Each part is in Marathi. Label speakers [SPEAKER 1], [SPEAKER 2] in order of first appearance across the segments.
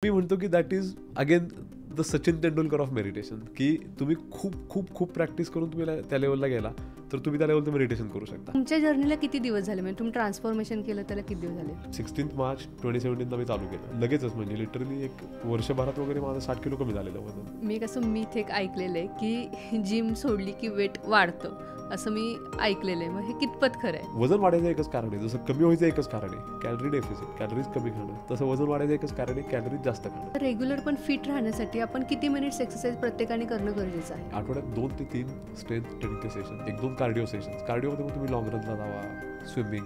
[SPEAKER 1] मी म्हणतो की that is again the Sachin Tendulkar of meditation, की तुम्ही खूप खूप खूप प्रॅक्टिस करून तुम्ही त्या लेवलला गेला तर तुम्ही त्या लेवलचं मेडिटेशन करू शकता.
[SPEAKER 2] तुमच्या जर्नीला किती दिवस झाले, म्हणजे तुम्ही ट्रान्सफॉर्मेशन केलं त्याला किती दिवस झाले?
[SPEAKER 1] 16 मार्च 2017 मी चालू केलं लगेचच, म्हणजे लिटरली एक वर्षभरात वगैरे माझं 60 किलो कमी झालेलं वजन.
[SPEAKER 2] मी कसं मिथ एक ऐकलेलं आहे की जिम सोडली की वेट वाढतं, असं मी ऐकलेलं आहे. मग हे कितपत खरं आहे?
[SPEAKER 1] वजन वाढायचं एकच कारण आहे, जसं कमी व्हायचं एकच कारण आहे कॅलरी डेफिसिट, कॅलरीज कमी खाणं, तसं वजन वाढायचं एकच कारण आहे कॅलरीज जास्त खाणं.
[SPEAKER 2] रेग्युलर पण फिट राहण्यासाठी आपण किती मिनिट्स एक्सरसाइज प्रत्येकाने करणं गरजेचं आहे?
[SPEAKER 1] आठवड्यात 2 ते 3 स्ट्रेंथ ट्रेनिंगचे सेशन, 1-2 कार्डिओ सेशन्स. कार्डिओमध्ये मग तुम्ही लॉंग रनला जावा, स्विमिंग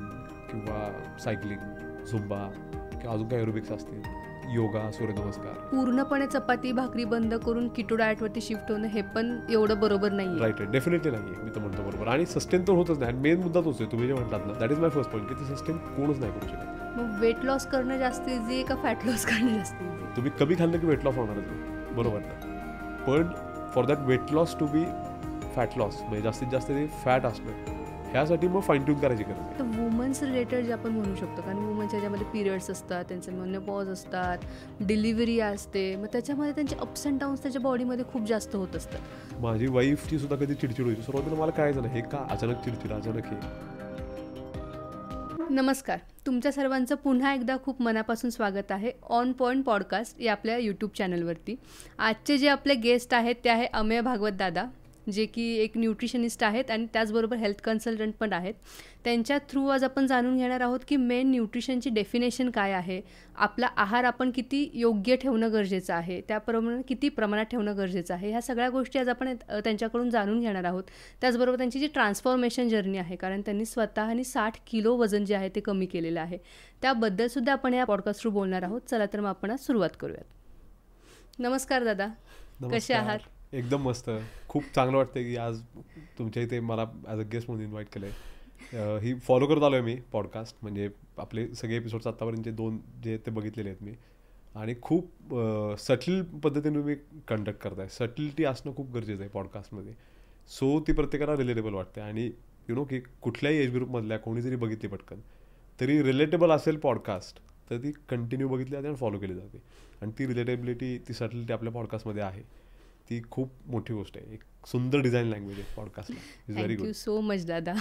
[SPEAKER 1] किंवा सायकलिंग, झुंबा किंवा अजून काही एरोबिक्स असतील, योगा, सूर्यनमस्कार.
[SPEAKER 2] पूर्णपणे चपाती भाकरी बंद करून किटो डाएटवरती शिफ्ट होणं हे पण एवढं बरोबर नाही.
[SPEAKER 1] राईट आहे, डेफिनेटली नाही आहे, मी तर म्हणतो बरोबर. आणि सस्टेन तर होतच नाही. मेन मुद्दा तोच आहे, तुम्ही जे म्हणतात ना, that is my first point, की ते सस्टेन कोणच नाही करू शकत.
[SPEAKER 2] मग वेट लॉस करणं जास्त इझी आहे का फॅट लॉस करणं जास्त इझी?
[SPEAKER 1] तुम्ही कमी खाल्लं की वेट लॉस होणारच आहे, बरोबर ना. पण for that weight loss to be fat loss, म्हणजे जास्तीत जास्त ते फॅट असणं, ह्यासाठी मग फाईन ट्यून करायची गरज आहे.
[SPEAKER 2] तर वुमन्स रिलेटेड जे आपण म्हणू शकतो, कारण वुमन्सच्या ज्यामध्ये पिरियड्स असतात, त्यांचे मेनोपॉज असतात, डिलिव्हरी असते, मग त्याच्यामध्ये त्यांचे अप्स अँड डाऊन्स त्याच्या बॉडीमध्ये खूप जास्त होत असतात.
[SPEAKER 1] माझी वाईफची सुद्धा कधी चिडचिड व्हायची. सुरुवातीला मला कळायचं नाही, हे का अचानक चिडचिड, अचानक हे.
[SPEAKER 2] नमस्कार, तुमच्या सर्वांचं पुन्हा एकदा खूप मनापासून स्वागत आहे ऑन पॉईंट पॉडकास्ट या आपल्या यूट्यूब चॅनलवरती. आजचे जे आपले गेस्ट आहेत ते आहे अमेय भागवत दादा, जे की एक न्यूट्रिशनिस्ट आहेत आणि त्याचबरोबर हेल्थ कन्सल्टंट पण आहेत. त्यांच्या थ्रू आज आपण जाणून घेणार आहोत की मेन न्यूट्रिशनची डेफिनेशन काय आहे, आपला आहार आपण किती योग्य ठेवणं गरजेचं आहे, त्याप्रमाणे किती प्रमाणात ठेवणं गरजेचं आहे, ह्या सगळ्या गोष्टी आज आपण त्यांच्याकडून जाणून घेणार आहोत. त्याचबरोबर त्यांची जी ट्रान्सफॉर्मेशन जर्नी आहे, कारण त्यांनी स्वतःनी 60 किलो वजन जे आहे ते कमी केलेलं आहे, त्याबद्दलसुद्धा आपण या पॉडकास्ट थ्रू बोलणार आहोत. चला तर मग आपण आज सुरुवात करूयात. नमस्कार दादा, कसे आहात?
[SPEAKER 1] एकदम मस्त, खूप चांगलं वाटतं की आज तुमच्या इथे मला ॲज अ गेस्ट म्हणून इन्व्हाइट केलं आहे. ही फॉलो करत आलो आहे मी पॉडकास्ट, म्हणजे आपले सगळे एपिसोड्स आत्तापर्यंतचे 2 जे ते बघितलेले आहेत मी, आणि खूप सटल पद्धतीने तुम्ही कंडक्ट करताय. सटलिटी असणं खूप गरजेचं आहे पॉडकास्टमध्ये, सो ती प्रत्येकाला रिलेटेबल वाटते. आणि की कुठल्याही एज ग्रुपमधल्या कोणी जरी बघितली पटकन तरी रिलेटेबल असेल पॉडकास्ट तर ती कंटिन्यू बघितली जाते आणि फॉलो केली जाते. आणि ती रिलेटेबिलिटी, ती सटलिटी आपल्या पॉडकास्टमध्ये आहे, ती खूप मोठी गोष्ट आहे. एक सुंदर डिझाईन लँग्वेज आहे पॉडकास्टला. Is very good.
[SPEAKER 2] Thank you so much दादा.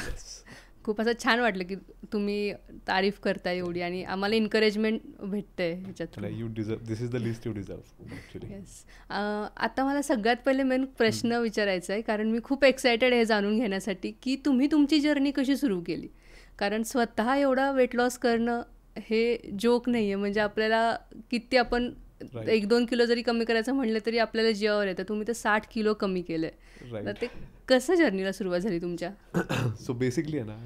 [SPEAKER 2] खूप असं छान वाटलं की तुम्ही तारीफ करताय एवढी आणि आम्हाला एन्करेजमेंट भेटतंय ह्याच्यात.
[SPEAKER 1] You deserve, this is the list you deserve actually.
[SPEAKER 2] Yes. आता मला सगळ्यात पहिले मेन प्रश्न विचारायचा आहे, कारण मी खूप एक्सायटेड आहे जाणून घेण्यासाठी की तुम्ही तुमची जर्नी कशी सुरू केली. कारण स्वतः एवढा वेट लॉस करणं हे जोक नाही आहे. म्हणजे आपल्याला किती आपण 1-2 किलो जरी कमी करायचं म्हटलं तरी आपल्याला जीवावर येतं. तुम्ही तर 60 किलो कमी केलं आहे, तर ते कसं जर्नीला सुरुवात झाली तुमच्या?
[SPEAKER 1] सो बेसिकली आहे ना,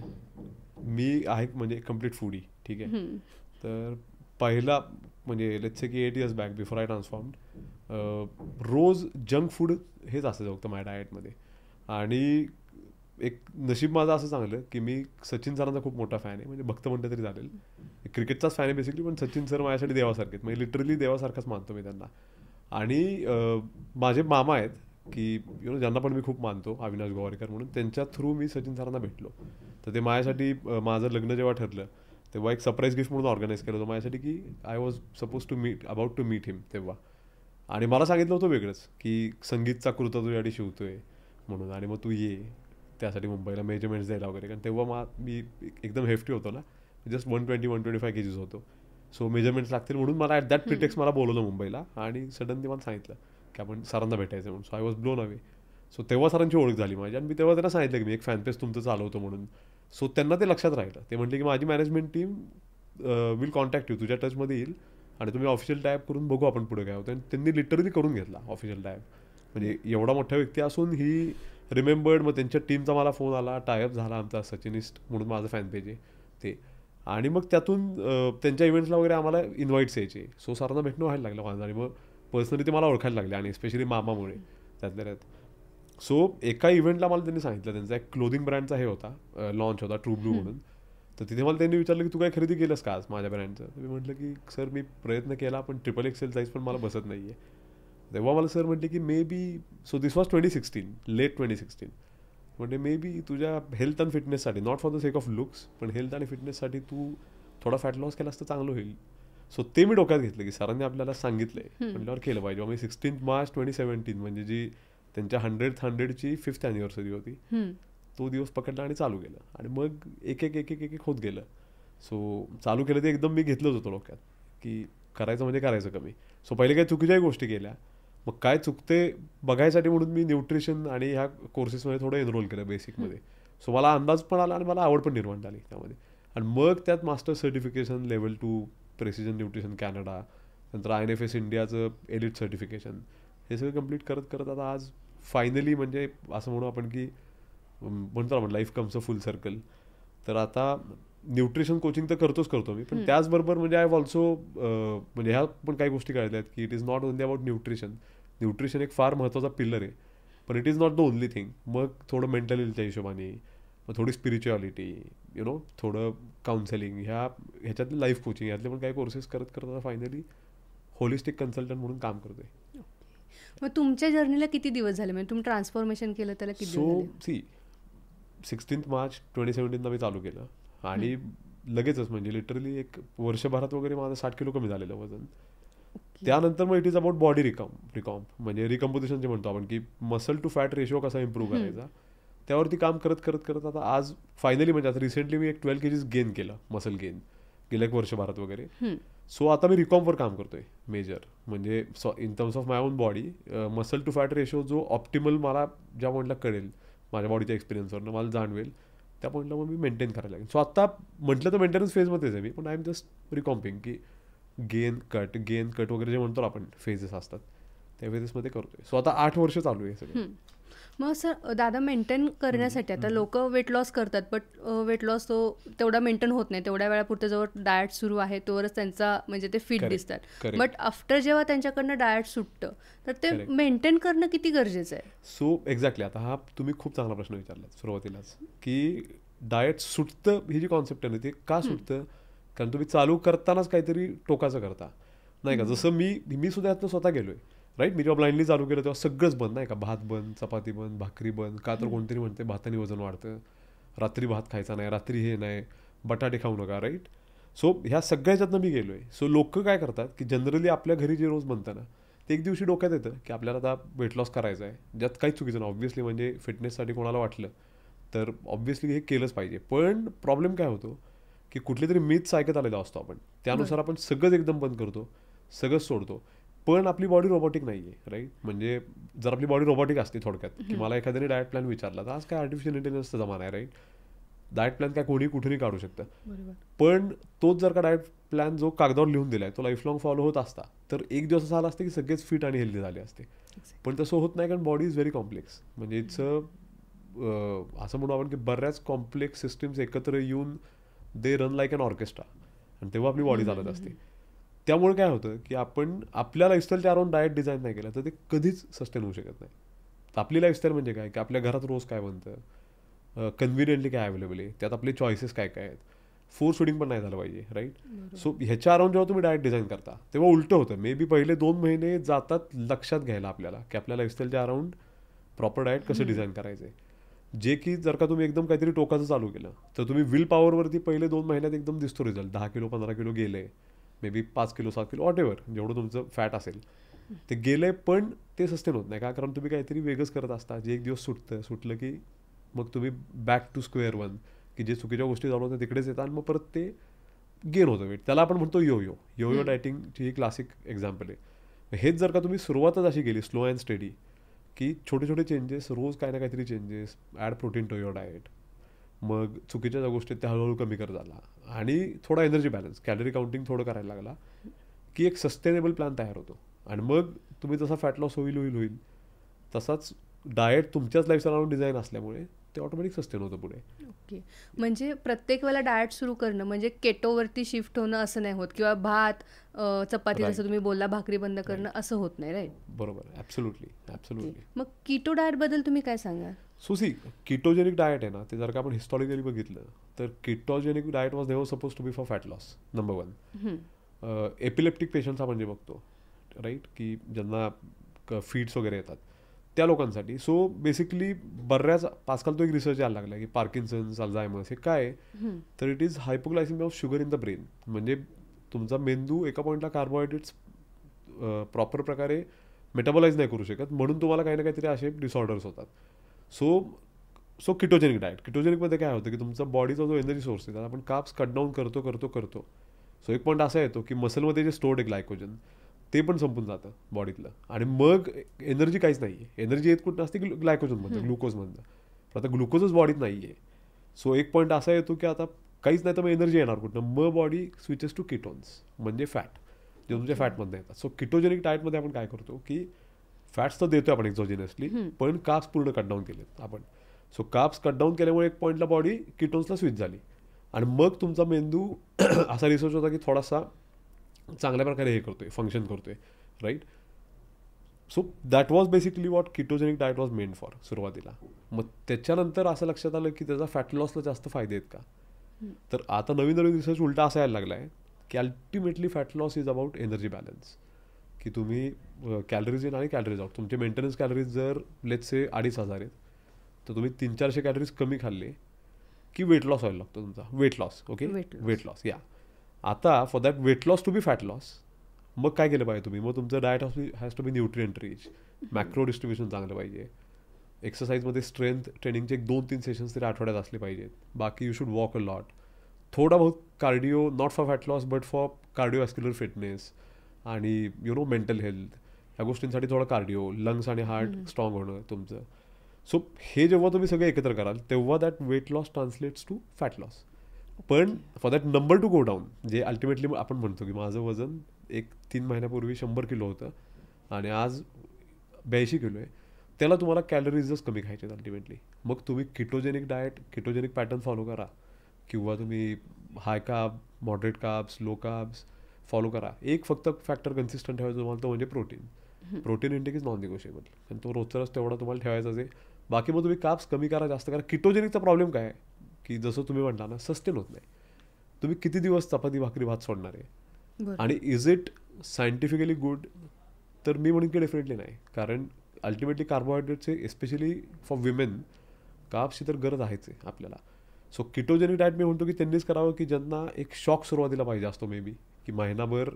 [SPEAKER 1] मी आहे म्हणजे कम्प्लीट फूडी, ठीक आहे. तर पहिला म्हणजे लेट्स से की 8 years back before I transformed, रोज जंक फूड हेच असायचं फक्त माझ्या डाएटमध्ये. आणि एक नशीब माझं असं चांगलं की मी सचिन सरांचा खूप मोठा फॅन आहे, म्हणजे भक्त म्हणलं तरी चालेल. क्रिकेटचाच फॅन आहे बेसिकली, पण सचिन सर माझ्यासाठी देवासारखे आहेत, म्हणजे लिटरली देवासारखाच मानतो मी त्यांना. आणि माझे मामा आहेत की ज्यांना पण मी खूप मानतो, अविनाश गोवारीकर म्हणून, त्यांच्या थ्रू मी सचिन सरांना भेटलो. तर ते माझ्यासाठी माझं लग्न जेव्हा ठरलं तेव्हा एक सरप्राईज गिफ्ट म्हणून ऑर्गनाईज केलं होतं माझ्यासाठी, की I was suppose to meet, about to meet him तेव्हा. आणि मला सांगितलं होतं वेगळंच की संगीतचा कुर्ता तुझ्यासाठी शिवतोय म्हणून, आणि मग तू ये त्यासाठी मुंबईला मेजरमेंट्स द्यायला वगैरे. कारण तेव्हा मी एकदम हेफ्टी होतो ना, जस्ट 120-125 kgs होतो. सो मेजरमेंट्स लागतील म्हणून मला ॲट दॅट प्रिटेक्स मला बोलवलं मुंबईला, आणि सडनली मला सांगितलं की आपण सरांना भेटायचं म्हणून. So I was blown away. So तेव्हा सरांची ओळख झाली माझी, आणि मी तेव्हा त्यांना सांगितलं की मी एक फॅन पेज तुमचं चालवतो म्हणून. सो त्यांना ते लक्षात राहिलं. ते म्हटले की माझी management team will contact you, तुझ्या टचमध्ये येईल आणि तुम्ही ऑफिशियल टायप करून बघू आपण पुढे काय होतं. आणि त्यांनी लिटरली करून घेतला ऑफिशियल टायप. म्हणजे एवढा मोठा व्यक्ती असून ही रिमेंबर्ड. मग त्यांच्या टीमचा मला फोन आला, टायअप झाला आमचा, सचिनिस्ट म्हणून माझं फॅन पेज आहे ते. आणि मग त्यातून त्यांच्या इव्हेंट्सला वगैरे आम्हाला इन्व्हाइट्स यायचे. सो सरांना भेटणं व्हायला लागलं माझं, आणि मग पर्सनली ते मला ओळखायला लागले, आणि स्पेशली मामामुळे त्यातल्या त्यात. सो एका इव्हेंटला मला त्यांनी सांगितलं, त्यांचा एक क्लोदिंग ब्रँडचा हे होता, लॉन्च होता, ट्रू ब्लू म्हणून. तर तिथे मला त्यांनी विचारलं की तू काय खरेदी केलंस का आज माझ्या ब्रँडचं. मी म्हटलं की सर मी प्रयत्न केला, पण XXL साईज पण मला बसत नाही आहे. तेव्हा मला सर म्हटले की maybe, so this was 2016, late 2016. म्हणजे मे बी तुझ्या हेल्थ अँड फिटनेससाठी, not for the sake of looks, पण हेल्थ आणि फिटनेससाठी तू थोडा फॅट लॉस केलास तर चांगलं होईल. सो ते मी डोक्यात घेतलं की सरांनी आपल्याला सांगितलंय म्हटल्यावर केलं पाहिजे. मी 16 मार्च 2017 म्हणजे जी त्यांच्या 100th 5th anniversary होती तो दिवस पकडला आणि चालू केलं आणि मग एक एक होत गेलं. सो चालू केलं ते एकदम मी घेतलंच होतं डोक्यात की करायचं म्हणजे करायचं कमी. सो पहिले काही चुकीच्याही गोष्टी केल्या, मग काय चुकते बघायसाठी म्हणून मी न्यूट्रिशन आणि ह्या कोर्सेसमध्ये थोडं एनरोल केलं बेसिकमध्ये. सो मला अंदाज पण आला आणि मला आवड पण निर्माण झाली त्यामध्ये. आणि मग त्यात master certification level 2 precision nutrition Canada, नंतर INFS इंडियाचं एलिट सर्टिफिकेशन, हे सगळं कम्प्लीट करत करत आता आज फायनली म्हणजे असं म्हणू आपण की म्हणतो आपण life comes a full circle. तर आता न्यूट्रिशन कोचिंग तर करतो मी, पण त्याचबरोबर म्हणजे आय हॅव ऑल्सो म्हणजे ह्या पण काही गोष्टी कळल्या आहेत की it is not only about nutrition एक फार महत्त्वाचा पिलर आहे, पण it is not the only thing. मग थोडं मेंटल हेल्थच्या हिशोबाने, मग थोडी स्पिरिच्युअलिटी, थोडं काउन्सिलिंग, ह्याच्यातले लाईफ कोचिंग, ह्यातले पण काही कोर्सेस करत करत आता फायनली होलिस्टिक कन्सल्टंट म्हणून काम करतोय.
[SPEAKER 2] मग तुमच्या जर्नीला किती दिवस झाले, म्हणजे तुम्ही ट्रान्सफॉर्मेशन केलं त्याला किती दिवस झाले?
[SPEAKER 1] 16 मार्च 2017 मी चालू केलं आणि लगेचच म्हणजे लिटरली एक वर्षभरात वगैरे माझं 60 किलो कमी झालेलं वजन. त्यानंतर मग इट इज अबाउट बॉडी रिकॉम्प म्हणजे रिकम्पोजिशन जे म्हणतो आपण की मसल टू फॅट रेशो कसा इम्प्रूव्ह करायचा, त्यावरती काम करत करत करत आता आज फायनली म्हणजे आता रिसेंटली मी एक 12 kgs गेन केलं, मसल गेन गेलं एक वर्षभरात वगैरे. सो आता मी रिकॉम्पवर काम करतोय मेजर, म्हणजे in terms of my own body muscle to fat ratio जो ऑप्टिमल मला ज्या पॉईंटला कळेल माझ्या बॉडीच्या एक्सपिरियन्सवरनं मला जाणवेल त्या पॉईंटला मग मी मेंटेन करायला लागेल. सो आता म्हटलं तर मेंटेनन्स फेजमध्येच आहे मी, पण आय एम जस्ट रिकॉम्पिंग की गेन कट वगैरे जे म्हणतो आपण फेजेस असतात त्या फेजेसमध्ये करतोय. सो आता 8 वर्ष चालू आहे सगळं.
[SPEAKER 2] मग सर दादा मेंटेन करण्यासाठी आता लोक वेट लॉस करतात, बट वेट लॉस तो तेवढा मेंटेन होत नाही, तेवढ्या वेळापुरतं जेव्हा डाएट सुरू आहे तोवरच त्यांचा म्हणजे ते फिट दिसतात. बट आफ्टर जेव्हा त्यांच्याकडनं डाएट सुटतं तर ते मेंटेन करणं किती गरजेचं आहे?
[SPEAKER 1] सो एक्झॅक्टली आता हा तुम्ही खूप चांगला प्रश्न विचारला सुरुवातीलाच की डाएट सुटतं ही जी कॉन्सेप्ट आहे ना ते का सुटतं, कारण तुम्ही चालू करतानाच काहीतरी टोकाचं करता नाही का. जसं मी सुद्धा यातनं स्वतः गेलोय राईट. मी जेव्हा ब्लाइंडली चालू केलं तेव्हा सगळंच बंद नाही का, भात बंद, चपाती बंद, भाकरी बंद, का तर कोणतरी म्हणते भाताने वजन वाढतं, रात्री भात खायचा नाही, रात्री हे नाही, बटाटे खाऊ नका राईट. सो ह्या सगळ्याच्यातनं मी गेलोय. सो लोक काय करतात की जनरली आपल्या घरी जे रोज बनतं ना ते एक दिवशी डोक्यात येतं की आपल्याला आता वेट लॉस करायचं आहे, ज्यात काहीच चुकीचं नाही ऑब्व्हियसली, म्हणजे फिटनेससाठी कोणाला वाटलं तर ऑब्व्हियसली हे केलंच पाहिजे. पण प्रॉब्लेम काय होतो की कुठली तरी मिथ्स ऐकत आलेला असतो आपण, त्यानुसार आपण सगळंच एकदम बंद करतो, सगळंच सोडतो. पण आपली बॉडी रोबोटिक नाही आहे राईट. म्हणजे जर आपली बॉडी रोबोटिक असते थोडक्यात की मला एखाद्याने डाएट प्लॅन विचारला तर आज काय आर्टिफिशियल इंटेलिजन्सचा जमाना आहे राईट. डाएट प्लॅन काय कोणी कुठेही काढू शकतं, पण तोच जर का डाएट प्लॅन जो कागदावर लिहून दिलाय तो लाईफ लॉंग फॉलो होत असता तर एक दिवस असा आला असते की सगळेच फिट आणि हेल्दी झाले असते. पण तसं होत नाही, कारण बॉडी इज व्हेरी कॉम्प्लेक्स. म्हणजे इट्स असं म्हणू आपण की बऱ्याच कॉम्प्लेक्स सिस्टम्स एकत्र येऊन they run like an orchestra, आणि तेव्हा आपली बॉडी चालत असते. त्यामुळे काय होतं की आपण आपल्या लाईफस्टाईलच्या अराउंड डाएट डिझाईन नाही केलं तर ते कधीच सस्टेन होऊ शकत नाही. तर आपली लाईफस्टाईल म्हणजे काय की आपल्या घरात रोज काय बनतं, कन्व्हिनियंटली काय अवेलेबल आहे, त्यात आपले चॉईसेस काय काय आहेत, फोर्स फिडिंग पण नाही झालं पाहिजे राईट. सो ह्याच्या अराउंड जेव्हा तुम्ही डाएट डिझाईन करता तेव्हा उलटं होतं. मे बी पहिले 2 महिने जातात लक्षात घ्यायला आपल्याला की आपल्या लाईफस्टाईलच्या अराउंड प्रॉपर डाएट कसं डिझाईन करायचं आहे, जे की जर का तुम्ही एकदम काहीतरी टोकाचं चालू केलं तर तुम्ही विल पॉवरवरती पहिले 2 महिन्यात एकदम दिसतो रिझल्ट. 10 किलो 15 किलो गेले, may be 5 kilo 7 kilo whatever जेवढं तुमचं फॅट असेल ते गेलंय, पण ते सस्टेन होत नाही का, कारण तुम्ही काहीतरी वेगळंच करत असता जे एक दिवस सुटलं की मग तुम्ही बॅक टू स्क्वेअर वन, की जे चुकीच्या गोष्टी चालू होत्या तिकडेच येतात आणि मग परत ते गेन होतं वेट. त्याला आपण म्हणतो यो डायटिंगची ही क्लासिक एक्झाम्पल आहे. हेच जर का तुम्ही सुरुवातच अशी केली स्लो अँड स्टेडी की छोटे छोटे चेंजेस, रोज काही ना काहीतरी changes, add protein to your diet, मग चुकीच्या ज्या गोष्टी त्या हळूहळू कमी करत झाला आणि थोडा एनर्जी बॅलन्स, कॅलरी काउंटिंग थोडं करायला लागला की एक सस्टेनेबल प्लॅन तयार होतो. आणि मग तुम्ही जसा फॅट लॉस होईल तसाच डाएट तुमच्याच लाईफस्टाईल डिझाईन असल्यामुळे ते ऑटोमॅटिक सस्टेन होतं पुढे.
[SPEAKER 2] ओके. म्हणजे प्रत्येक वेळेला डाएट सुरू करणं म्हणजे केटोवरती शिफ्ट होणं असं नाही होत, किंवा भात चपाती जसं तुम्ही बोलला भाकरी बंद करणं असं होत नाही राईट.
[SPEAKER 1] बरोबर, ॲब्सोल्युटली.
[SPEAKER 2] मग कीटो डाएट बद्दल तुम्ही काय सांगा?
[SPEAKER 1] सुसी कीटोजेनिक डाएट आहे ना ते जर का आपण हिस्टॉरिकली बघितलं तर ketogenic diet was never suppose to be for fat loss. Number 1. Epileptic patients आपण जे बघतो राईट की ज्यांना फीड्स वगैरे येतात त्या लोकांसाठी. सो बेसिकली बऱ्याच आजकाल तो एक रिसर्च यायला लागला की पार्किन्सन्स, अल्झायमर्स हे काय तर it is hypoglycemia of sugar in the brain. म्हणजे तुमचा मेंदू एका पॉईंटला कार्बोहायड्रेट्स प्रॉपर प्रकारे मेटाबॉलाइज नाही करू शकत, म्हणून तुम्हाला काही ना काहीतरी असे डिसऑर्डर्स होतात. सो किटोजेनिक डाएट, किटोजेनिकमध्ये काय होतं की तुमचा बॉडीचा जो एनर्जी सोर्स आहे त्याला आपण कार्ब्स कट डाऊन करतो. सो एक पॉईंट असा येतो की मसलमध्ये जे स्टोर्ड आहे ग्लायकोजन ते पण संपून जातं बॉडीतलं, आणि मग एनर्जी काहीच नाही आहे. एनर्जी येत कुठं असते की ग्लायकोजनमधनं, ग्लुकोजमधनं. पण आता ग्लुकोजच बॉडीत नाही आहे. सो एक पॉईंट असा येतो की आता काहीच नाही तर मग एनर्जी येणार कुठं, मग बॉडी स्विचेस टू किटोन्स, म्हणजे फॅट, जे तुमच्या फॅटमधनं येतात. सो किटोजेनिक डाएटमध्ये आपण काय करतो की फॅट्स तर देतो आपण एक्झोजिनसली, पण कार्ब्स पूर्ण कट डाऊन केलेत आपण. सो कार्ब्स कट डाऊन केल्यामुळे एक पॉईंटला बॉडी किटोन्सला स्विच झाली, आणि मग तुमचा मेंदू असा रिसर्च होता की थोडासा चांगल्या प्रकारे हे करतोय, फंक्शन करतोय, right. So that was basically what ketogenic diet was made for सुरुवातीला. मग त्याच्यानंतर असं लक्षात आलं की त्याचा फॅट लॉसला जास्त फायदे आहेत का, तर आता नवीन रिसर्च उलटा असा यायला लागला आहे की ultimately fat loss is about energy balance. की तुम्ही कॅलरीज इन आणि कॅलरीज आउट, तुमचे मेंटेनन्स कॅलरीज जर लेट्स से 2500 आहेत, तर तुम्ही 300-400 कॅलरीज कमी खाल्ले की वेट लॉस व्हायला लागतो तुमचा. Weight loss, okay, weight loss. या आता for that weight loss to be fat loss, मग काय केलं पाहिजे तुम्ही, मग तुमचं diet has to be nutrient rich, macro distribution चांगलं पाहिजे. एक्सरसाइजमध्ये स्ट्रेंथ ट्रेनिंगचे 2-3 सेशन्स तरी आठवड्यात असले पाहिजेत. बाकी you should walk a lot, थोडा बहुत cardio, not for fat loss but for cardiovascular fitness आणि मेंटल हेल्थ, ह्या गोष्टींसाठी थोडा कार्डिओ, लंग्स आणि हार्ट स्ट्रॉंग होणं तुमचं. सो हे जेव्हा तुम्ही सगळे एकत्र कराल तेव्हा that weight loss translates to fat loss. पण for that number to go down, जे अल्टिमेटली आपण म्हणतो की माझं वजन 3 महिन्यापूर्वी 100 किलो होतं आणि आज 82 किलो आहे, त्याला तुम्हाला कॅलरीजच कमी खायचे आहेत अल्टिमेटली. मग तुम्ही ketogenic diet, ketogenic pattern follow करा, किंवा तुम्ही high carb, moderate carbs, low carbs follow करा. एक फक्त फॅक्टर कन्सिस्टंट ठेवायचं तुम्हाला, तो म्हणजे protein. Protein intake is non negotiable, आणि तो रोजचाच तेवढा तुम्हाला ठेवायचाच आहे. बाकी मग तुम्ही कार्ब्स कमी करा, जास्त करा. किटोजेनिकचा प्रॉब्लेम काय आहे की जसं तुम्ही म्हटला ना, सस्टेन होत नाही. तुम्ही किती दिवस चपाती भाकरी भात सोडणार आहे, आणि इज इट सायंटिफिकली गुड, तर मी म्हणेन की डेफिनेटली नाही. कारण अल्टिमेटली कार्बोहायड्रेटचे एस्पेशली फॉर विमेन कार्ब्सची तर गरज आहेच आहे आपल्याला. सो किटोजेनिक डाएट मी म्हणतो की त्यांनीच करावं की ज्यांना एक शॉक सुरुवातीला पाहिजे असतो, मे बी की महिनाभर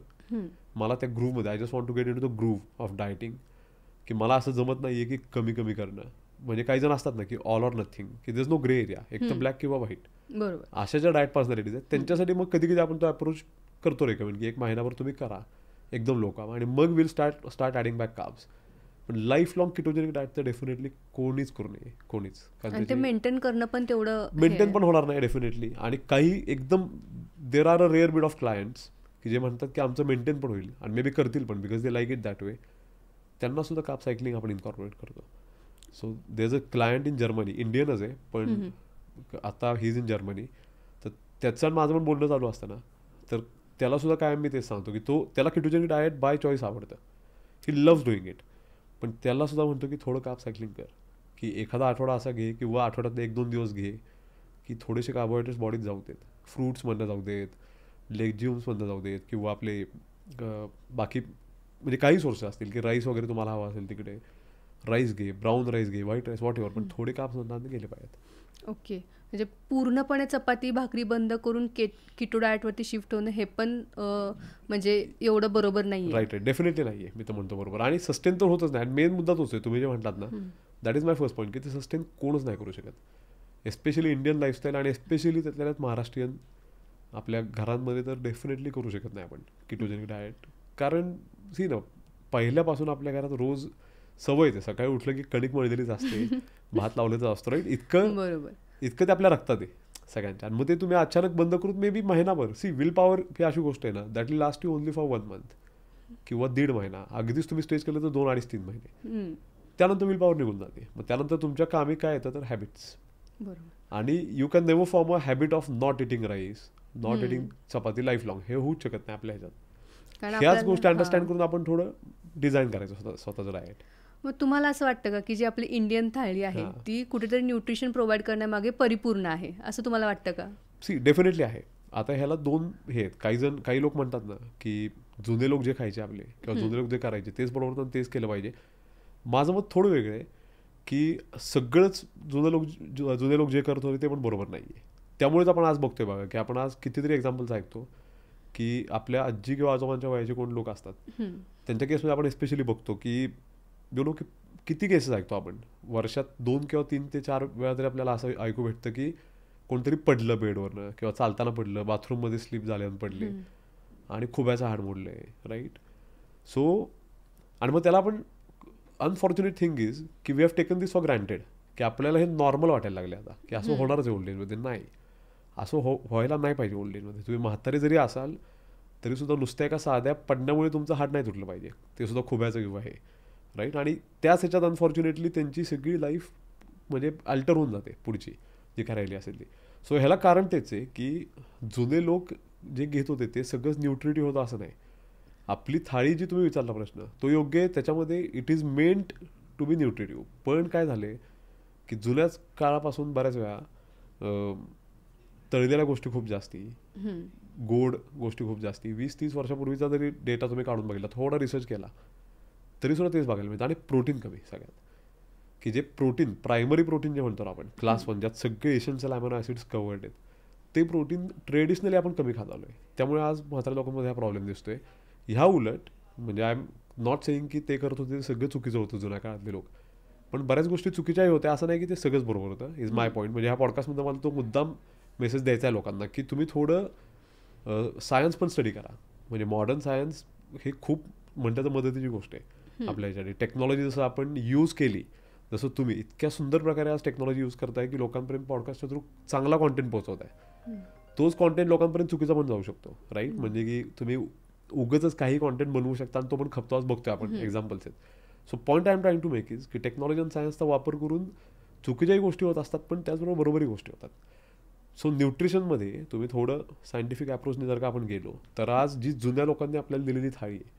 [SPEAKER 1] मला त्या ग्रूव्हमध्ये, I just want to get into the groove of dieting, की मला असं जमत नाही आहे की कमी कमी करणं. म्हणजे काही जण असतात ना की ऑल ऑर नथिंग, की there is no grey area, एक तर ब्लॅक किंवा व्हाईट,
[SPEAKER 2] बरोबर.
[SPEAKER 1] अशा ज्या डाएट पर्सनॅलिटीज आहेत त्यांच्यासाठी मग कधी कधी आपण तो अप्रोच करतो रेकमेंड की 1 महिनाभर तुम्ही करा एकदम लो कार्ब, आणि मग will start adding back carbs. पण लाईफ लॉंग किटोजेनिक डाएट तर डेफिनेटली कोणीच करू नये, कोणीच.
[SPEAKER 2] आणि ते मेंटेन करणं पण तेवढं
[SPEAKER 1] मेंटेन पण होणार नाही डेफिनेटली. आणि काही एकदम there are a rare bead of clients की जे म्हणतात की आमचं मेंटेन पण होईल, आणि मे बी करतील पण because they like it that way, त्यांना सुद्धा कार्ब सायकलिंग आपण इन्कॉर्पोरेट करतो. So there is a client in Germany, इंडियनच आहे पण आता ही इज इन जर्मनी, तर त्याचं माझं पण बोलणं चालू असतं ना, तर त्याला सुद्धा कायम मी तेच सांगतो की त्याला किटोजेनिक डाएट बाय चॉईस आवडतं, ही लव्स डुईंग इट. पण त्याला सुद्धा म्हणतो की थोडं कार्ब सायकलिंग कर, की एखादा आठवडा असा घे किंवा आठवड्यात 1-2 दिवस घे की थोडेसे कार्बोहायड्रेट्स बॉडीत जाऊ देत, फ्रूट्समधनं जाऊ देत, लेग्युम्समधनं जाऊ देत, किंवा आपले बाकी म्हणजे काही सोर्सेस असतील की राईस वगैरे तुम्हाला हवा असेल तिकडे राईस घे, ब्राऊन राईस घे, व्हाईट राईस, वॉट एव्हर, पण थोडे कार्ब्स गेले पाहिजेत.
[SPEAKER 2] ओके, म्हणजे पूर्णपणे चपाती भाकरी बंद करून किटो डाएटवरती शिफ्ट होणं हे पण म्हणजे एवढं बरोबर नाही.
[SPEAKER 1] राईट, डेफिनेटली नाही आहे, मी तर म्हणतो बरोबर. आणि सस्टेन तर होतच नाही. आणि मेन मुद्दा तोच आहे, तुम्ही जे म्हणतात ना, that is my first point, की ते सस्टेन कोणच नाही करू शकत. एस्पेशली इंडियन लाईफस्टाईल, आणि एस्पेशली त्यातल्या महाराष्ट्रीयन आपल्या घरांमध्ये तर डेफिनेटली करू शकत नाही आपण किटोजेनिक डाएट. कारण सी ना, पहिल्यापासून आपल्या घरात रोज सवय येते, सकाळी उठलं की कणिक मळलेलीच असते, भात लावलेला असतो, राईट. इतकं ते आपल्या रक्तात आहे सगळ्यांच्या. आणि मग ते तुम्ही अचानक बंद करून मे बी महिनाभर, सी विल पॉवर ही अशी गोष्ट आहे ना, that will last you only for 1 month किंवा 1.5 महिना. अगदीच तुम्ही स्टेज केलं तर 2-2.5-3 महिने, त्यानंतर विल पॉवर निघून जाते. मग त्यानंतर तुमच्या कामी काय येतं तर हॅबिट्स. आणि you can never form a habit of not eating rice, not eating chapati life long, हे होऊच शकत नाही आपल्या ह्याच्यात. ह्याच गोष्टी अंडरस्टँड करून आपण थोडं डिझाईन करायचं स्वतःचं डाएट.
[SPEAKER 2] मग तुम्हाला असं वाटतं का की जी आपली इंडियन थाळी आहे ती कुठेतरी न्यूट्रिशन प्रोव्हाइड करण्यामागे परिपूर्ण आहे, असं तुम्हाला वाटतं का?
[SPEAKER 1] सी डेफिनेटली आहे. आता ह्याला 2 हे आहेत. काही लोक म्हणतात ना की जुने लोक जे खायचे आपले किंवा जुने लोक जे करायचे तेच बरोबर, तर तेच केलं पाहिजे. माझं मत थोडं वेगळं आहे की सगळंच जुने लोक जे करत होते ते पण बरोबर नाही आहे. त्यामुळेच आपण आज बघतोय बघा की आपण आज कितीतरी एक्झाम्पल्स ऐकतो की आपल्या आजी किंवा आजोबांच्या वयाचे कोण लोक असतात त्यांच्या केसमध्ये आपण स्पेशली बघतो की की किती केसेस ऐकतो आपण वर्षात 2 किंवा 3 ते 4 वेळा तरी आपल्याला असं ऐकू भेटतं की कोणतरी पडलं बेडवरनं किंवा चालताना पडलं, बाथरूममध्ये स्लीप झाल्यानं पडले आणि खुब्याचं हाड मोडलं आहे, राईट. सो आणि मग त्याला आपण अनफॉर्च्युनेट थिंग इज की we have taken this for granted की आपल्याला हे नॉर्मल वाटायला लागले आता की असं होणारच आहे ओल्ड एजमध्ये. नाही, असं व्हायला नाही पाहिजे ओल्ड एजमध्ये. तुम्ही म्हातारे जरी असाल तरी सुद्धा नुसत्या एका साध्या पडण्यामुळे तुमचं हाड नाही तुटलं पाहिजे, ते सुद्धा खुब्याचं किंवा हे, राईट. आणि त्याच ह्याच्यात अनफॉर्च्युनेटली त्यांची सगळी लाईफ म्हणजे अल्टर होऊन जाते पुढची जी काय राहिली असेल ती. सो ह्याला कारण तेच आहे की जुने लोक जे घेत होते ते सगळंच न्यूट्रिटिव्ह होतं असं नाही. आपली थाळी जी तुम्ही विचारला प्रश्न तो योग्य आहे, त्याच्यामध्ये it is meant to be nutritive. पण काय झाले की जुन्याच काळापासून बऱ्याच वेळा तळलेल्या गोष्टी खूप जास्ती, गोड गोष्टी खूप जास्ती. 20-30 वर्षापूर्वीचा जरी डेटा तुम्ही काढून बघितला, थोडा रिसर्च केला तरी सुद्धा तेच बघायला मिळतं. आणि प्रोटीन कमी सगळ्यात, की जे प्रोटीन प्रायमरी प्रोटीन जे म्हणतो आपण क्लास 1 ज्यात सगळे एसेन्शियल अॅमिनो ॲसिड्स कवर्ड आहेत, ते प्रोटीन ट्रेडिशनली आपण कमी खात आलो आहे. त्यामुळे आज म्हाताऱ्या लोकांमध्ये हा प्रॉब्लेम दिसतोय. ह्या उलट म्हणजे आय एम नॉट सेईंग की ते करत होते ते सगळं चुकीचं होतं जुन्या काळातले लोक, पण बऱ्याच गोष्टी चुकीच्याही होत्या. असं नाही की ते सगळंच बरोबर होतं. Is my point. म्हणजे ह्या पॉडकास्टमध्ये मला तो मुद्दाम मेसेज द्यायचा आहे लोकांना की तुम्ही थोडं सायन्स पण स्टडी करा. म्हणजे मॉडर्न सायन्स हे खूप म्हणतात मदतीची गोष्ट आहे आपल्या ह्याच्यासाठी. टेक्नॉलॉजी जसं आपण यूज केली, जसं तुम्ही इतक्या सुंदर प्रकारे आज टेक्नॉलॉजी यूज करताय की लोकांपर्यंत पॉडकास्टच्या थ्रू चांगला कॉन्टेंट पोहोचवत आहे, तोच कॉन्टेंट लोकांपर्यंत चुकीचा पण जाऊ शकतो, राईट. म्हणजे की तुम्ही उगाचच काही कॉन्टेंट बनवू शकता आणि तो पण खपतो. आज बघतोय आपण एक्झाम्पल्स आहेत. So point I am trying to make is की टेक्नॉलॉजी आणि सायन्सचा वापर करून चुकीच्याही गोष्टी होत असतात, पण त्याचबरोबर बरोबरही गोष्टी होतात. सो न्यूट्रिशनमध्ये तुम्ही थोडं सायंटिफिक अप्रोचने जर का आपण गेलो तर आज जी जुन्या लोकांनी आपल्याला दिलेली थाळी आहे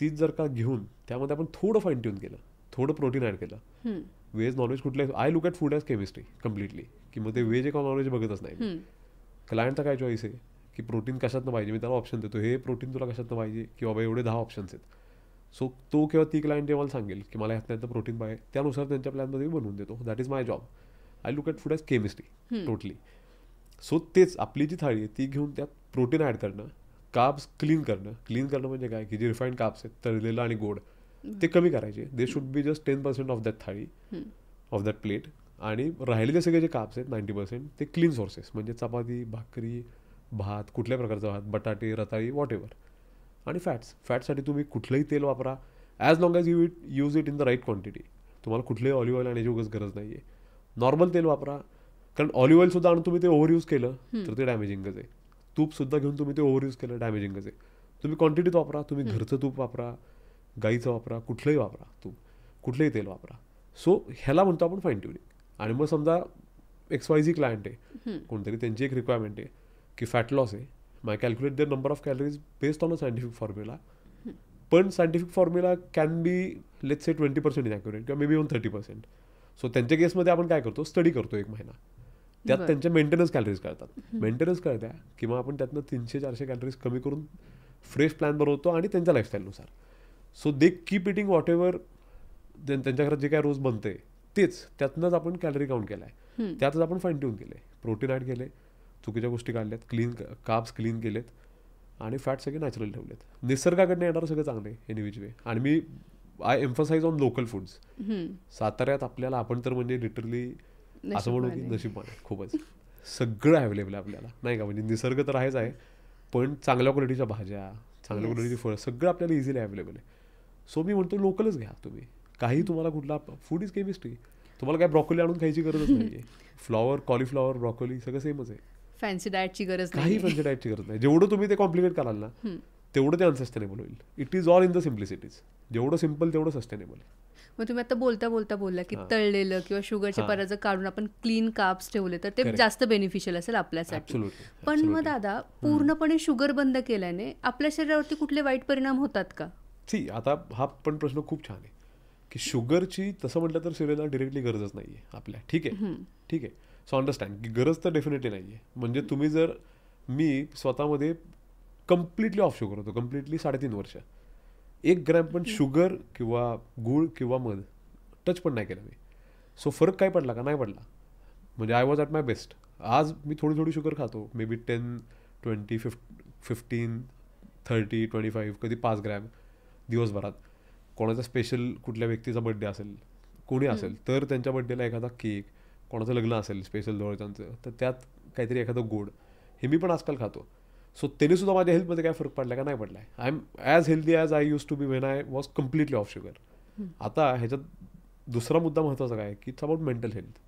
[SPEAKER 1] तीच जर का घेऊन त्यामध्ये आपण थोडं फाईन ट्यून केलं, थोडं प्रोटीन ॲड केलं, व्हेज नॉनव्हेज कुठल्या, I look at food as chemistry completely, की मग ते व्हेज किंवा नॉनव्हेज बघतच नाही. क्लायंटचा काय चॉईस आहे की प्रोटीन कशातनं पाहिजे, मी त्याला ऑप्शन देतो, हे प्रोटीन तुला कशातनं पाहिजे की बाबा एवढे 10 ऑप्शन्स आहेत. सो तो किंवा ती क्लायंट जे मला सांगेल की मला ह्यातनं प्रोटीन पाहिजे, त्यानुसार त्यांच्या प्लॅनमध्ये मी बनवून देतो. That is my job. I look at food as chemistry totally. So तेच आपली जी थाळी आहे ती घेऊन त्यात प्रोटीन ॲड करणं, कार्ब्स क्लीन करणं म्हणजे काय की जे रिफाईंड कार्ब्स आहेत तळलेलं आणि गोड ते कमी करायचे. They should be just 10% of that थाळी, ऑफ दॅट प्लेट. आणि राहिलेले सगळे जे कार्ब्स आहेत 90% ते क्लीन सोर्सेस, म्हणजे चपाती, भाकरी, भात, कुठल्या प्रकारचा भात, बटाटे, रताळी, वॉट एव्हर. आणि फॅट्ससाठी तुम्ही कुठलंही तेल वापरा, as long as you use it in the right quantity. तुम्हाला कुठलंही ऑलिव्ह ऑइल आणण्याची उगाच गरज नाही आहे. नॉर्मल तेल वापरा, कारण ऑलिव्ह ऑइल सुद्धा आणून तुम्ही ते ओव्हर यूज केलं तर ते डॅमेजिंगच आहे. तूप सुद्धा घेऊन तुम्ही ते ओव्हर यूज केलं डॅमेजिंगच आहे. तुम्ही क्वांटिटीत वापरा, तुम्ही घरचं तूप वापरा, गाईचं वापरा, कुठलंही वापरा तूप, कुठलंही तेल वापरा. सो ह्याला म्हणतो आपण फाईन ट्युनिंग. आणि मग समजा XYZ क्लायंट आहे कोणतरी, त्यांची एक रिक्वायरमेंट आहे की फॅट लॉस आहे, my calculate the number of calories based on a scientific formula. पण scientific formula can be let's say 20% inaccurate किंवा मे बी 30%. सो त्यांच्या केसमध्ये आपण काय करतो, स्टडी करतो 1 महिना, त्यात त्यांच्या मेंटेनन्स कॅलरीज कळतात. मेंटेनन्स कळत्या किंवा आपण त्यातनं 300-400 कॅलरीज कमी करून फ्रेश प्लॅन बनवतो आणि त्यांच्या लाईफस्टाईलनुसार. So they keep eating whatever त्यांच्या घरात जे काय रोज बनते तेच, त्यातनंच आपण कॅलरी काउंट केला आहे, त्यातच आपण फाईन ट्यून केलं आहे, प्रोटीन ॲड केले, चुकीच्या गोष्टी काढल्यात, कार्ब्स क्लीन केलेत आणि फॅट सगळे नॅचरल ठेवलेत. निसर्गाकडनं येणारं सगळं चांगलं आहे इन विच वे. आणि मी I emphasize on local foods. साताऱ्यात आपल्याला आपण तर म्हणजे लिटरली असं म्हणू की नशीबवान आहे खूपच, सगळं अवेलेबल आहे आपल्याला, नाही का. म्हणजे निसर्ग तर आहेच आहे, पण चांगल्या क्वालिटीच्या भाज्या, चांगल्या क्वालिटीची फळं सगळं आपल्याला इझिली अवेलेबल आहे. सो मी म्हणतो लोकलच घ्या तुम्ही. काही तुम्हाला कुठला, फूड इज केमिस्ट्री, तुम्हाला काय ब्रॉकोली आणून खायची गरजच नाही आहे. फ्लॉवर, कॉलीफ्लॉवर, ब्रॉकोली सगळं सेमच आहे.
[SPEAKER 2] फॅन्सी डाएटची गरज नाही,
[SPEAKER 1] काही फॅन्सी डाएटची गरज नाही. जेवढं तुम्ही ते कॉम्प्लिकेट कराल ना तेवढं ते अनसस्टेनेबल होईल. It is all in the simplicities. जेवढं सिम्पल तेवढं सस्टेनेबल.
[SPEAKER 2] मग तुम्ही आता बोलता बोलला की तळलेलं किंवा शुगरचे पदार्थ काढून आपण क्लीन कार्ब्स ठेवले तर ते जास्त बेनिफिशियल असेल आपल्यासाठी. पण मग दादा, पूर्णपणे शुगर बंद केल्याने आपल्या शरीरावरती कुठले वाईट परिणाम होतात का?
[SPEAKER 1] सी, आता हा पण प्रश्न खूप छान आहे की शुगरची तसं म्हटलं तर शरीराला डिरेक्टली गरजच नाही आहे आपल्या. ठीक आहे. सो अंडरस्टँड की गरज तर डेफिनेटली नाही आहे. म्हणजे तुम्ही जर, मी स्वतःमध्ये कम्प्लिटली ऑफ शुगर होतो, कम्प्लिटली 3.5 वर्ष. 1 ग्रॅम पण शुगर किंवा गूळ किंवा मध टच पण नाही केलं मी. सो फरक काय पडला का? नाही पडला. म्हणजे I was at my best. आज मी थोडी शुगर खातो, मे बी 10, 20, 15, 30, 25, कधी 5 ग्रॅम दिवसभरात. कोणाचा स्पेशल कुठल्या व्यक्तीचा बड्डे असेल, कोणी असेल तर त्यांच्या बड्डेला एखादा केक, कोणाचं लग्न असेल स्पेशल जवळच्यांचं तर त्यात काहीतरी एखादं गोड, हे मी पण आजकाल खातो. सो त्याने सुद्धा माझ्या हेल्थमध्ये काय फरक पडला का? नाही पडला आहे. I am as healthy as I use to be when I was completely off sugar. आता ह्याच्यात दुसरा मुद्दा महत्त्वाचा काय की इट्स अबाउट मेंटल हेल्थ.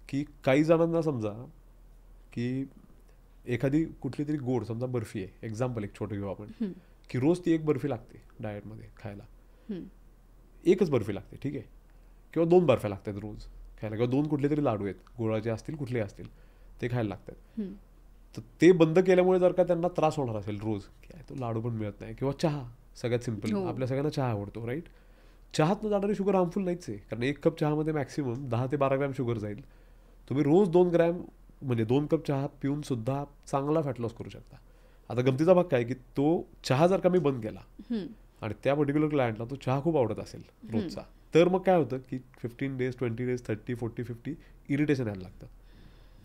[SPEAKER 1] की काही जणांना समजा की एखादी कुठली तरी गोड समजा बर्फी आहे, एक्झाम्पल एक छोटं घेऊ आपण, की रोज ती एक बर्फी लागते डाएटमध्ये खायला, एकच बर्फी लागते, ठीक आहे, किंवा 2 बर्फ्या लागतात रोज खायला, किंवा 2 कुठले तरी लाडू आहेत गुळाचे असतील कुठले असतील ते खायला लागतात. तर ते बंद केल्यामुळे जर का त्यांना त्रास होणार असेल रोज, की तो लाडू पण मिळत नाही, किंवा चहा सगळ्यात सिम्पल, आपल्या सगळ्यांना चहा आवडतो राईट. चहातनं जाणारी शुगर हार्मफुल नाहीच आहे, कारण 1 कप चहामध्ये मॅक्सिमम 10 ते 12 ग्रॅम शुगर जाईल. तुम्ही रोज 2 ग्रॅम म्हणजे 2 कप चहा पिऊन सुद्धा चांगला फॅट लॉस करू शकता. आता गमतीचा भाग काय की तो चहा जर का मी बंद केला आणि त्या पर्टिक्युलर क्लायंटला तो चहा खूप आवडत असेल रोजचा, तर मग काय होतं की 15 days, 20 days, 30, 40, 50 इरिटेशन यायला लागतं.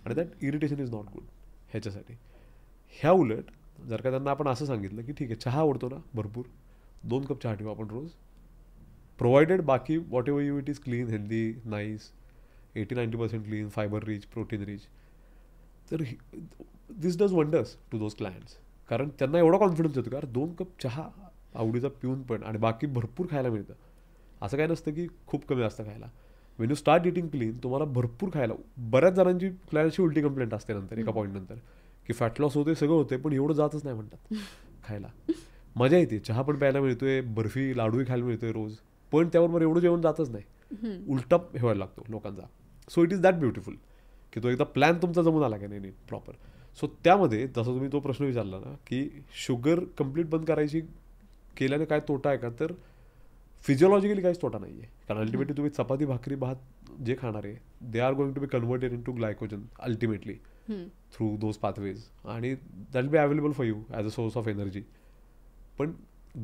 [SPEAKER 1] आणि that irritation is not good ह्याच्यासाठी. ह्या उलट जर का त्यांना आपण असं सांगितलं की ठीक आहे चहा आवडतो ना भरपूर, 2 कप चहा ठेवू आपण रोज, प्रोव्हायडेड बाकी whatever you eat is clean, healthy, nice, 80-90% clean, fibre rich, protein rich, तर this does wonders to those clients. कारण त्यांना एवढा कॉन्फिडन्स येतो की अरे 2 कप चहा आवडीचा पिऊन पण आणि बाकी भरपूर खायला मिळतं. असं काय नसतं की खूप कमी असतं खायला. Wien you start eating clean तुम्हाला भरपूर खायला. बऱ्याच जणांची क्लायंटची उलटी कंप्लेंट असते नंतर एका पॉईंट नंतर की फॅट लॉस होते, सगळं होते, पण एवढं जातच नाही म्हणतात खायला. मजा येते, चहा पण प्यायला मिळतोय, बर्फी लाडूही खायला मिळतोय रोज, पण त्याबरोबर एवढं जेवण जातच नाही, उलटा व्हायला लागतो लोकांचा. So it is that beautiful की तो एकदा प्लॅन तुमचा जमून आला की नाही प्रॉपर. सो त्यामध्ये जसं तुम्ही तो प्रश्न विचारला ना की शुगर कम्प्लीट बंद करायची केल्याने काय तोटा आहे का, तर फिजिओलॉजिकली काहीच तोटा नाही आहे. कारण अल्टिमेटली तुम्ही चपाती भाकरी भात जे खाणार आहे they are going to be converted into glycogen ultimately through those pathways, and that will be available for you as a source of energy. पण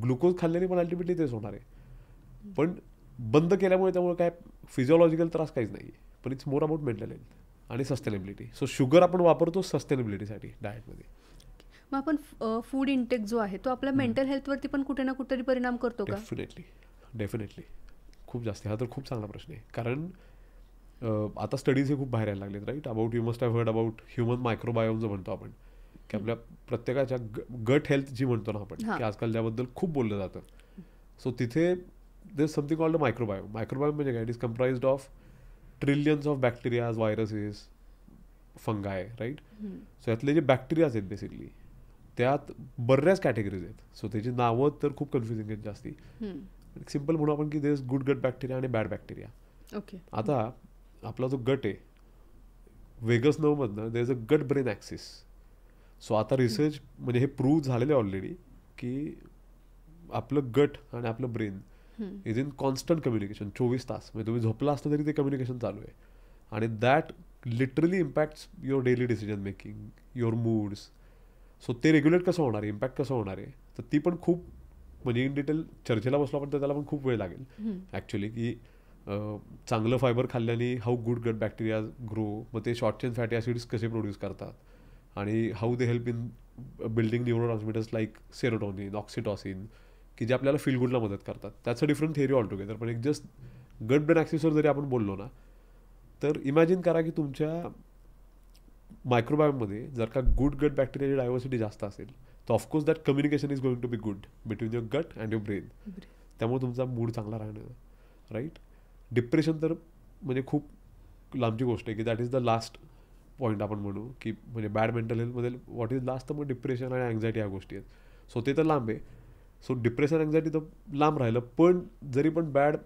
[SPEAKER 1] ग्लुकोज खाल्ल्याने पण अल्टिमेटली तेच होणार आहे. पण बंद केल्यामुळे त्यामुळे काय फिजिओलॉजिकल त्रास काहीच नाही आहे, पण it's more about mental health आणि सस्टेनेबिलिटी. सो शुगर आपण वापरतो सस्टेनेबिलिटीसाठी डाएटमध्ये.
[SPEAKER 2] मग आपण फूड इंटेक जो आहे तो आपल्या मेंटल हेल्थवरती पण कुठे ना कुठेतरी परिणाम करतो का?
[SPEAKER 1] डेफिनेटली खूप जास्त. हा तर खूप चांगला प्रश्न आहे. कारण आता स्टडीज हे खूप बाहेर यायला लागलेत right. About you must have heard about human microbiome जो म्हणतो आपण, की आपल्या प्रत्येकाच्या गट हेल्थ जी म्हणतो ना आपण, की आजकाल ज्याबद्दल खूप बोललं जातं. सो तिथे there is something called a microbiome. Microbiome म्हणजे काय? It is comprised of trillions of bacterias, viruses, fungi right. So यातले जे बॅक्टेरियाज आहेत बेसिकली त्यात बऱ्याच कॅटेगरीज आहेत. सो त्याची नावं तर खूप कन्फ्युजिंग आहेत जास्ती. सिम्पल म्हणू आपण की there is good gut bacteria आणि बॅड बॅक्टेरिया.
[SPEAKER 2] ओके.
[SPEAKER 1] आता आपला जो गट आहे Vegas नर्वमधनं there is a gut brain axis. So आता रिसर्च म्हणजे हे प्रूव्ह झालेलं आहे ऑलरेडी की आपलं गट आणि आपलं brain is in constant communication 24 तास. म्हणजे तुम्ही झोपला असता तरी ते कम्युनिकेशन चालू आहे. आणि that literally impacts your daily decision making, your moods. So ते रेग्युलेट कसं होणार आहे, इम्पॅक्ट कसं होणार आहे, तर ती पण खूप म्हणजे इन डिटेल चर्चेला बसलो आपण तर त्याला पण खूप वेळ लागेल ॲक्च्युली. की चांगलं फायबर खाल्ल्याने how good gut bacteria grow, मग ते शॉर्ट चेन फॅटी ॲसिड्स कसे प्रोड्यूस करतात, आणि how they help in building neurotransmitters like serotonin, oxytocin, की जे आपल्याला फील गुडला मदत करतात. त्याचं डिफरंट थिअरी ऑल टुगेदर. पण एक जस्ट गट ब्रेन ॲक्सिसवर जरी आपण बोललो ना, तर इमॅजिन करा की तुमच्या मायक्रोबायोममध्ये जर का गुड गट बॅक्टेरियाची डायव्हर्सिटी जास्त असेल तर of course that communication is going to be good between your gut and your brain. त्यामुळे तुमचा मूड चांगला राहणं राईट. डिप्रेशन तर म्हणजे खूप लांबची गोष्ट आहे की that is the last point आपण म्हणू की म्हणजे बॅड मेंटल हेल्थमध्ये व्हॉट इज लास्ट, तर मग डिप्रेशन आणि अँझायटी ह्या गोष्टी आहेत. सो ते तर लांब आहे. सो डिप्रेशन अँझायटी तर लांब राहिलं, पण जरी पण बॅड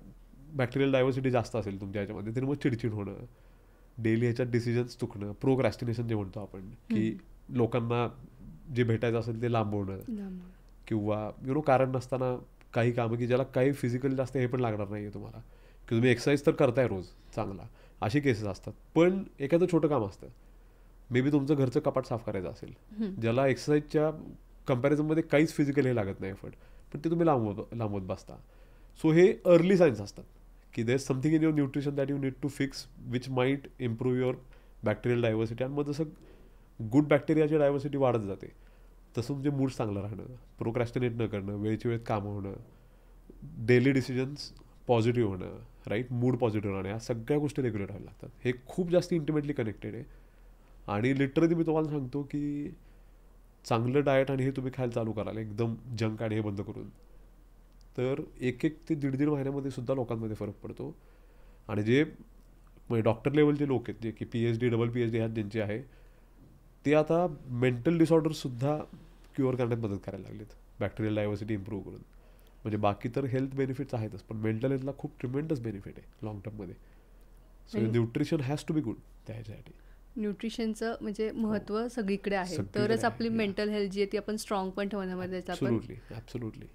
[SPEAKER 1] बॅक्टेरियल डायव्हर्सिटी जास्त असेल तुमच्या ह्याच्यामध्ये तरी मग चिडचिड होणं, डेली ह्याच्यात डिसिजन्स चुकणं, प्रोक्रॅस्टिनेशन जे म्हणतो आपण, की लोकांना जे भेटायचं असेल ते लांबवणं, किंवा यु नो कारण नसताना काही कामं की ज्याला काही फिजिकली जास्त हे पण लागणार नाही आहे तुम्हाला, की तुम्ही एक्सरसाइज तर करताय रोज चांगला, अशी केसेस असतात. पण एखादं छोटं काम असतं, मे बी तुमचं घरचं कपाट साफ करायचं असेल, ज्याला एक्सरसाइजच्या कम्पॅरिझनमध्ये काहीच फिजिकल हे लागत नाही एफर्ट, पण ते तुम्ही लांबवत बसता. सो हे अर्ली सायन्स असतात की there is something in your nutrition that you need to fix which might improve your bacterial diversity. आणि मग जसं गुड बॅक्टेरियाची डायव्हर्सिटी वाढत जाते तसं तुमचे मूड चांगलं राहणं, प्रोक्रॅस्टिनेट न करणं, वेळेची वेळेत कामं होणं, डेली डिसिजन्स पॉझिटिव्ह होणं, राईट, मूड पॉझिटिव्ह राहणं, या सगळ्या गोष्टी रेग्युलर व्हायला लागतात. हे खूप जास्त इंटिमेटली कनेक्टेड आहे. आणि लिटरली मी तुम्हाला सांगतो की चांगलं डाएट आणि हे तुम्ही खायला चालू कराल एकदम जंक आणि हे बंद करून, तर 1 ते 1.5 महिन्यामध्ये सुद्धा लोकांमध्ये फरक पडतो. आणि जे म्हणजे डॉक्टर लेवलचे लोक आहेत, जे की PhD डबल PhD ह्यात ज्यांचे आहे, ते आता मेंटल डिसऑर्डर्ससुद्धा क्युअर करण्यात मदत करायला लागलेत, बॅक्टेरियल डायव्हर्सिटी इम्प्रूव्ह करून. म्हणजे बाकी तर हेल्थ बेनिफिट्स आहेतच, पण मेंटल हेल्थला खूप ट्रिमेंडस बेनिफिट आहे लॉंग टर्ममध्ये. So nutrition has to be good त्या ह्याच्यासाठी.
[SPEAKER 2] न्यूट्रिशनचं म्हणजे महत्त्व सगळीकडे आहे, तरच आपली मेंटल हेल्थ जी आहे ती आपण स्ट्रॉंग पण ठेवण्यामध्ये
[SPEAKER 1] ॲब्सोल्युटली.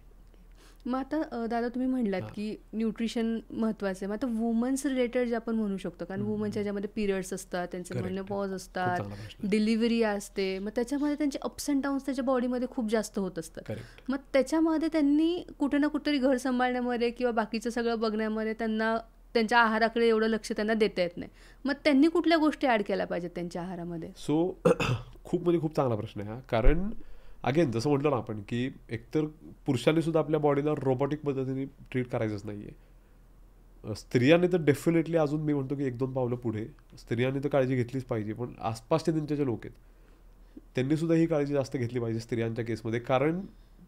[SPEAKER 2] मग आता दादा तुम्ही म्हणलात की न्यूट्रिशन महत्त्वाचं आहे. मग आता वुमन्स रिलेटेड जे आपण म्हणू शकतो, कारण वुमन्सच्या ज्याच्यामध्ये पिरियड्स असतात, त्यांचे मेनोपॉज असतात, डिलिव्हरी असते, मग त्याच्यामध्ये त्यांचे अप्स अँड डाऊन्स त्याच्या बॉडीमध्ये खूप जास्त होत असतात. मग त्याच्यामध्ये त्यांनी कुठे ना कुठेतरी घर सांभाळण्यामध्ये किंवा बाकीचं सगळं बघण्यामध्ये त्यांना त्यांच्या आहाराकडे एवढं लक्ष त्यांना देता येत नाही. मग त्यांनी कुठल्या गोष्टी ॲड केल्या पाहिजेत त्यांच्या आहारामध्ये?
[SPEAKER 1] सो खूप चांगला प्रश्न आहे हा. कारण अगेन जसं म्हटलं ना आपण की एकतर पुरुषांनी सुद्धा आपल्या बॉडीला रोबोटिक पद्धतीने ट्रीट करायचंच नाही आहे. स्त्रियांनी तर डेफिनेटली अजून मी म्हणतो की 1-2 पावलं पुढे, स्त्रियांनी तर काळजी घेतलीच पाहिजे, पण आसपासचे त्यांचे जे लोक आहेत त्यांनी सुद्धा ही काळजी जास्त घेतली पाहिजे स्त्रियांच्या केसमध्ये. कारण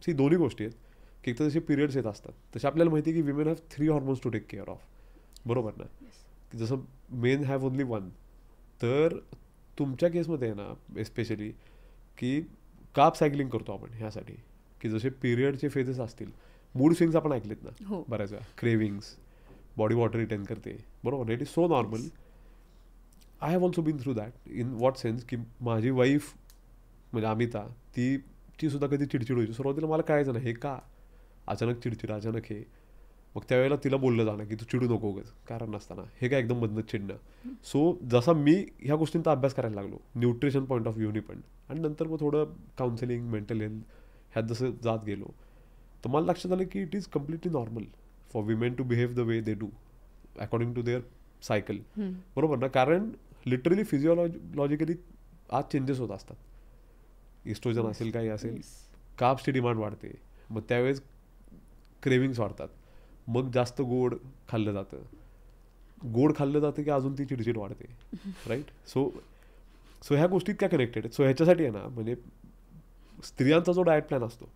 [SPEAKER 1] ही दोन्ही गोष्टी आहेत की एक तर जसे पिरियड्स येत असतात तसे आपल्याला माहिती आहे की women have 3 hormones to take care of, बरोबर ना. जसं मेन हॅव ओनली 1. तर तुमच्या केसमध्ये आहे ना एस्पेशली की कार्ब सायकलिंग करतो आपण ह्यासाठी की जसे पिरियडचे फेजेस असतील, मूड स्विंग्स आपण ऐकलेत ना बऱ्याच वेळा, क्रेविंग्स, बॉडी वॉटर रिटेन करते, बरोबर. It is so normal. I have also been through that. In what sense की माझी वाईफ म्हणजे अमिता, ती सुद्धा कधी चिडचिड व्हायची. सुरुवातीला मला कळायचं नाही हे का अचानक चिडचिड, अचानक हे. मग त्यावेळेला तिला बोललं जाणं की तू चिडू नको उगाच कारण नसताना, हे काय एकदम बंद चिडणं. सो जसा मी ह्या गोष्टींचा अभ्यास करायला लागलो न्यूट्रिशन पॉईंट ऑफ व्ह्यूनी पण, आणि नंतर मग थोडं काउन्सिलिंग, मेंटल हेल्थ ह्यात जसं जात गेलो, तर मला लक्षात आलं की it is completely normal for women to behave the way they do according to their cycle, बरोबर ना. कारण लिटरली फिजिओलॉजिकली आज चेंजेस होत असतात. इस्ट्रोजन असेल, काही असेल, कार्ब्सची डिमांड वाढते, मग त्यावेळेस क्रेविंग्स वाढतात, मग जास्त गोड खाल्लं जातं की अजून ती चिडचिड वाढते, राईट. सो ह्या गोष्टीत काय कनेक्टेड आहेत. सो ह्याच्यासाठी आहे ना, म्हणजे स्त्रियांचा जो डाएट प्लॅन असतो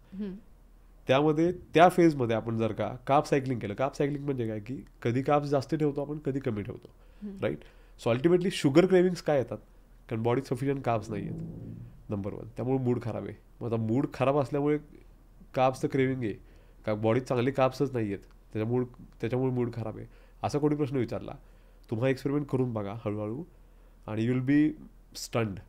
[SPEAKER 1] त्यामध्ये त्या फेजमध्ये आपण जर का कार्ब सायकलिंग केलं, कार्ब सायकलिंग म्हणजे काय की कधी कार्ब्स जास्त ठेवतो आपण, कधी कमी ठेवतो, right. So ultimately sugar cravings काय येतात, कारण बॉडीत सफिशियंट कार्ब्स नाही आहेत, नंबर 1. त्यामुळे मूड खराब आहे. मग आता मूड खराब असल्यामुळे कार्ब्सचं क्रेविंग आहे का, बॉडीत चांगले कार्ब्सच नाही आहेत, त्याच्यामुळे मूड खराब आहे, असा कोणी प्रश्न विचारला, तुम्हा एक्सपेरिमेंट करून बघा हळूहळू, आणि यू विल बी स्टंड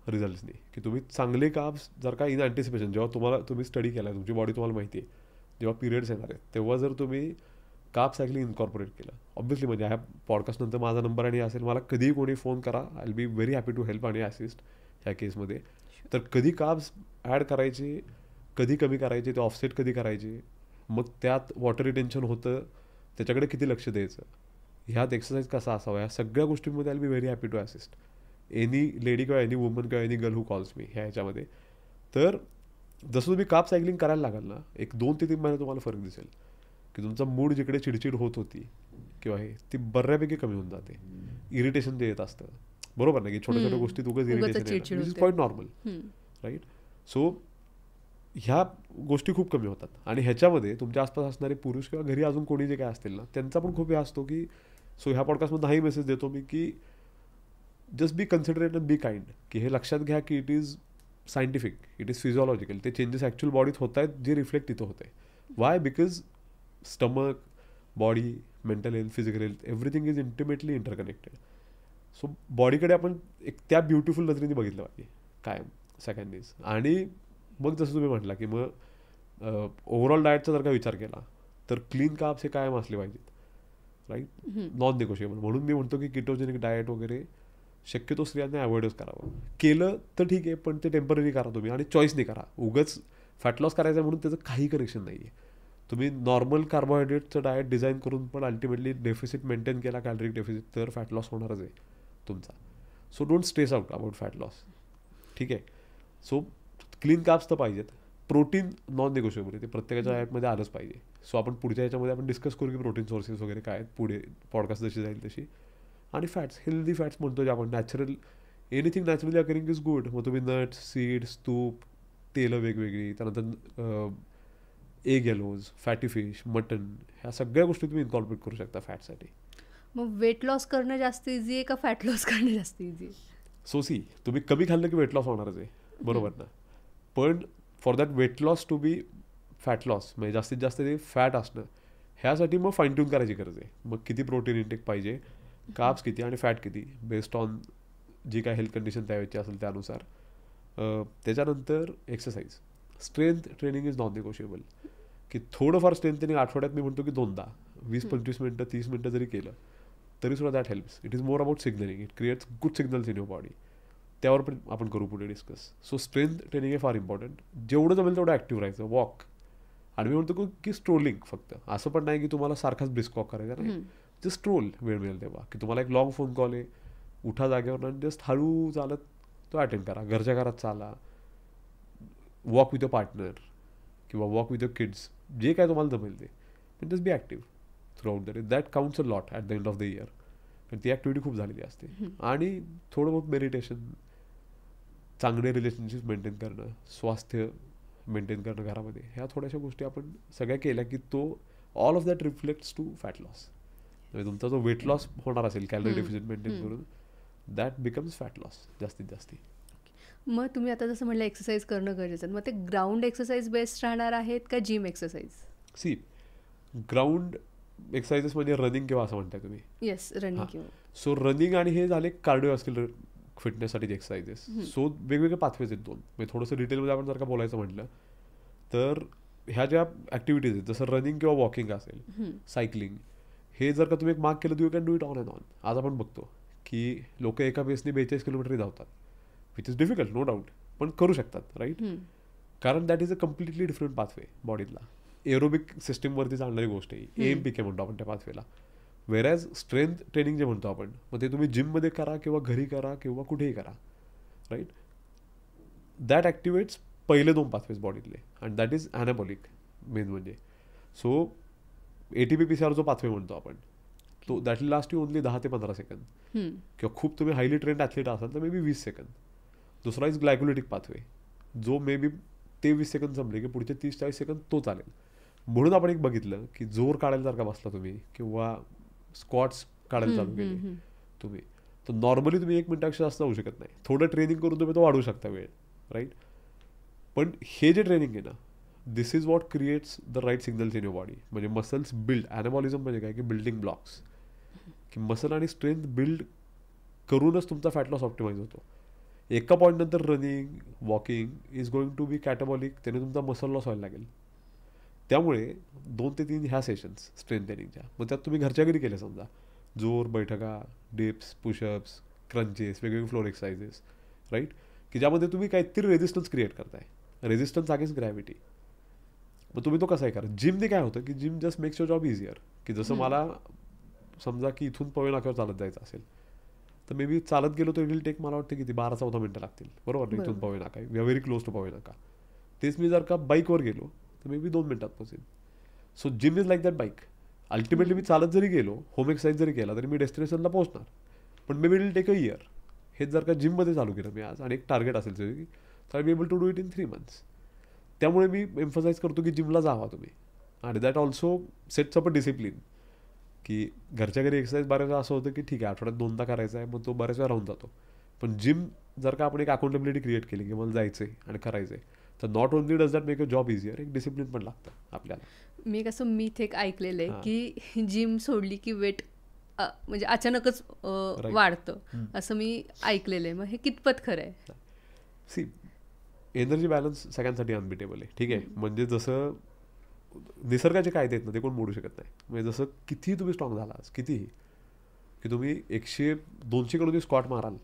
[SPEAKER 1] रिझल्ट्सनी की तुम्ही चांगले कार्ब्स जर का इन अँटिसिपेशन, जेव्हा तुम्ही स्टडी केला, तुमची बॉडी तुम्हाला माहिती आहे, जेव्हा पिरियड्स येणार आहेत तेव्हा जर तुम्ही कार्ब सायकलिंग इन्कॉर्पोरेट केलं, ऑब्व्हियसली म्हणजे ह्या पॉडकास्टनंतर माझा नंबर आणि असेल, मला कधीही कोणी फोन करा, I will be very happy to help आणि असिस्ट ह्या केसमध्ये. तर कधी कार्ब्स ॲड करायचे, कधी कमी करायचे, ते ऑफसेट कधी करायचे, मग त्यात वॉटर रिटेन्शन होतं त्याच्याकडे किती लक्ष द्यायचं, ह्यात एक्सरसाइज कसा असावा, ह्या सगळ्या गोष्टींमध्ये I will be very happy to assist any lady किंवा एनी वुमन किंवा any girl who calls me ह्याच्यामध्ये. तर जसं तुम्ही कार्ब सायकलिंग करायला लागाल ना, एक 2 ते 3 महिने तुम्हाला फरक दिसेल की तुमचा मूड जिकडे चिडचिड होत होती किंवा हे, ती बऱ्यापैकी कमी होऊन जाते. इरिटेशन जे येत असतं, बरोबर ना, की छोट्या छोट्या गोष्टीत उगाच इरिटेशन येतं, which is quite normal, right. So ह्या गोष्टी खूप कमी होतात. आणि ह्याच्यामध्ये तुमच्या आसपास असणारे पुरुष किंवा घरी अजून कोणी जे काय असतील ना, त्यांचा पण खूप हे असतो की, सो ह्या पॉडकास्टमध्ये हाही मेसेज देतो मी की just be considerate and be kind, की हे लक्षात घ्या की it is scientific, it is physiological. ते चेंजेस ॲक्च्युअल बॉडीत होत आहेत जे रिफ्लेक्ट तिथं होत आहे. Why? Because stomach, body, mental health, physical health, everything is intimately interconnected. So बॉडीकडे आपण एक त्या ब्युटिफुल नजरेने बघितलं पाहिजे कायम सगळ्यांनीच. आणि मग जसं तुम्ही म्हटलं की मग ओव्हरऑल डाएटचा जर का विचार केला तर क्लीन कार्ब्स हे कायम असले पाहिजेत, राईट, नॉन निगोशिएबल. म्हणून मी म्हणतो की किटोजेनिक डाएट वगैरे शक्यतो स्त्रियांनी अवॉइडच करावं. केलं तर ठीक आहे, पण ते टेम्पररी करा तुम्ही, आणि चॉईसनी करा. उगाच फॅट लॉस करायचं म्हणून त्याचं काही कनेक्शन नाही आहे. तुम्ही नॉर्मल कार्बोहायड्रेटचं डाएट डिझाईन करून पण अल्टिमेटली डेफिसिट मेंटेन केला, कॅलरिक डेफिसिट, तर फॅट लॉस होणारच आहे तुमचा. So don't stress out about fat loss, ठीक आहे. सो क्लीन कार्ब्स तर पाहिजेत. प्रोटीन नॉन निगोशिएबल आहे, ते प्रत्येकाच्या डाएटमध्ये आलंच पाहिजे. सो आपण पुढच्या ह्याच्यामध्ये आपण डिस्कस करू की प्रोटीन सोर्सेस वगैरे काय आहेत पुढे, पॉडकास्ट जशी जाईल तशी. आणि फॅट्स, हेल्दी फॅट्स म्हणतो जे आपण, natural, anything naturally occurring is good. मग तुम्ही नट्स, सीड्स, तूप, तेलं वेगवेगळी, त्यानंतर egg yellows, fatty fish, mutton, ह्या सगळ्या गोष्टी तुम्ही इन्कॉर्पोरेट करू शकता फॅटसाठी.
[SPEAKER 2] मग वेट लॉस करणं जास्त इझी आहे का फॅट लॉस करणं जास्त इझी आहे?
[SPEAKER 1] सो सी, तुम्ही कमी खाल्लं की वेट लॉस होणारच आहे, बरोबर ना. पण for that weight loss to be fat loss, म्हणजे जास्तीत जास्त ते फॅट असणं, ह्यासाठी मग फाईन ट्यून करायची गरज आहे. मग किती प्रोटीन इंटेक पाहिजे, कार्ब्स किती आणि फॅट किती, बेस्ड ऑन जी काय हेल्थ कंडिशन त्यावेळेची असेल त्यानुसार. त्याच्यानंतर exercise, strength training is non negotiable. की थोडंफार स्ट्रेंथ ट्रेनिंग आठवड्यात मी म्हणतो की 2दा 20-25 मिनटं 30 मिनटं जरी केलं तरी सुद्धा that helps. It is more about signalling, it creates good signals in your body. त्यावर पण आपण करू पुढे डिस्कस. सो स्ट्रेंथ ट्रेनिंग हे फार इम्पॉर्टंट. जेवढं जमेल तेवढं ॲक्टिव्ह राहायचं, वॉक. आणि मी म्हणतो की स्ट्रोलिंग फक्त, असं पण नाही की तुम्हाला सारखाच ब्रिस्क वॉक करायचा नाही, जस्ट स्ट्रोल वेळ मिळेल तेव्हा. की तुम्हाला एक लॉंग फोन कॉल आहे, उठा जागेवर आणि जस्ट हळू चालत तो अटेंड करा. घरच्या घरात चाला, वॉक विथ अ पार्टनर किंवा वॉक विथ अ किड्स, जे काय तुम्हाला जमेल ते. पण just be active through out the day. That counts a lot at the end of the year. पण ती ॲक्टिव्हिटी खूप झालेली असते. आणि थोडं बहुत मेडिटेशन, चांगले रिलेशनशिप मेंटेन करणं, स्वास्थ्य मेंटेन करणं घरामध्ये, ह्या थोड्याशा गोष्टी आपण सगळ्या केल्या की तो all of that reflects to fat loss. म्हणजे तुमचा जो वेट लॉस होणार असेल कॅलरी डेफिसिट मेंटेन करून, दॅट बिकम्स फॅट लॉस जास्तीत जास्त.
[SPEAKER 2] मग तुम्ही आता जसं म्हटलं एक्सरसाइज करणं गरजेचं आहे, मग ते ग्राउंड एक्सरसाइज बेस्ट राहणार आहेत का gym exercise?
[SPEAKER 1] See, ground exercises म्हणजे रनिंग किंवा असं म्हणताय तुम्ही?
[SPEAKER 2] येस, रनिंग किंवा.
[SPEAKER 1] सो रनिंग आणि हे झाले कार्डिओव्हास्क्युलर फिटनेससाठी एक्सरसाइजेस. सो वेगवेगळे पाथवेज आहेत दोन. म्हणजे थोडंसं डिटेलमध्ये आपण जर का बोलायचं म्हटलं तर ह्या ज्या ॲक्टिव्हिटीज आहेत, जसं रनिंग किंवा वॉकिंग असेल, सायकलिंग, हे जर का तुम्ही एक मार्क केलं तर you can do it on and on. आज आपण बघतो की लोक एका बेसने 42 किलोमीटरही धावतात, which is difficult, no doubt, पण करू शकतात, राईट. कारण that is a completely different pathway बॉडीतला. एरोबिक सिस्टीमवरती चालणारी गोष्ट आहे, AMPK म्हणतो आपण त्या पाथवेला. वेरॅज स्ट्रेंथ ट्रेनिंग जे म्हणतो आपण, मग ते तुम्ही जिममध्ये करा किंवा घरी करा किंवा कुठेही करा, राईट. दॅट ॲक्टिवेट्स पहिले 2 पाथवेज बॉडीतले, and that is anabolic main म्हणजे. सो ATP-PCR जो पाथवे म्हणतो आपण, तो that will last you only 10 ते 15 सेकंद. किंवा खूप तुम्ही हायली ट्रेंड ॲथलीट असाल तर मे बी 20 सेकंद. दुसरा इज ग्लायकोलिटिक पाथवे, जो मे बी ते 20 सेकंद संपले की पुढचे 30-40 सेकंद तो चालेल. म्हणून आपण एक बघितलं की जोर काढायला जर का बसला तुम्ही किंवा स्क्वॉट्स काढायला चालू केले तुम्ही, तर नॉर्मली तुम्ही 1 मिनिटापेक्षा जास्त होऊ शकत नाही. थोडं ट्रेनिंग करून तुम्ही तो वाढवू शकता वेळ, राईट. पण हे जे ट्रेनिंग आहे ना, this is what creates the right signals in your body. म्हणजे मसल्स बिल्ड, ॲनाबॉलिझम म्हणजे काय की बिल्डिंग ब्लॉक्स, की मसल आणि स्ट्रेंथ बिल्ड करूनच तुमचा फॅट लॉस ऑप्टिमाइज होतो. एका पॉईंटनंतर running, walking is going to be catabolic, त्याने तुमचा मसल लॉस व्हायला लागेल. त्यामुळे 2 ते 3 ह्या सेशन्स स्ट्रेंथ ट्रेनिंगच्या, मग त्यात तुम्ही घरच्या घरी केल्या, समजा जोर, बैठका, डिप्स, पुशअप्स, क्रंचेस, वेगवेगळे फ्लोर एक्सरसाइजेस, राईट, की ज्यामध्ये तुम्ही काहीतरी रेजिस्टन्स क्रिएट करताय, रेजिस्टन्स अगेन्स्ट ग्रॅव्हिटी. मग तुम्ही तो कसाही करा. जिमने काय होतं की gym just makes your job easier. की जसं मला समजा की इथून पवई नाक्यावर चालत जायचं असेल तर मे बी चालत गेलो तर इट विल टेक, मला वाटतं किती 12-14 मिनटं लागतील, बरोबर ना. इथून Powai Naka, we are very close to Powai Naka. तेच मी जर का बाईकवर गेलो तर मे बी 2 मिनिटात पोहोचेल. So gym is like that bike. Ultimately मी चालत जरी गेलो, होम एक्सरसाइज जरी केला तरी मी डेस्टिनेशनला पोहोचणार, पण maybe it will take a year. हेच जर का जिममध्ये चालू केलं मी आज आणि एक टार्गेट असेल की तर be able to do it in 3 months. त्यामुळे मी एम्फसाइज करतो की जिमला जावा तुम्ही. आणि that also sets up a discipline. की घरच्या घरी एक्सरसाइज बऱ्याच वेळा असं होतं की ठीक आहे आठवड्यात 2दा करायचा आहे, मग तो बऱ्याच वेळा राहून जातो. पण जिम जर का आपण एक अकाउंटेबिलिटी क्रिएट केली की मला जायचं आहे आणि करायचं आहे, तर not only does that make a job easier, एक डिसिप्लिन पण लागतं आपल्याला.
[SPEAKER 2] मी कसं मिथ एक ऐकलेलं आहे की जिम सोडली की वेट म्हणजे अचानकच वाढतं, असं मी ऐकलेलं आहे. मग हे कितपत खरं आहे?
[SPEAKER 1] सी, एनर्जी बॅलन्स सगळ्यांसाठी अनबिटेबल आहे, ठीक आहे. म्हणजे जसं निसर्गाचे कायदे आहेत ना, ते कोण मोडू शकत नाही. म्हणजे जसं कितीही तुम्ही स्ट्रॉंग झालास, कितीही, की तुम्ही 100-200 किलो स्क्वॉट माराल,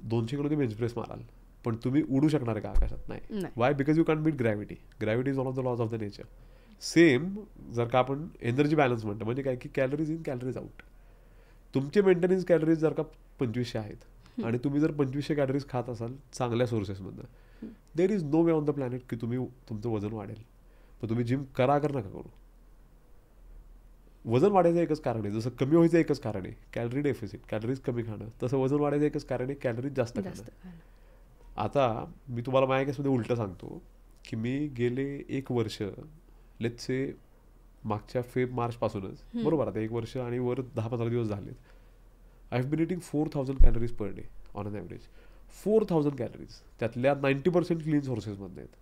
[SPEAKER 1] 200 किलो बेंच प्रेस माराल, पण तुम्ही उडू शकणार आहे का आकाशात? नाही. Why? Because you can't beat gravity. Gravity is one of the laws of the nature. Same जर का आपण एनर्जी बॅलन्स म्हणतो, म्हणजे काय की कॅलरीज इन कॅलरीज आउट. तुमचे मेंटेनन्स कॅलरीज जर का 2500 आहेत आणि तुम्ही जर 2500 कॅलरीज खात असाल चांगल्या सोर्सेसमधनं, there is no way on the planet की तुम्ही तुमचं वजन वाढेल. पण तुम्ही जिम करा नका करू. वजन वाढायचं एकच कारण आहे, जसं कमी व्हायचं एकच कारण आहे कॅलरी डेफिसिट, कॅलरीज कमी खाणं, तसं वजन वाढायचं एकच कारण आहे कॅलरीज जास्त खाणं. आता मी तुम्हाला माझ्या केसमध्ये उलटं सांगतो की मी गेले 1 वर्ष लेट्स से मागच्या मार्चपासूनच बरोबर, आता 1 वर्ष आणि वर 10-15 दिवस झालेत, I have been eating 4000 calories per day on an average. 4000 calories, त्यातल्या 90% क्लीन सोर्सेसमधून आहेत.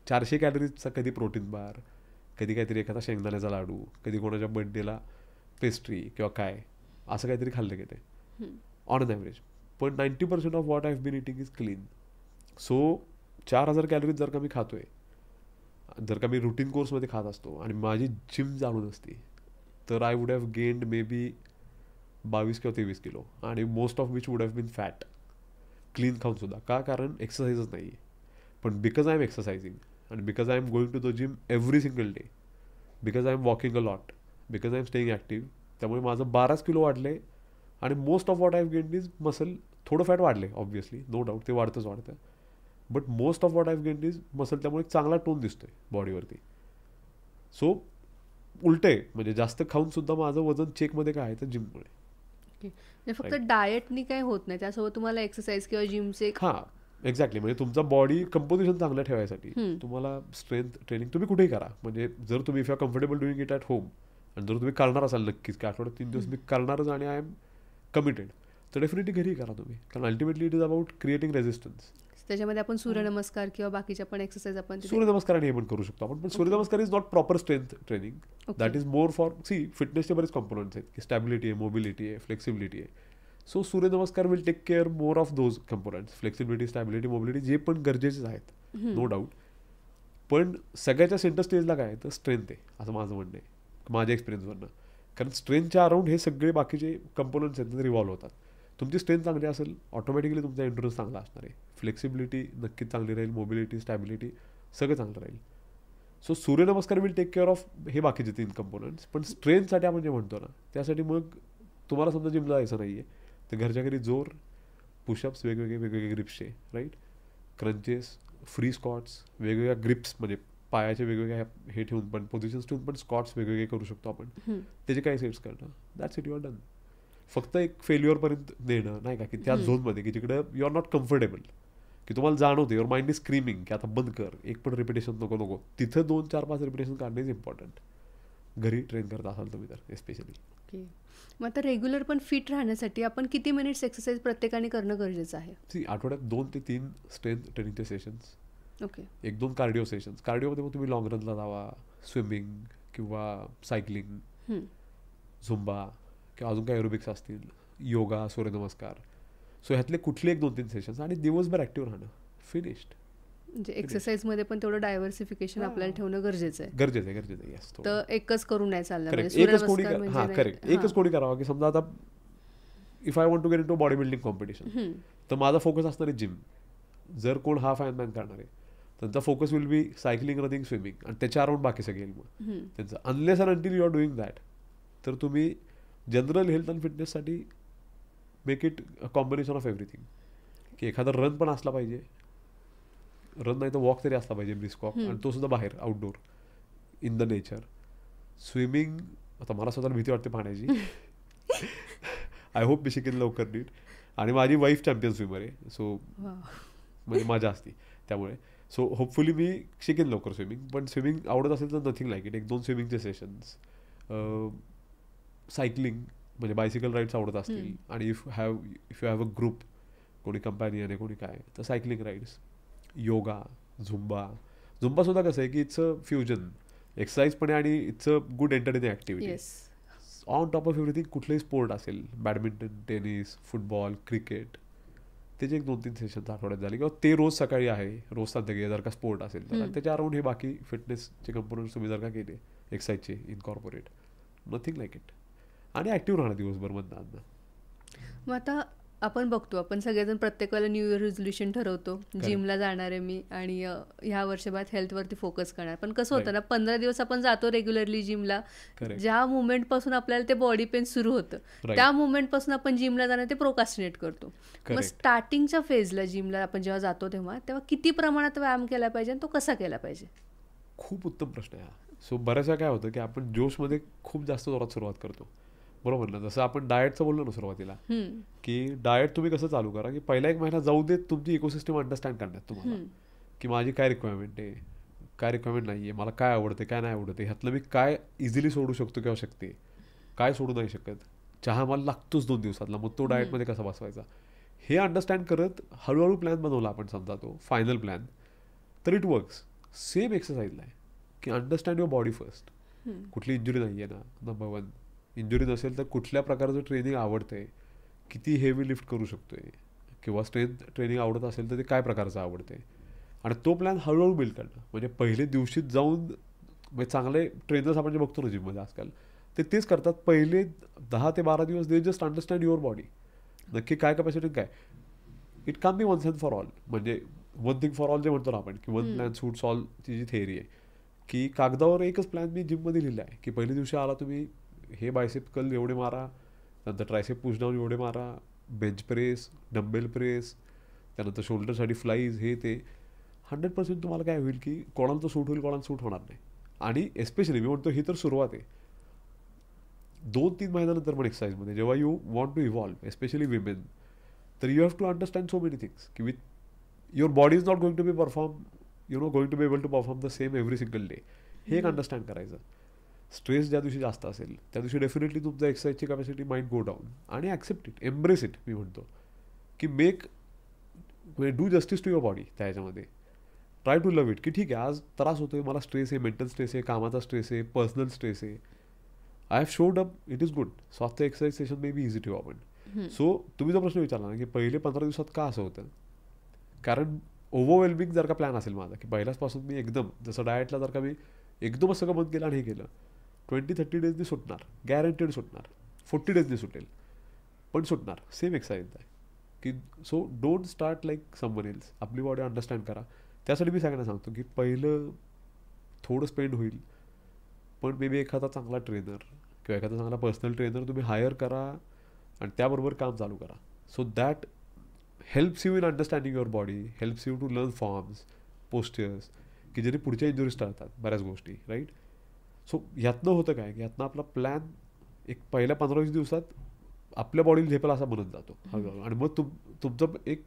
[SPEAKER 1] 400 कॅलरीजचा कधी प्रोटीन बार, कधी काहीतरी एखादा शेंगदाण्याचा लाडू, कधी कोणाच्या बर्थडेला पेस्ट्री किंवा काय असं काहीतरी खाल्लं गेलं ऑन अन ॲव्हरेज. पण 90% of what I have been eating is clean. So 4000 calories जर का मी खातोय, जर का मी रुटीन कोर्समध्ये खात असतो आणि माझी जिम चालू नसती, तर I would have gained maybe 22 किंवा 23 किलो, आणि most of which would have been fat clean खाऊन सुद्धा. का? कारण एक्सरसाइजच नाही आहे. पण because I am exercising and because I am going to the gym every single day, because I am walking a lot, because I am staying active, त्यामुळे माझं 12 किलो वाढले आणि most of what I have gained is muscle. थोडं फॅट वाढले ऑब्व्हियसली, नो डाऊट, ते वाढतं, but most of what I have gained is muscle. त्यामुळे एक चांगला टोन दिसतोय बॉडीवरती. सो उलट आहे, म्हणजे जास्त खाऊन सुद्धा माझं वजन चेकमध्ये काय आहे तर जिममुळे.
[SPEAKER 2] फक्त डाएटनी काय होत नाही, त्यासोबत तुम्हाला एक्सरसाइज किंवा जिमचे.
[SPEAKER 1] हां एक्झॅक्टली, म्हणजे तुमचा बॉडी कंपोजिशन चांगलं ठेवायसाठी तुम्हाला स्ट्रेंथ ट्रेनिंग तुम्ही कुठेही करा. म्हणजे जर तुम्ही if you are comfortable doing it at home, आणि जर तुम्ही करणार असाल नक्कीच की आठवड्यात 3 दिवस मी करणारच आणि आय एम कमिटेड, तर डेफिनेटली घरी करा तुम्ही. कारण ultimately it is about creating resistance.
[SPEAKER 2] त्याच्यामध्ये आपण सूर्यनमस्कार किंवा बाकीच्या पण एक्सरसाइज आपण
[SPEAKER 1] सूर्यनमस्कार आणि हे पण करू शकतो आपण. पण Suryanamaskar is not proper strength training, that is more for फिटनेसचे बरेच कॉम्पोनंट्स आहेत की स्टॅबिलिटी आहे, मोबिलिटी आहे, फ्लेक्सिबिलिटी आहे. So Surya Namaskar will take care more of those components, flexibility, stability, mobility, जे पण गरजेचेच आहेत नो डाऊट. पण सगळ्याच्या सेंटर स्टेजला काय तर स्ट्रेंथ आहे असं माझं म्हणणं आहे माझ्या एक्सपिरियन्सवरनं. कारण स्ट्रेंथच्या अराउंड हे सगळे बाकीचे कंपोनंट्स आहेत ते रिव्हॉल्व होतात. तुमची स्ट्रेंथ चांगली असेल ऑटोमॅटिकली तुमचा एंड्युरन्स चांगला असणार आहे, फ्लेक्सिबिलिटी नक्कीच चांगली राहील, मोबिलिटी, स्टॅबिलिटी सगळं चांगलं राहील. So Surya Namaskar will take care of हे बाकीचे 3 कंपोनंट्स. पण स्ट्रेंथसाठी आपण जे म्हणतो ना, त्यासाठी मग तुम्हाला समजा जिमला जायचं नाही आहे तर घरच्या घरी जोर, पुशअप्स वेगवेगळे ग्रिप्सचे, राईट, क्रंचेस, फ्री स्कॉट्स, वेगवेगळ्या ग्रिप्स म्हणजे पायाचे वेगवेगळ्या हे ठेवून पण पोझिशन्स ठेवून पण स्कॉट्स वेगवेगळे करू शकतो आपण. त्याचे काही सेट्स करणं, that's it, you are done. फक्त एक फेल्युअरपर्यंत नेणं नाही का, की त्या झोनमध्ये की जिकडे यू आर नॉट कम्फर्टेबल, की तुम्हाला जाणवते युअर माइंड इज स्क्रीमिंग की आता बंद कर, एक पण रिपिटेशन नको, तिथं 2, 4, 5 रिपिटेशन काढणे इज इम्पॉर्टंट. घरी ट्रेन करत असाल तुम्ही तर एस्पेशली.
[SPEAKER 2] ओके. मग आता रेग्युलर पण फिट राहण्यासाठी आपण किती मिनिट्स एक्सरसाइज प्रत्येकाने करणं गरजेचं आहे?
[SPEAKER 1] आठवड्यात 2 ते 3 स्ट्रेंथ ट्रेनिंगचे सेशन्स,
[SPEAKER 2] ओके,
[SPEAKER 1] 1-2 कार्डिओ सेशन्स. कार्डिओमध्ये मग तुम्ही लॉंग रनला जावा, स्विमिंग किंवा सायकलिंग, झुंबा किंवा अजून काही एरोबिक्स असतील, योगा, सूर्यनमस्कार. सो ह्यातले कुठले 1-2-3 सेशन्स आणि दिवसभर ॲक्टिव्ह राहणं, फिनिश्ड.
[SPEAKER 2] म्हणजे एक्सरसाइजमध्ये पण तेवढं डायव्हर्सिफिकेशन आपल्याला ठेवणं गरजेचं आहे.
[SPEAKER 1] गरजेचं आहे. येस,
[SPEAKER 2] तर एकच करून नाही चाललं.
[SPEAKER 1] एकच कोणी करावं की समजा आता if I want to get into bodybuilding competition, तर माझा फोकस असणार आहे जिम. जर कोण हाफ आयर्नमॅन करणार आहे त्यांचा focus will be cycling, running, swimming, आणि त्याच्या अराउंड बाकी सगळे मग त्यांचं. Unless and until you are doing that, तर तुम्ही जनरल हेल्थ अँड फिटनेससाठी make it a combination of everything. की एखादा रन पण असला पाहिजे, रन नाही तर वॉक तरी असला पाहिजे, ब्रिस्क वॉक, आणि तो सुद्धा बाहेर outdoor in the nature. Swimming, आता मला स्वतःला भीती वाटते पाण्याची, आय होप मी शिकेन लवकर नीट. आणि माझी वाईफ चॅम्पियन स्विमर आहे, सो म्हणजे मजा असते त्यामुळे. सो होपफुली मी शिकेन लवकर स्विमिंग. पण स्विमिंग आवडत असेल तर नथिंग लाईक इट, 1-2 स्विमिंगचे सेशन्स. सायकलिंग म्हणजे बायसिकल राईड्स आवडत असतील, आणि if you have a group, कोणी कंपॅनियन आहे कोणी काय, तर सायकलिंग राईड्स. योगा, झुंबा सुद्धा कसं आहे की इट्स अ फ्युजन एक्सरसाइज पण आहे आणि it's a good entertaining activity. On top of everything कुठलंही स्पोर्ट असेल, बॅडमिंटन, टेनिस, फुटबॉल, क्रिकेट, त्याचे 1-2-3 सेशन्स आठवड्यात झाले, किंवा ते रोज सकाळी आहे, रोज संध्याकाळी जर का स्पोर्ट असेल तर. त्याच्या अराउंड हे बाकी फिटनेसचे कंपोनंट्स तुम्ही जर का केले एक्सरसाइजचे इनकॉर्पोरेट, नथिंग लाईक इट. आणि ॲक्टिव्ह राहणं दिवसभर मधनं.
[SPEAKER 2] मग आता आपण बघतो, आपण सगळेजण प्रत्येक वेळेला न्यू इयर रिझोल्युशन ठरवतो, जिमला जाणार आहे मी आणि ह्या वर्षभरात हेल्थवरती फोकस करणार. पण कसं होतं ना, 15 दिवस आपण जातो रेग्युलरली जिमला, ज्या मुवमेंटपासून आपल्याला ते बॉडी पेन सुरू होतं त्या मुवमेंटपासून आपण जिमला जाणं ते प्रोकास्टिनेट करतो. मग स्टार्टिंगच्या फेजला जिमला आपण जेव्हा जातो तेव्हा किती प्रमाणात व्यायाम केला पाहिजे आणि तो कसा केला पाहिजे?
[SPEAKER 1] खूप उत्तम प्रश्न आहे हा. सो बऱ्याचदा काय होतं की आपण जोशमध्ये खूप जास्त जोरात सुरुवात करतो, बरोबर ना. जसं आपण डाएटचं बोललो ना सुरुवातीला, की डाएट तुम्ही कसं चालू करा की पहिला 1 महिना जाऊ देत तुमची इकोसिस्टम अंडरस्टँड करण्यात तुम्हाला, की माझी काय रिक्वायरमेंट आहे, काय रिक्वायरमेंट नाही आहे, मला काय आवडते काय नाही आवडते, ह्यातलं मी काय इझिली सोडू शकतो किंवा शकते, काय सोडू नाही शकत. चहा मला लागतोच 2 दिवसातला, मग तो डाएटमध्ये कसा बसवायचा हे अंडरस्टँड करत हळूहळू प्लॅन बनवला आपण, समजा तो फायनल प्लॅन, तर इट वर्क्स. सेम एक्सरसाइजला आहे की अंडरस्टँड युअर बॉडी फर्स्ट. कुठली इंजुरी नाही आहे ना, नंबर 1. इंजुरी नसेल तर कुठल्या प्रकारचं ट्रेनिंग आवडतंय, किती हेवी लिफ्ट करू शकतोय, किंवा स्ट्रेंथ ट्रेनिंग आवडत असेल तर ते काय प्रकारचं आवडते, आणि तो प्लॅन हळूहळू बिल्ड करणं. म्हणजे पहिले दिवशीत जाऊन, म्हणजे चांगले ट्रेनर्स आपण जे बघतो ना जिममध्ये आजकाल, ते तेच करतात. पहिले 10 ते 12 दिवस दे जस्ट अंडरस्टँड युअर बॉडी, नक्की काय कॅपॅसिटी काय. It can be once and for all, म्हणजे वन थिंग फॉर ऑल जे म्हणतो ना आपण, की वन प्लॅन सूट्स ऑलची जी थेअरी आहे, की कागदावर एकच प्लॅन मी जिममध्ये लिहिला आहे, की पहिल्या दिवशी आला तुम्ही हे बायसेप कर्ल एवढे मारा, नंतर ट्रायसेप पुश डाऊन एवढे मारा, बेंच प्रेस, डंबेल प्रेस, त्यानंतर शोल्डरसाठी फ्लाईज, हे ते. 100% तुम्हाला काय होईल की कोणाला तो सूट होईल, कोणाला सूट होणार नाही. आणि एस्पेशली मी म्हणतो ही तर सुरुवात आहे. 2-3 महिन्यानंतर पण एक्सरसाइजमध्ये जेव्हा you want to evolve, especially women, तर you have to understand so many things की with your body is not going to be going to be able to perform the same every single day. हे एक अंडरस्टँड करायचं. स्ट्रेस ज्या दिवशी जास्त असेल त्या दिवशी डेफिनेटली तुमचा एक्सरसाइजची कॅपॅसिटी माइट गो डाऊन, आणि ॲक्सेप्ट इट, एम्ब्रेस इट. मी म्हणतो की do justice to your body. त्या ह्याच्यामध्ये ट्राय टू लव्ह इट, की ठीक आहे आज त्रास होतोय, मला स्ट्रेस आहे, मेंटल स्ट्रेस आहे, कामाचा स्ट्रेस आहे, पर्सनल स्ट्रेस आहे, I have showed up, it is good. So आजचं exercise session may be easy ठेवू आपण. सो तुम्ही जो प्रश्न विचारला ना की पहिले 15 दिवसात का असं होतं, कारण ओव्हरवेल्मिंग जर का प्लॅन असेल माझा, की पहिल्याचपासून मी एकदम जसं डाएटला जर का मी एकदमच सगळं बंद केलं आणि हे केलं, 20-30 डेजनी सुटणार, गॅरंटेड सुटणार. 40 डेजनी सुटेल पण सुटणार. सेम एक्सरसाइज आहे की so don't start like someone else. आपली बॉडी अंडरस्टँड करा. त्यासाठी मी सगळ्यांना सांगतो की पहिलं थोडं स्पेंड होईल, पण मे बी एखादा चांगला ट्रेनर किंवा एखादा चांगला पर्सनल ट्रेनर तुम्ही हायर करा आणि त्याबरोबर काम चालू करा. So that helps you in understanding your body, helps you to learn forms, postures, की ज्याने पुढच्या इंजुरीज टाळतात बऱ्याच गोष्टी, राईट. सो ह्यातनं होतं काय की ह्यातनं आपला प्लॅन एक पहिल्या 15-20 दिवसात आपल्या बॉडीला झेपेल असा बनत जातो हळूहळू. आणि मग तुमचं एक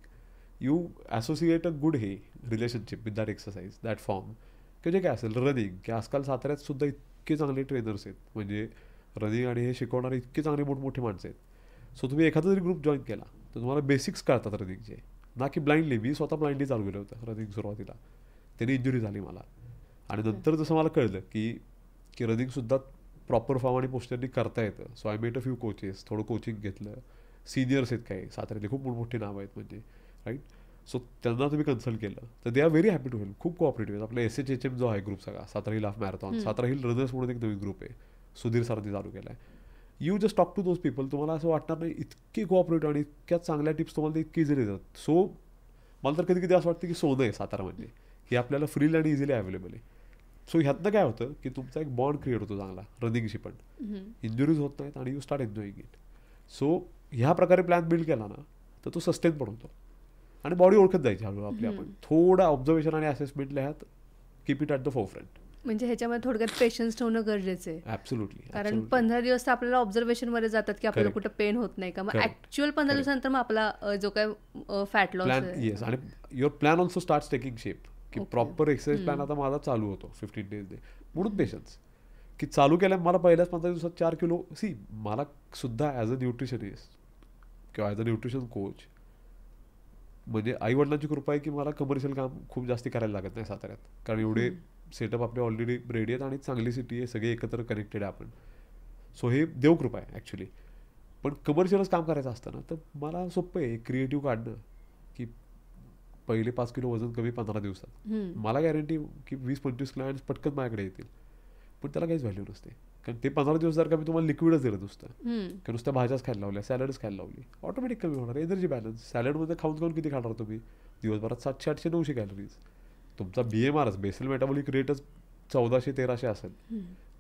[SPEAKER 1] you associate a good relationship with that exercise, that form, की जे काय असेल रनिंग, की आजकाल साताऱ्यात सुद्धा इतके चांगले ट्रेनर्स आहेत, म्हणजे रनिंग आणि हे शिकवणारे इतके चांगले मोठमोठे माणसं आहेत. सो तुम्ही एखादा जरी ग्रुप जॉईन केला तर तुम्हाला बेसिक्स कळतात रनिंगचे, ना की ब्लाइंडली. मी स्वतः ब्लाइंडली चालू केलं होतं रनिंग सुरुवातीला, त्याने इंजुरी झाली मला. आणि नंतर जसं मला कळलं की रनिंगसुद्धा प्रॉपर फॉर्म आणि पोस्चरनी करता येतं. So I met a few coaches, थोडं कोचिंग घेतलं. सिनियर्स आहेत काही साताऱ्यातले, खूप मोठमोठे नाव आहेत म्हणजे, राईट. सो त्यांना तुम्ही कन्सल्ट केलं तर they are very happy to help. खूप कोऑपरेटिव्ह आहेत. आपला SHHM जो आहे ग्रुप सगळा, Satara hill half marathon, Satara hill runners म्हणून एक नवीन ग्रुप आहे, सुधीर सरांनी चालू केला आहे. You just talk to those people. तुम्हाला असं वाटणार नाही, इतके कोऑपरेटिव्ह आणि इतक्या चांगल्या टिप्स तुम्हाला ते इतकी इझिली देतात. सो मला तर कधी कधी असं वाटतं की सोनं आहे सातारा म्हणजे, की आपल्याला फ्रीली आणि इझिली अवेलेबल आहे. सो ह्यातनं काय होतं की तुमचा एक बॉन्ड क्रिएट होतो चांगला रनिंगशी पण, इंजुरीज होत नाहीत आणि you start enjoying it. So ह्या प्रकारे प्लॅन बिल्ड केला ना तर तो सस्टेन पण होतो आणि बॉडी ओळखत जायची हळूहळू आपली. आपण थोडा ऑब्झर्वेशन आणि असेसमेंटला ह्यात keep it at the forefront.
[SPEAKER 2] म्हणजे ह्याच्यामध्ये थोडक्यात पेशन्स ठेवणं गरजेचं आहे.
[SPEAKER 1] ॲब्सोल्युटली.
[SPEAKER 2] कारण 15 दिवस तर आपल्याला ऑब्झर्वेशनमध्ये जातात की आपल्याला कुठं पेन होत नाही का, मग ॲक्च्युअल 15 दिवसानंतर मग आपला जो काय फॅट लॉस
[SPEAKER 1] प्लॅन, येस, आणि your plan also start taking shape, की प्रॉपर एक्सरसाइज प्लॅन आता माझा चालू होतो 15 डेज. म्हणून पेशन्स की चालू केल्या मला पहिल्याच 15 दिवसात 4 किलो. मला सुद्धा ॲज अ न्यूट्रिशनिस्ट किंवा ॲज अ न्यूट्रिशन कोच, म्हणजे आईवडिलांची कृपा आहे की मला कमर्शियल काम खूप जास्ती करायला लागत नाही साताऱ्यात, कारण एवढे सेटअप आपले ऑलरेडी रेडी आहेत आणि चांगली सिटी आहे, सगळे एकत्र कनेक्टेड आहे आपण. सो हे देवकृपा आहे ॲक्च्युली. पण कमर्शियलच काम करायचं असतं ना तर मला सोपं आहे क्रिएटिव्ह काढणं, की पहिले 5 किलो वजन कमी 15 दिवसात. मला गॅरंटी की 20-25 क्लायंट्स पटकन माझ्याकडे येतील, पण त्याला काहीच व्हॅल्यू नसते. कारण ते 15 दिवस जर का मी तुम्हाला लिक्विडच दिलं नुसतं, किंवा नुसत्या भाज्याच खायला लावल्या, सॅलडच खायला लावली, ऑटोमॅटिक कमी होणार. Energy balance. सॅलडमध्ये खाऊन किती खाणार तुम्ही दिवसभरात? 700, 800, 900 कॅलरीज. तुमचा BMRच, बेसल मेटाबॉलिक रेटच 1400, 1300 असेल.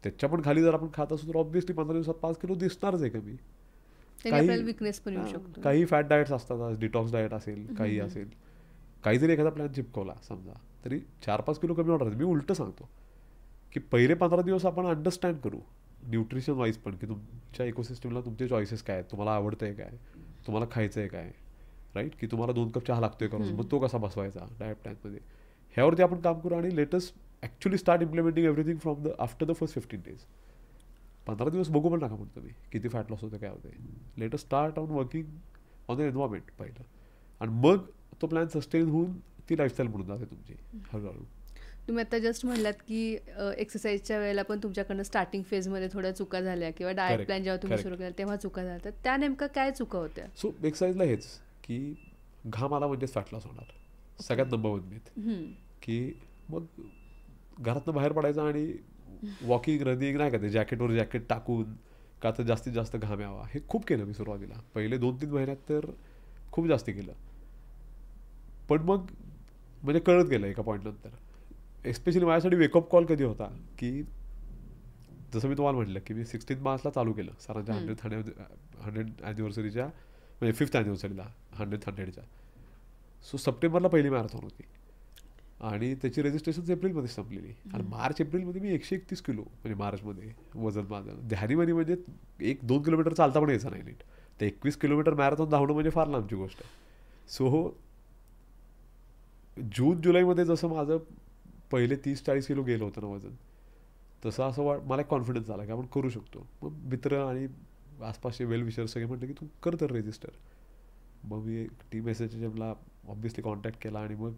[SPEAKER 1] त्याच्या पण खाली जर आपण खात असू तर ऑब्व्हियसली 15 दिवसात 5 किलो दिसणारच आहे कमी. काही फॅट डाएट्स असतात, डिटॉक्स डाएट असेल, काही असेल, काही जरी एखादा प्लॅन चिपकवला समजा तरी 4-5 किलो कमी होणार. मी उलटं सांगतो की पहिले 15 दिवस आपण अंडरस्टँड करू न्यूट्रिशन वाईज पण, की तुमच्या इकोसिस्टमला तुमचे चॉईसेस काय आहेत, तुम्हाला आवडतं आहे काय, तुम्हाला खायचं आहे काय, राईट, की तुम्हाला 2 कप चहा लागतोय का रोज, मग तो कसा बसवायचा डाएट प्लॅनमध्ये, ह्यावरती आपण काम करू. आणि latest actually start implementing everything from after the first 15 days. 15 दिवस बघू पण नका म्हणतो मी किती फॅट लॉस होतं काय होते. Latest start on working on the environment पहिलं, आणि मग तो प्लॅन सस्टेन होऊन ती लाईफस्टाईल म्हणून जाते तुमची हळूहळू.
[SPEAKER 2] तुम्ही आता जस्ट म्हणलात की एक्सरसाइजच्या वेळेला पण तुमच्याकडनं स्टार्टिंग फेजमध्ये थोड्या चुका झाल्या, किंवा डाएट प्लॅन जेव्हा तुम्ही सुरू केला तेव्हा चुका झाल्या, तर त्या नेमकं काय चुका होत्या?
[SPEAKER 1] सो एक्सरसाइजला हेच की घाम आला म्हणजे फॅट लॉस होणार, सगळ्यात नंबर 1 मिथ. की मग घरातनं बाहेर पडायचं आणि वॉकिंग, रनिंग नाही का, ते जॅकेटवर जॅकेट टाकून का तर जास्तीत जास्त घाम यावा, हे खूप केलं मी सुरुवातीला. पहिले 2-3 महिन्यात तर खूप जास्त केलं. पण मग म्हणजे कळत गेलं एका पॉईंट नंतर. एस्पेशली माझ्यासाठी वेकअप कॉल कधी होता की जसं मी तुम्हाला म्हटलं की मी 16 मार्चला चालू केलं सरांच्या 100th ॲनिव्हर्सरीच्या, म्हणजे 5th ॲनिव्हर्सरीला 100th. सो सप्टेंबरला पहिली मॅरेथॉन होती आणि त्याची रजिस्ट्रेशन एप्रिलमध्ये संपलेली. आणि मार्च-एप्रिलमध्ये मी 131 किलो म्हणजे मार्चमध्ये वजन माझं ध्यानीमनी, म्हणजे 1-2 किलोमीटर चालता पण यायचं नाही नीट. ते 21 किलोमीटर मॅरेथॉन धावणं म्हणजे फार लांबची गोष्ट आहे. सो जून-जुलैमध्ये जसं माझं पहिले 30-40 किलो गेलं होतं ना वजन, तसं असं मला एक कॉन्फिडन्स आला की आपण करू शकतो. मग मित्र आणि आसपासचे वेल विशर सगळे म्हटले की तू कर तर रजिस्टर. मग मी टीम SHMला ऑब्व्हियसली कॉन्टॅक्ट केला आणि मग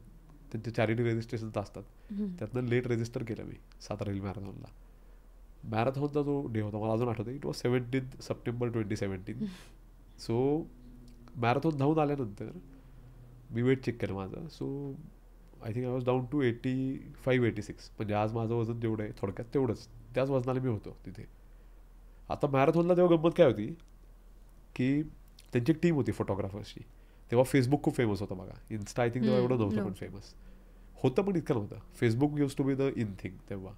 [SPEAKER 1] त्यांचे चॅरिटी रजिस्ट्रेशन्स असतात, त्यातनं लेट रजिस्टर केलं मी सातारा हिल मॅरेथॉनला. मॅरेथॉनचा जो डे होता मला अजून आठवतं, it was 17 September 2017. So marathon धावून आल्यानंतर मी वेट चेक केलं माझं. So I think I was down to 85-86. म्हणजे आज माझं वजन जेवढं आहे थोडक्यात तेवढंच, त्याच वजनाला मी होतो तिथे. आता मॅरेथॉनला तेव्हा गंमत काय होती की त्यांची एक टीम होती फोटोग्राफर्सची. तेव्हा फेसबुक खूप फेमस होतं बघा. इन्स्टा आय थिंक तेव्हा एवढं नव्हतं पण फेमस होतं, पण इतकं नव्हतं. Facebook used to be the in thing तेव्हा.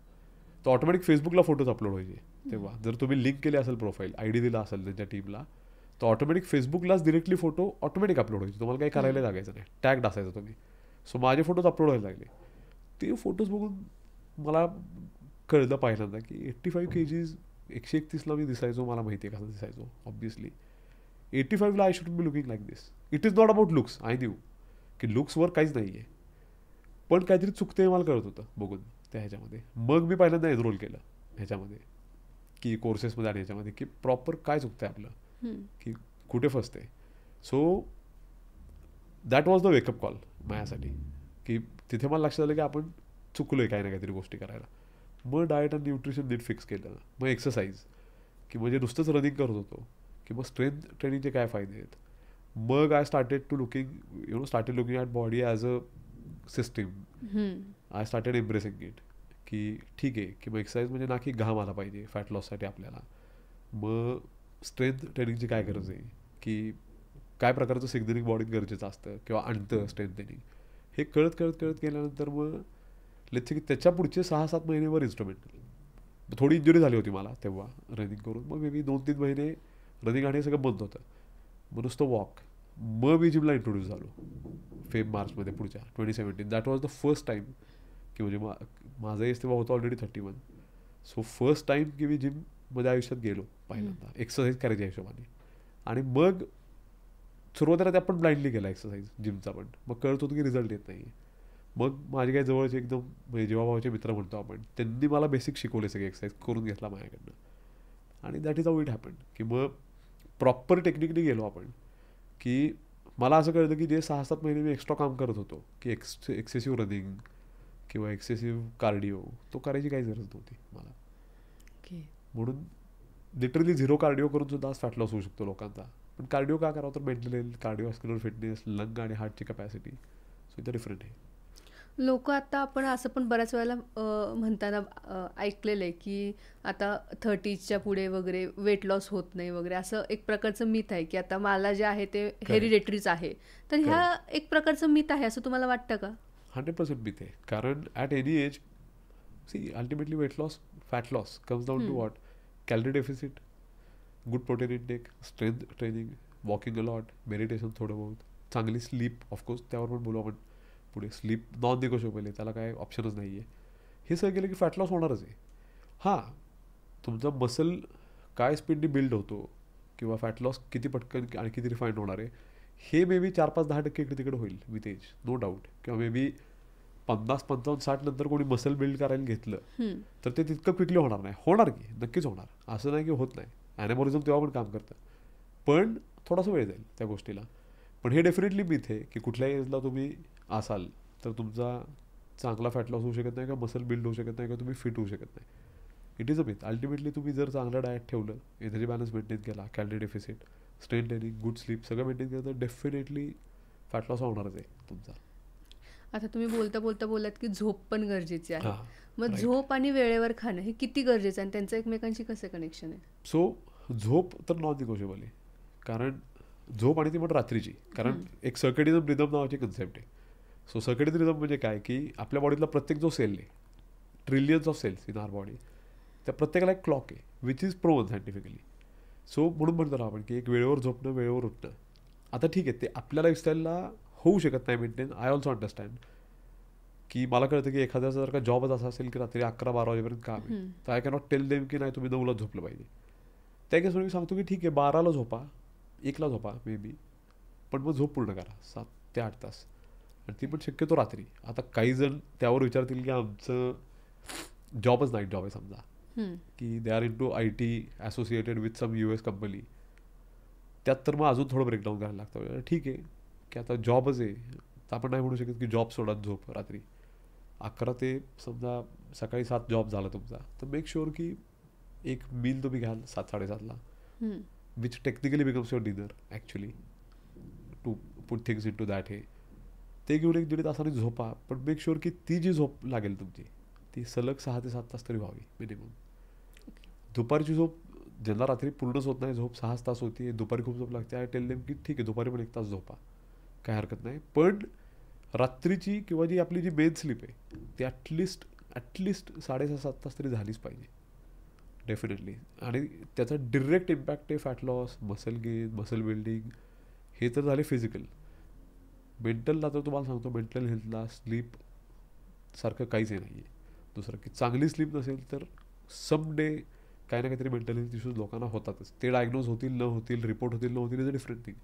[SPEAKER 1] तर ऑटोमॅटिक फेसबुकला फोटोज अपलोड व्हायचे तेव्हा. जर तुम्ही लिंक केले असेल, प्रोफाईल ID दिला असेल त्यांच्या टीमला, तर ऑटोमॅटिक फेसबुकलाच डिरेक्टली फोटो ऑटोमॅटिक अपलोड व्हायचे. तुम्हाला काही करायला लागायचं नाही, टॅग्ड असायचं तुम्ही. सो माझे फोटोज अपलोड व्हायला लागले. ते फोटोज बघून मला कळलं पहिल्यांदा की 85 kgs 131ला मी दिसायचो. मला माहिती आहे कसं दिसायचो. ऑब्व्हियसली 85ला I should be looking like this. It is not about looks. I knew की लुक्सवर काहीच नाही आहे, पण काहीतरी चुकते मला कळत होतं बघून त्या ह्याच्यामध्ये. मग मी पहिल्यांदा एनरोल केलं ह्याच्यामध्ये की कोर्सेसमध्ये आणि ह्याच्यामध्ये की प्रॉपर काय चुकतं आहे आपलं, की कुठे फसते. So that was the wake up call माझ्यासाठी, की तिथे मला लक्षात आलं की आपण चुकलो आहे काही ना काहीतरी गोष्टी करायला. मग डाएट आणि न्यूट्रिशन नीट फिक्स केलं. मग एक्सरसाइज, की म्हणजे नुसतंच रनिंग करत होतो, की मग स्ट्रेंथ ट्रेनिंगचे काय फायदे आहेत. मग I started looking at body as a system. I started embracing it, की ठीक आहे की मग एक्सरसाइज म्हणजे ना की घाम आला पाहिजे फॅट लॉससाठी आपल्याला. मग स्ट्रेंथ ट्रेनिंगची काय गरज आहे, की काय प्रकारचं सिग्नलिंग बॉडीत गरजेचं असतं किंवा आणतं स्ट्रेंथ ट्रेनिंग, हे कळत गेल्यानंतर मग लेट्स की त्याच्या पुढचे 6-7 महिनेवर इन्स्ट्रुमेंटल. थोडी इंजुरी झाली होती मला तेव्हा रनिंग करून. मग मे बी 2-3 महिने रनिंग आणि हे सगळं बंद होतं. मग नुसतं वॉक. मग मी जिमला इंट्रोड्यूस झालो मार्चमध्ये पुढच्या 2017. That was the first time की म्हणजे माझं एज तेव्हा होतं ऑलरेडी 31. सो फर्स्ट टाईम की मी जिममध्ये आयुष्यात गेलो पहिल्यांदा एक्सरसाइज करायच्या हिशोबाने. आणि मग सुरुवातीला ते आपण ब्लाइंडली केला एक्सरसाइज जिमचा पण. मग कळत होतं की रिझल्ट येत नाही. मग माझे काही जवळचे एकदम म्हणजे जीवाभावाचे मित्र म्हणतो आपण, त्यांनी मला बेसिक शिकवले, सगळे एक्सरसाइज करून घेतला माझ्याकडनं. आणि that is how it happen, की मग प्रॉपर टेक्निकली गेलो आपण. की मला असं कळलं की जे 6-7 महिने मी एक्स्ट्रा काम करत होतो, की एक्सेसिव्ह रनिंग किंवा एक्सेसिव्ह कार्डिओ, तो करायची काहीच गरज नव्हती मला. म्हणून लिटरली 0 कार्डिओ करून सुद्धा आज फॅट लॉस होऊ शकतो लोकांचा. पण कार्डिओ का करावं तर मेंटल हेल्थ, कार्डिओव्हॅस्क्युलर फिटनेस, लंग आणि हार्टची कॅपॅसिटी. सो इथं डिफरंट आहे.
[SPEAKER 2] लोक आता आपण असं पण बऱ्याच वेळेला म्हणताना ऐकलेलं आहे की आता 30च्या पुढे वगैरे वेट लॉस होत नाही वगैरे, असं एक प्रकारचं मिथ आहे की आता मला जे आहे ते हेरिडेटरीच आहे. तर ह्या एक प्रकारचं मिथ आहे असं तुम्हाला वाटतं का?
[SPEAKER 1] 100% मिथ आहे. कारण at any age see ultimately weight loss, fat loss comes down to what? Calorie deficit, good protein intake, strength training, walking a lot, meditation थोडं बहुत, चांगली स्लीप, ऑफकोर्स त्यावर पण बोलू आपण पुढे. स्लीप नॉन निगोशिएबल आहे, त्याला काय ऑप्शनच नाही आहे. हे सगळं केलं की फॅट लॉस होणारच आहे. हां, तुमचा मसल काय स्पीडनी बिल्ड होतो किंवा फॅट लॉस किती पटकन आणि किती रिफाईंड होणार आहे, हे मे बी 4-5-10% इकडे तिकडे होईल विथ एज, नो डाऊट. किंवा मे बी 50-55-60 नंतर कोणी मसल बिल्ड करायला घेतलं तर ते तितकं क्विकली होणार नाही. होणार की नक्कीच होणार, असं नाही की होत नाही. ॲनाबॉलिझम तेव्हा पण काम करतं, पण थोडासा वेळ जाईल त्या गोष्टीला. पण हे डेफिनेटली मिथ आहे की कुठल्याही एजला तुम्ही असाल तर तुमचा चांगला फॅट लॉस होऊ शकत नाही, का मसल बिल्ड होऊ शकत नाही, का तुम्ही फिट होऊ शकत नाही. It is a myth. Ultimately तुम्ही जर चांगलं डाएट ठेवलं, एनर्जी बॅलन्स मेंटेन केला, calorie deficit, strength training, good sleep सगळं मेंटेन केलं तर डेफिनेटली फॅट लॉस होणारच आहे तुमचा.
[SPEAKER 2] आता तुम्ही बोलता बोलता बोललात की झोप पण गरजेची आहे. मग
[SPEAKER 1] right.
[SPEAKER 2] झोप आणि वेळेवर खाणं हे किती गरजेचं आहे आणि त्यांचं एकमेकांशी कसं कनेक्शन आहे?
[SPEAKER 1] सो झोप तर नॉन निगोशिएबल आहे. कारण झोप आणि ती पण रात्रीची. कारण एक सर्केडियन रिदम नावाची कन्सेप्ट आहे. सो सर्केडियन रिदम म्हणजे काय की आपल्या बॉडीतला प्रत्येक जो सेल आहे, trillions of cells in our body, त्या प्रत्येकाला एक क्लॉक आहे which is proven scientifically. So म्हणून म्हणतो ना आपण की एक वेळेवर झोपणं, वेळेवर उठणं. आता ठीक आहे, ते आपल्या लाईफस्टाईलला होऊ शकत नाही मेंटेन. आय ऑल्सो अंडरस्टँड की मला कळतं की एखाद्याचा जर का जॉबच असा असेल की रात्री 11-12 वाजेपर्यंत काम आहे, तर आय कॅनॉट टेल देम की नाही तुम्ही 9ला झोपलं पाहिजे. त्या केसमध्ये मी सांगतो की ठीक आहे 12ला झोपा, 1ला झोपा मे बी, पण मग झोप पूर्ण करा 7 ते 8 तास, आणि ती पण शक्यतो रात्री. आता काही जण त्यावर विचारतील की आमचं जॉबच नाईट जॉब आहे समजा, की they are into IT associated with some US company, त्यात तर मग अजून थोडं ब्रेकडाऊन करायला लागतं. ठीक आहे की आता जॉबच आहे तर आपण नाही म्हणू शकत की जॉब सोडत झोप रात्री. 11 ते समजा सकाळी 7 जॉब झाला तुमचा, तर मेक शुअर की एक मील तुम्ही घ्याल 7-7:30ला, which technically becomes your dinner actually, to put things into that. हे ते घेऊन 1-1.5 तासाने झोपा, पण मेक शुअर की ती जी झोप लागेल तुमची ती सलग 6 ते 7 तास तरी व्हावी मिनिमम. दुपारची झोप ज्यांना रात्री पूर्णच होत नाही झोप, 6 तास होती, दुपारी खूप झोप लागते, आय टेल देम की ठीक आहे दुपारी पण 1 तास झोपा, काय हरकत नाही. पण रात्रीची किंवा जी आपली जी मेन स्लीप आहे ती ॲटलिस्ट 6.5-7 तास तरी झालीच पाहिजे डेफिनेटली. आणि त्याचा डिरेक्ट इम्पॅक्ट आहे fat loss, muscle gain, muscle building. हे तर झाले फिजिकल. मेंटलला तर तुम्हाला सांगतो, मेंटल हेल्थला स्लीप सारखं काहीच हे नाही आहे दुसरं. की चांगली स्लीप नसेल तर सम डे काही ना काहीतरी मेंटल हेल्थ इश्यूज लोकांना होतातच. ते डायग्नोज होतील न होतील, रिपोर्ट होतील न होतील, इज अ डिफरंट थिंग,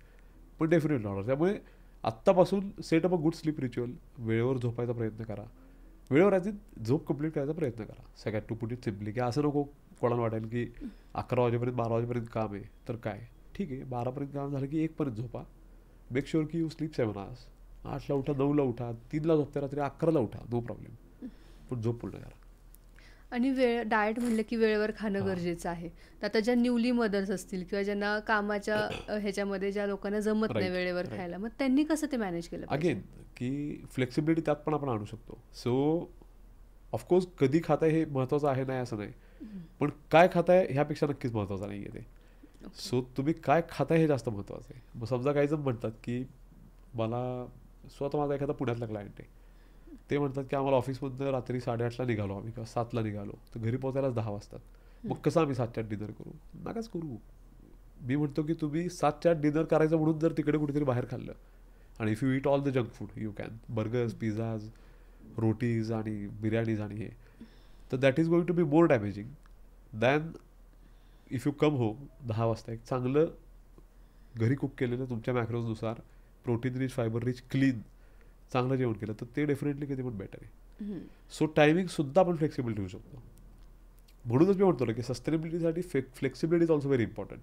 [SPEAKER 1] पण डेफिनेटली होणार. त्यामुळे आत्तापासून set up a good sleep ritual. वेळेवर झोपायचा प्रयत्न करा, वेळेवर ॲज झोप कंप्लीट करायचा प्रयत्न करा. सगळ्यात टू पुट इट सिम्पली, की असं नको कोणाला वाटेल की 11 वाजेपर्यंत 12 वाजेपर्यंत काम आहे तर काय, ठीक आहे 12पर्यंत काम झालं की 1पर्यंत झोपा. मेक शुअर की यू स्लीप 7 hours. 8ला उठा, 9ला उठा, 3ला झोपता रात्री 11ला उठा, नो प्रॉब्लेम, पण झोप पूर्ण करा.
[SPEAKER 2] आणि डाएट म्हणलं की वेळेवर खाणं गरजेचं आहे. तर आता ज्या न्यूली मदर्स असतील किंवा ज्यांना कामाच्या ह्याच्यामध्ये ज्या लोकांना जमत नाही वेळेवर खायला, मग त्यांनी कसं ते मॅनेज केलं पाहिजे?
[SPEAKER 1] अगेन की फ्लेक्सिबिलिटी त्यात पण आपण आणू शकतो. सो ऑफकोर्स कधी खाताय हे महत्त्वाचं आहे नाही असं नाही, पण काय खाताय ह्यापेक्षा नक्कीच महत्त्वाचं नाही आहे ते. सो तुम्ही काय खाताय हे जास्त महत्त्वाचं आहे. मग समजा काही जण म्हणतात की मला, स्वतः माझा एखादा पुण्यातला क्लायंट आहे, ते म्हणतात की आम्हाला ऑफिसमधनं रात्री 8:30ला निघालो आम्ही किंवा 7ला निघालो तर घरी पोहोचायलाच 10 वाजतात. मग कसं आम्ही 7च्या डिनर करू? नकाच करू. मी म्हणतो की तुम्ही 7च्या डिनर करायचं म्हणून जर तिकडे कुठेतरी बाहेर खाल्लं, आणि if you eat all the junk food you can, burgers, pizzas, rotis आणि बिर्याणीज आणि हे, तर that is going to be more damaging than if you come home 10 वाजता एक चांगलं घरी कुक केलेलं तुमच्या मॅक्रोजनुसार protein rich, fibre rich, clean चांगलं जेवण केलं तर ते डेफिनेटली कधी पण बेटर आहे. सो टायमिंगसुद्धा आपण फ्लेक्सिबल ठेवू शकतो. म्हणूनच मी म्हणतो ना की सस्टेनेबिलिटीसाठी flexibility is also very important.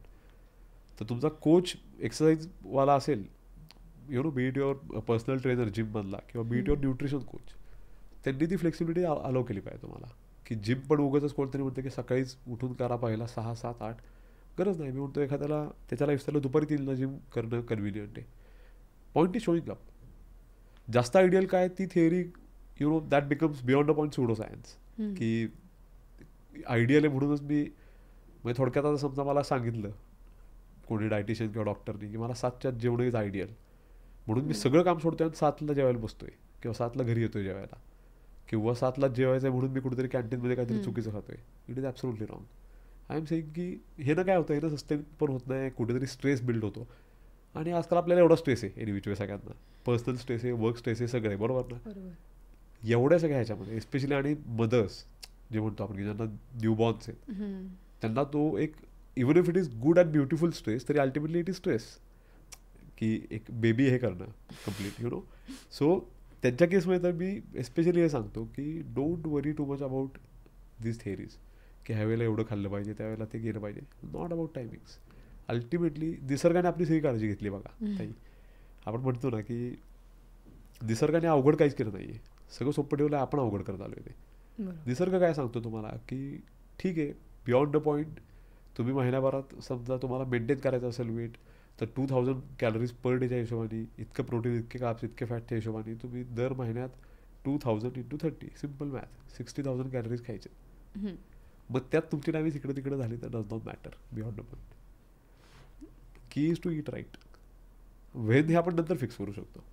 [SPEAKER 1] तर तुमचा कोच एक्सरसाइजवाला असेल, you know, be it your personal trainer जिममधला किंवा be it your nutrition coach, त्यांनी ती फ्लेक्सिबिलिटी अलाव केली पाहिजे तुम्हाला. की जिम पण उगाचच कोणतरी म्हणतं की सकाळीच उठून करा पहिला 6, 7, 8, गरज नाही. मी म्हणतो एखाद्याला त्याच्या लाईफस्टाईलला दुपारी 3ला जिम करणं कन्व्हिनियंट आहे. Point is showing up. जास्त आयडियल काय ती theory you know that becomes beyond a point pseudo science. की आयडियल आहे म्हणूनच मी म्हणजे थोडक्यात आता समजा मला सांगितलं कोणी डायटिशियन किंवा डॉक्टरनी की मला 7च्या जेवण इज आयडियल, म्हणून मी सगळं काम सोडतोय आणि 7ला जेवायला बसतोय किंवा 7ला घरी येतोय जेवायला किंवा 7लाच जेवायचं आहे म्हणून मी कुठेतरी कॅन्टीनमध्ये काहीतरी चुकीचं खातोय. It is absolutely wrong. I am saying की हे ना काय होतं, हे ना सस्टेन पण होत नाही, कुठेतरी स्ट्रेस बिल्ड होतो. आणि आजकाल आपल्याला एवढा स्ट्रेस आहे एनी विच वे सगळ्यांना, पर्सनल स्ट्रेस आहे, वर्क स्ट्रेस आहे, सगळे बरोबर ना. एवढ्या सगळ्या ह्याच्यामध्ये स्पेशली आणि मदर्स जे म्हणतो आपण की ज्यांना न्यूबॉर्न्स आहेत त्यांना तो एक even if it is good and beautiful stress तरी अल्टिमेटली इट इज स्ट्रेस की एक बेबी हे करणं कम्प्लीट यु नो. सो त्यांच्या केसमध्ये तर मी स्पेशली हे सांगतो की don't worry too much about this theories की ह्यावेळेला एवढं खाल्लं पाहिजे त्यावेळेला ते गेलं पाहिजे. Not about timings. अल्टिमेटली निसर्गाने आपली सगळी काळजी घेतली बघा ताई. आपण म्हणतो ना की निसर्गाने अवघड काहीच केलं नाही आहे, सगळं सोपं ठेवलं, आपण अवघड करत आलो आहे. ते निसर्ग काय सांगतो तुम्हाला की ठीक आहे बियॉन्ड द पॉईंट तुम्ही महिन्याभरात समजा तुम्हाला मेंटेन करायचं असेल वेट तर 2000 कॅलरीज पर डेच्या हिशोबाने, इतकं प्रोटीन, इतके कार्ब्स, इतके फॅटच्या हिशोबाने तुम्ही दर महिन्यात 2000 × 30 सिम्पल मॅथ 60,000 कॅलरीज खायचे. मग त्यात तुमची टायमिंग इकडे तिकडे झाली तर does not matter beyond the point. Key is to eat right. When हे आपण नंतर फिक्स करू शकतो.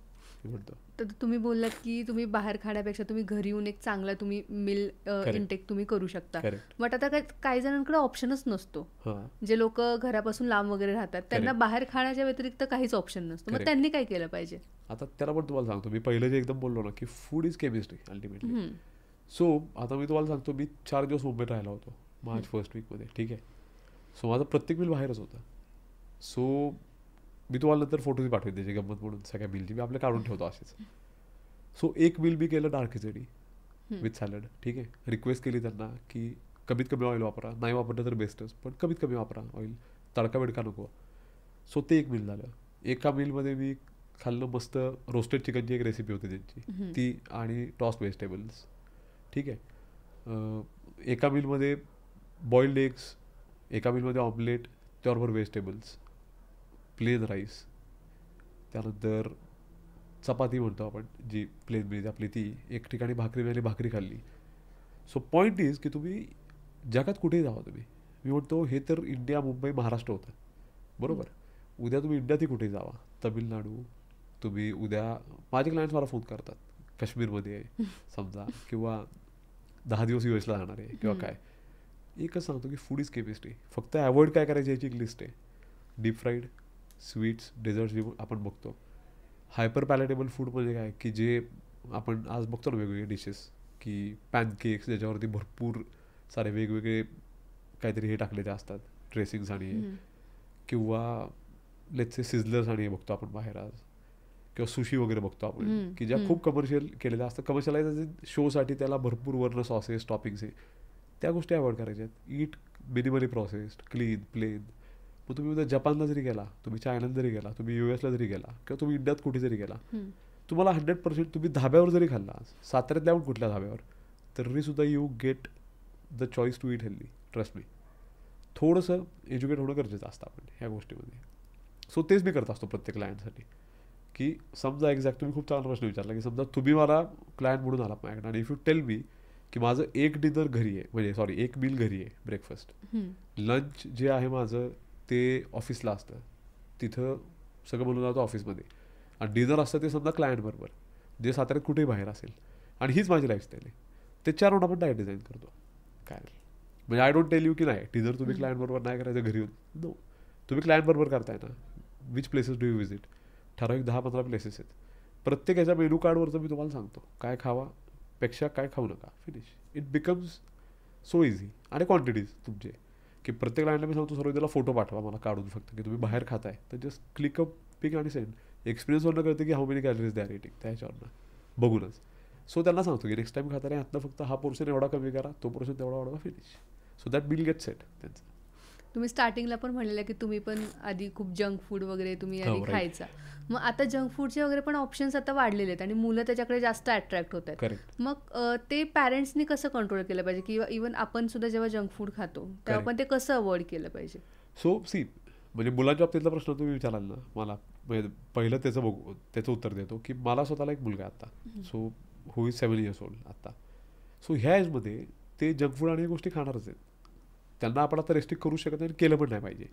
[SPEAKER 2] तर तुम्ही बोललात की तुम्ही बाहेर खाण्यापेक्षा तुम्ही घरी येऊन एक चांगला तुम्ही मिल इंटेक तुम्ही करू शकता. बट आता काही जणांकडे ऑप्शनच नसतो. जे लोक घरापासून लांब वगैरे राहतात त्यांना बाहेर खाण्याच्या व्यतिरिक्त काहीच ऑप्शन नसतो. मग त्यांनी काय केलं पाहिजे?
[SPEAKER 1] आता त्याला पण तुम्हाला सांगतो, मी पहिले जे एकदम बोललो ना की food is chemistry ultimately. So आता मी तुम्हाला सांगतो, मी 4 दिवस मुंबईत राहिला होतो मार्च फर्स्ट वीकमध्ये. ठीक आहे. सो माझं प्रत्येक मिल बाहेरच होतं. सो मी तुम्हाला नंतर फोटोज पाठवून द्यायचे गंमत म्हणून सगळ्या मिलची, मी आपल्या काढून ठेवतो असेच. सो एक मिल मी केलं डाळ खिचडी विथ सॅलड. ठीक आहे. रिक्वेस्ट केली त्यांना की कमीत कमी ऑइल वापरा, नाही वापरलं तर बेस्टच पण कमीत कमी वापरा ऑइल, तडका बिडका नको. सो ते एक मिल झालं. एका मिलमध्ये मी खाल्लं मस्त रोस्टेड चिकनची एक रेसिपी होती त्यांची ती आणि टॉस्ट व्हेजिटेबल्स. ठीक आहे. एका मिलमध्ये बॉइल्ड एग्स, एका मिलमध्ये ऑमलेट, त्याबरोबर व्हेजिटेबल्स, प्लेन राईस, त्यानंतर चपाती म्हणतो आपण जी प्लेन मिळते आपली ती, एक ठिकाणी भाकरी मिळाली भाकरी खाल्ली. सो पॉईंट इज की तुम्ही जगात कुठेही जावा तुम्ही, मी म्हणतो हे तर इंडिया मुंबई महाराष्ट्र होतं बरोबर. उद्या तुम्ही इंडियातही कुठेही जावा, तमिळनाडू, तुम्ही उद्या माझे क्लायंट्स मला फोन करतात काश्मीरमध्ये आहे समजा किंवा 10 दिवस US ला जाणार आहे किंवा काय, एकच सांगतो की फूड इज केमिस्ट्री. फक्त अवॉइड काय करायची याची एक लिस्ट आहे. डीप फ्राईड, स्वीट्स, डेझर्ट्स जे आपण बघतो. हायपर पॅलेटेबल फूड म्हणजे काय की जे आपण आज बघतो ना वेगवेगळे डिशेस की पॅनकेक्स ज्याच्यावरती भरपूर सारे वेगवेगळे काहीतरी हे टाकलेले असतात ड्रेसिंग्स आणि किंवा लेट्स से सिझलर्स आणि हे बघतो आपण बाहेर आज, किंवा सुशी वगैरे बघतो आपण की ज्या खूप कमर्शियल केलेल्या असतात. कमर्शियलायझेशन शोसाठी त्याला भरपूर वर्ण सॉसेस टॉपिंग्स आहे, त्या गोष्टी अवॉइड करायच्या आहेत. ईट मिनिमली प्रोसेस्ड, क्लीन, प्लेन. मग तुम्ही उद्या जपानला जरी गेला, तुम्ही चायनाला जरी गेला, तुम्ही US ला जरी गेला किंवा तुम्ही इंडियात कुठे जरी गेला, तुम्हाला 100% तुम्ही धाब्यावर जरी खाल्ला, साताऱ्यातल्या पण कुठल्या धाब्यावर, तरीसुद्धा you get the choice to eat healthy. Trust me. थोडंसं एज्युकेट होणं गरजेचं असतं आपण ह्या गोष्टीमध्ये. सो तेच मी करत असतो प्रत्येक क्लायंटसाठी की समजा एक्झॅक्ट तुम्ही खूप चांगला प्रश्न विचारला की समजा तुम्ही मला क्लायंट म्हणून आला माझ्याकडे आणि इफ यू टेल मी की माझं एक डिनर घरी आहे, म्हणजे सॉरी एक मील घरी आहे ब्रेकफास्ट, लंच जे आहे माझं ते ऑफिसला असतं, तिथं सगळं बनवून जातं ऑफिसमध्ये, आणि डिनर असतं ते समजा क्लायंटबरोबर जे साताऱ्यात कुठेही बाहेर असेल, आणि हीच माझी लाईफस्टाईल आहे. ते 4 राऊंड आपण डायट डिझाईन करतो. काय म्हणजे आय डोंट टेल यू की नाही डिनर तुम्ही क्लायंटबरोबर नाही करायचं घरी येऊन. नो, तुम्ही क्लायंटबरोबर करताय ना, which places do you visit, ठराविक 10-15 प्लेसेस आहेत. प्रत्येक याच्या मेनू कार्डवरचं मी तुम्हाला सांगतो काय खावा पेक्षा काय खाऊ नका. Finish. It becomes so easy. आणि क्वांटिटीज तुमचे की प्रत्येक क्लायंटला मी सांगतो सर्व त्याला फोटो पाठवा मला काढून फक्त की तुम्ही बाहेर खाताय, तर जस्ट क्लिक अप पिक आणि सेंड. एक्सपिरियन्सवरनं कळते की हाऊ मेनी कॅलरीज द्या रेटिंग त्या ह्याच्यावरनं बघूनच. सो त्यांना सांगतो की नेक्स्ट टाइम खाताना यातनं फक्त हा पोर्शन एवढा कमी करा, तो पोर्शन तेवढा वाढवा. Finish. So that bill get set त्यांचं.
[SPEAKER 2] तुम्ही स्टार्टिंगला पण म्हणलेलं की तुम्ही पण आधी खूप जंक फूड वगैरे तुम्ही आधी खायचा. मग आता जंक फूडचे वगैरे पण ऑप्शन्स आता वाढलेले आहेत आणि मुलं त्याच्याकडे जास्त अट्रॅक्ट होत आहेत. मग ते पॅरेंट्सनी कसं कंट्रोल केलं पाहिजे किंवा इव्हन आपण सुद्धा जेव्हा जंक फूड खातो तेव्हा पण ते कसं अवॉइड केलं पाहिजे?
[SPEAKER 1] सो सी म्हणजे मुलांच्या बाबतीतला प्रश्न तुम्ही विचाराल ना मला, म्हणजे पहिलं त्याचं उत्तर देतो की मला स्वतःला एक मुलगा आता. So who is 7 years old आता. सो ह्या एजमध्ये ते जंक फूड आणि या गोष्टी खाणारच आहेत. त्यांना आपण आता रेस्ट्रिक्ट करू शकत नाही आणि केलं पण नाही पाहिजे.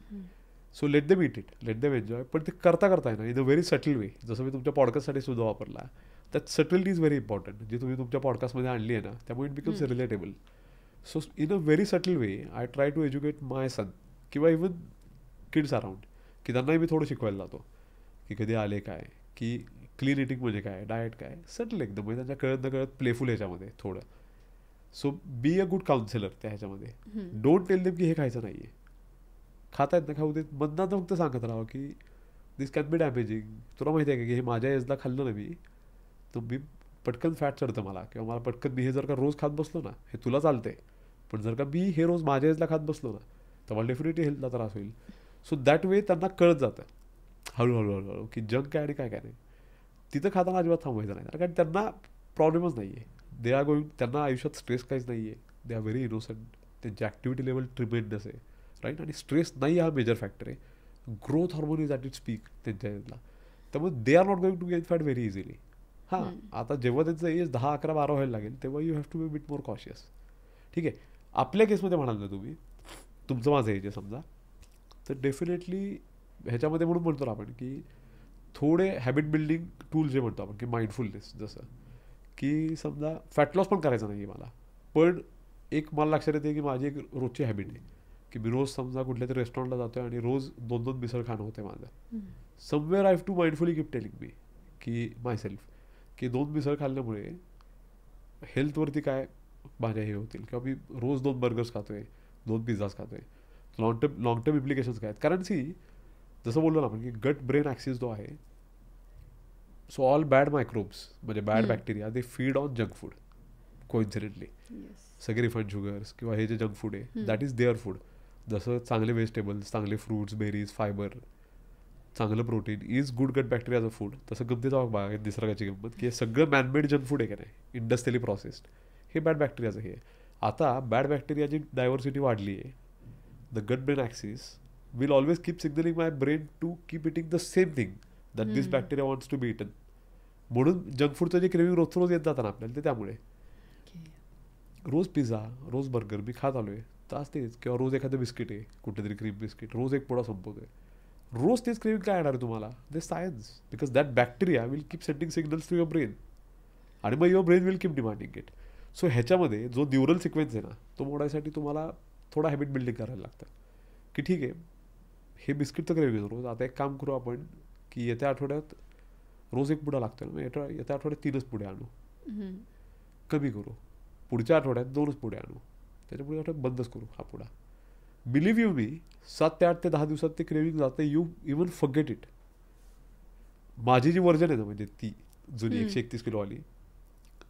[SPEAKER 1] So let them eat it, let them enjoy. पण ते करता आहे ना in a very subtle way. जसं मी तुमच्या पॉडकास्टसाठी सुद्धा वापरला, that subtlety is very important. जी तुम्ही तुमच्या पॉडकास्टमध्ये आणली आहे ना, त्यामुळे it becomes relatable. So in a very subtle way I try to educate my son किंवा इवन किड्स अराउंड, की त्यांनाही मी थोडं शिकवायला जातो की कधी आले काय, की क्लीन इटिंग म्हणजे काय, डाएट काय, सटल एकदम. म्हणजे त्यांच्या कळत न कळत प्लेफुल ह्याच्यामध्ये थोडं. So B a good counsellor त्या ह्याच्यामध्ये. डोंट टेल देम की हे खायचं नाही आहे, खाता येत ना खाऊ देत. मधनं फक्त सांगत राहा की दिस कॅन बी डॅमेजिंग. तुला माहिती आहे का की हे माझ्या एजला खाल्लं ना मी, तर मी पटकन फॅट चढतं मला, किंवा मला पटकन मी हे जर का रोज खात बसलो ना, हे तुला चालतंय, पण जर का मी हे रोज माझ्या एजला खात बसलो ना, तर मला डेफिनेटली हेल्थला त्रास होईल. सो दॅट वे त्यांना कळत जातं हळूहळू हळूहळू की जंक काय आणि काय काय नाही. तिथं खाताना अजिबात थांबवायचं नाही, कारण त्यांना प्रॉब्लेमच नाही आहे. दे आर गोईंग, त्यांना आयुष्यात स्ट्रेस काहीच नाही आहे. They are very innocent. त्यांची ॲक्टिव्हिटी लेवल ट्रिमेंडस आहे, राईट. आणि स्ट्रेस नाही हा मेजर फॅक्टर आहे. Growth hormone is at its peak त्यांच्या एजला. त्यामुळे they are not going to gain fat very easily. हां, आता जेव्हा त्यांचं एज 10, 11, 12 व्हायला लागेल, तेव्हा you have to be bit more cautious. ठीक आहे. आपल्या केसमध्ये म्हणाल ना तुम्ही, तुमचं माझं एज आहे समजा, तर डेफिनेटली ह्याच्यामध्ये म्हणून म्हणतो ना आपण की थोडे हॅबिट बिल्डिंग टूल जे म्हणतो आपण, की माइंडफुलनेस, जसं की समजा फॅट लॉस पण करायचं नाही आहे मला, पण एक मला लक्षात येते की माझी एक रोजची हॅबिट आहे की मी रोज समजा कुठल्या तरी रेस्टॉरंटला जातो आहे आणि रोज 2-2 मिसळ खाणं होतं माझं. Somewhere I have to mindfully keep telling me की माय सेल्फ की 2 मिसळ खाल्ल्यामुळे हेल्थवरती काय माझ्या हे होतील, किंवा मी रोज 2 बर्गर्स खातो आहे, 2 पिझ्झाज खातो आहे, लॉंग टर्म इम्प्लिकेशन्स काय आहेत. कारण सी, जसं बोललो ना आपण की गट ब्रेन ॲक्सिस जो आहे, सो ऑल बॅड मायक्रोब्स म्हणजे bad bacteria they feed on junk food coincidentally. सगळे रिफाईंड शुगर्स किंवा हे जे जंक फूड आहे दॅट इज देअर फूड. जसं चांगले व्हेजिटेबल्स, चांगले फ्रूट्स, बेरीज, फायबर, चांगलं प्रोटीन इज गुड गट बॅक्टेरियाचं फूड. तसं गमतीचा बघा निसर्गाची गंमत की हे सगळं मॅनमेड जंक फूड आहे का नाही, इंडस्ट्रियली प्रोसेस्ड, हे बॅड बॅक्टेरियाचं हे. आता बॅड बॅक्टेरियाची डायव्हर्सिटी वाढली आहे. The gut brain axis will always keep signaling my brain to keep eating the same thing that this bacteria wants to be eaten. म्हणून जंक फूडचं जे क्रेविंग रोज येत जातं ना आपल्याला, ते त्यामुळे. रोज पिझ्झा, रोज बर्गर मी खात आलो आहे, तर तेच, किंवा रोज एखादं बिस्किट आहे, कुठलं तरी क्रीम बिस्किट, रोज एक पोळा संपवतोय, रोज तेच क्रेविंग काय येणार आहे तुम्हाला? The science, because that bacteria will keep sending signals to your brain, आणि मग your brain will keep demanding it. So ह्याच्यामध्ये जो न्यूरल सिक्वेन्स आहे ना, तो मोडायसाठी तुम्हाला थोडा हॅबिट बिल्डिंग करायला लागतं की ठीक आहे, हे बिस्किटचं क्रेविंग रोज, आता एक काम करू आपण की येत्या आठवड्यात रोज एक पुडा लागतो ना, येत्या आठवड्यात 3च पुढे आणू, कमी करू, पुढच्या आठवड्यात 2च पुढे आणू, त्याच्यापुढे आठवड्यात बंदच करू हा पुडा. बिलीव्ह यू मी, 7 ते 8 ते 10 दिवसात ते क्रेविंग जातं. You even forget it. माझी जी व्हर्जन आहे ना, म्हणजे ती जुनी 131 किलोवाली,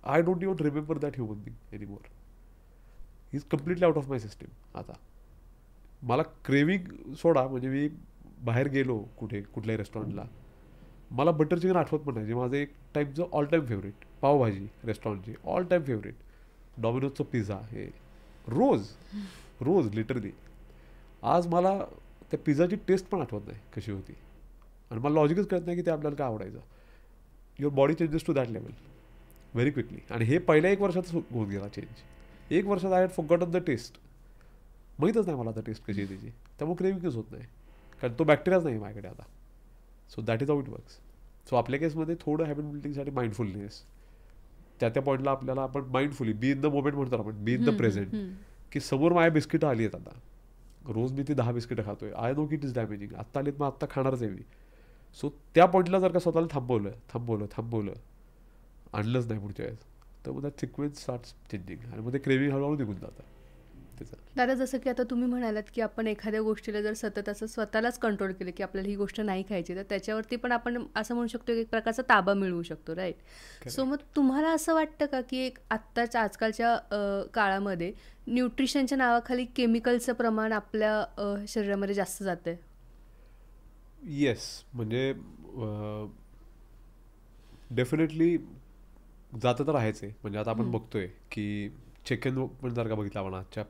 [SPEAKER 1] I don't even remember that human being anymore. He is completely out of my system आता. मला क्रेविंग सोडा, म्हणजे मी बाहेर गेलो कुठल्याही रेस्टॉरंटला, मला बटर चिकन आठवत पण नाही, जे माझं एक टाईपचं ऑल टाईम फेवरेट. पावभाजी रेस्टॉरंटची ऑल टाईम फेवरेट. डॉमिनोजचं पिझ्झा, हे रोज लिटरली. आज मला त्या पिझ्झाची टेस्ट पण आठवत नाही कशी होती, आणि मला लॉजिकच कळत नाही की ते आपल्याला काय आवडायचं. Your body changes to that level very quickly. आणि हे पहिल्या 1 वर्षातच होऊन गेला चेंज. 1 वर्षात I had forgotten the taste. माहीतच नाही मला आता टेस्ट कशी आहे त्याची, त्यामुळे क्रेविंगच होत नाही, कारण तो बॅक्टेरियाच नाही माझ्याकडे आता. So that is how it works. So आपल्या केसमध्ये थोडं हॅबिट बिल्डिंगसाठी माइंडफुलनेस, त्या पॉईंटला आपल्याला आपण mindfully be in the moment म्हणतो आपण, बी इन द प्रेझेंट, की समोर माझ्या बिस्किटं आली आहेत आता, रोज मी ती 10 बिस्किटं खातोय, आय नो की इट इज डॅमेजिंग, आत्ता आलीत मग आत्ता खाणारच आहे मी. सो त्या पॉईंटला जर का स्वतःला थांबवलं आणलंच नाही पुढच्या वेळेस, तर मग दॅट सिक्वेन्स स्टार्ट्स चेंजिंग, आणि मग ते क्रेविंग हळूहळू निघून जातं.
[SPEAKER 2] दादा, जसं की आता तुम्ही म्हणालात की आपण एखाद्या गोष्टीला जर सतत असं स्वतःलाच कंट्रोल केलं की आपल्याला ही गोष्ट नाही खायची, तर त्याच्यावरती पण आपण असं म्हणू शकतो की एक प्रकारचा ताबा मिळवू शकतो, राईट. सो मग तुम्हाला असं वाटतं का की एक आजकालच्या काळामध्ये न्यूट्रिशनच्या नावाखाली केमिकलचं प्रमाण आपल्या शरीरामध्ये जास्त जातं?
[SPEAKER 1] येस, म्हणजे डेफिनेटली जातं तर आहेच आहे. म्हणजे आता आपण बघतोय की चिकन पण जर का बघितलं आपण आजच्या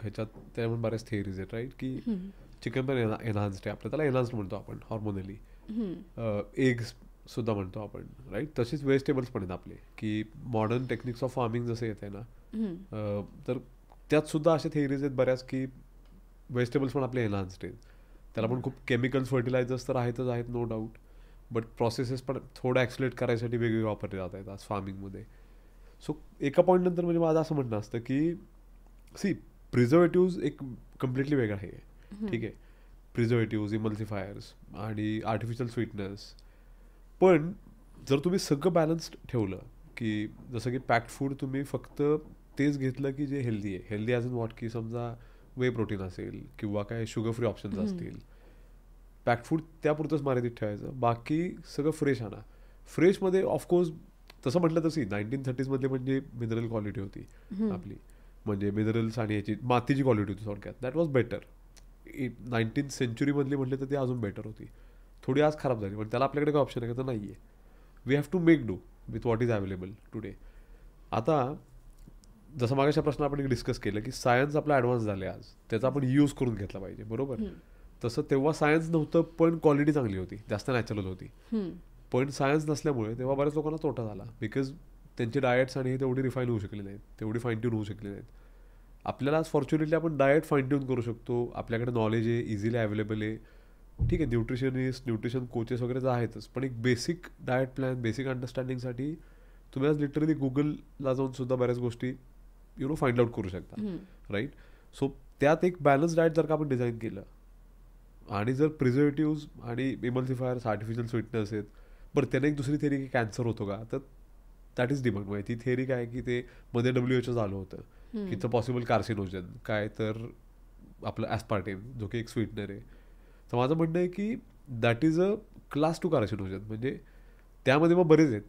[SPEAKER 1] ह्याच्यात, त्या पण बऱ्याच थिअरीज आहेत, राईट, की चिकन पण एनहान्स्ड आहे आपलं, त्याला एनहान्स्ड म्हणतो आपण हॉर्मोनली. एग्स सुद्धा म्हणतो आपण, राईट. तशीच व्हेजिटेबल्स पण आहेत आपले, की मॉडर्न टेक्निक्स ऑफ फार्मिंग जसं येत आहे ना, तर त्यात सुद्धा अशा थेअरीज आहेत बऱ्याच की व्हेजिटेबल्स पण आपले एनहान्स्ड आहेत. त्याला पण खूप केमिकल्स, फर्टिलायझर्स तर आहेतच आहेत, नो डाऊट. बट प्रोसेसेस पण थोडं ॲक्सिलेट करायसाठी वेगवेगळे वापरले जात आहेत आज फार्मिंगमध्ये. सो एका पॉईंट नंतर म्हणजे माझं असं म्हणणं असतं की प्रिझर्वेटिव्ज एक कम्प्लिटली वेगळं आहे, ठीक आहे. प्रिझर्वेटिव्ज, इमल्सिफायर्स आणि आर्टिफिशियल स्वीटनेस. पण जर तुम्ही सगळं बॅलन्स्ड ठेवलं, की जसं की पॅक्ड फूड तुम्ही फक्त तेच घेतलं की जे हेल्दी आहे, हेल्दी ॲज इन वॉट, की समजा वे प्रोटीन असेल किंवा काय शुगर फ्री ऑप्शन्स असतील, पॅक्ड फूड त्यापुरतंच मर्यादित ठेवायचं, बाकी सगळं फ्रेश आणा. फ्रेशमध्ये ऑफकोर्स तसं म्हटलं तशी 1930s म्हणजे मिनरल क्वालिटी होती आपली, म्हणजे मिनरल्स आणि याची मातीची क्वालिटी होती थोडक्यात. That was better. 19th century म्हटले तर ती अजून बेटर होती. थोडी आज खराब झाली, पण त्याला आपल्याकडे काय ऑप्शन आहे का? तर नाही आहे. We have to make do with what is available today. आता जसं मागाच्या प्रश्न आपण डिस्कस केलं की सायन्स आपला ॲडव्हान्स झाले आज, त्याचा आपण यूज करून घेतला पाहिजे, बरोबर. तसं तेव्हा सायन्स नव्हतं, पण क्वालिटी चांगली होती, जास्त नॅचरल होती. पण सायन्स नसल्यामुळे तेव्हा बऱ्याच लोकांना तोटा झाला, बिकॉज त्यांचे डाएट्स आणि हे तेवढी रिफाईन होऊ शकले नाहीत, तेवढी फाईन ट्यून होऊ शकले नाहीत. आपल्याला आज फॉर्च्युनेटली आपण डाएट फाईन ट्यून करू शकतो, आपल्याकडे नॉलेज आहे, इझिली अवेलेबल आहे, ठीक आहे. न्यूट्रिशनिस्ट, न्यूट्रिशन कोचेस वगैरे तर आहेतच, पण एक बेसिक डाएट प्लॅन, बेसिक अंडरस्टँडिंगसाठी तुम्ही आज लिटरली गुगलला जाऊन सुद्धा बऱ्याच गोष्टी फाइंड आउट करू शकता, राईट. सो त्यात एक बॅलन्स डाएट जर का आपण डिझाईन केलं, आणि जर प्रिझर्वेटिव्ज आणि इमल्सिफायर्स, आर्टिफिशियल स्वीटनर्स आहेत, बरं त्याने एक दुसरी थेअरी की कॅन्सर होतो का, तर दॅट इज डिबंक. ती थेअरी काय की ते मध्ये WHO झालं होतं की इट्स अ पॉसिबल कार्सिनोजन, काय तर आपलं ॲस्पार्टेम, जो की एक स्वीटनर आहे. तर माझं म्हणणं आहे की that is a class 2 carcinogen. म्हणजे त्यामध्ये मग बरेच आहेत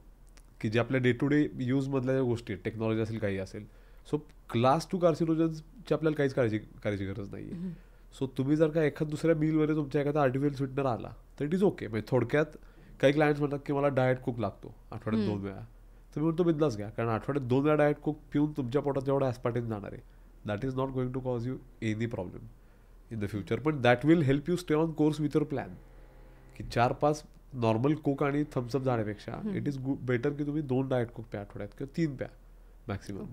[SPEAKER 1] की जे आपल्या डे टू डे यूजमधल्या ज्या गोष्टी आहेत, टेक्नॉलॉजी असेल, काही असेल. सो क्लास 2 कार्सिनोजन्सची आपल्याला काहीच करायची गरज नाही आहे. सो तुम्ही जर का एखाद दुसऱ्या मीलमध्ये तुमच्या एखादा आर्टिफिशियल स्वीटनर आला तर इट इज ओके. म्हणजे थोडक्यात काही क्लायंट्स म्हणतात की मला डाएट कुक लागतो आठवड्यात 2 वेळा, तुम्ही म्हणतो बिंदास घ्या, कारण आठवड्यात 2 वेळा डाएट कुक पिऊन तुमच्या पोटात जेवढा ॲस्पार्टेम जाणार आहे, that is not going to cause you any problem in the future. पण that will help you stay on course with your plan. की 4-5 नॉर्मल कोक आणि थम्सअप जाण्यापेक्षा इट इज बेटर की तुम्ही 2 डाएट कोक प्या आठवड्यात, किंवा 3 प्या मॅक्सिमम.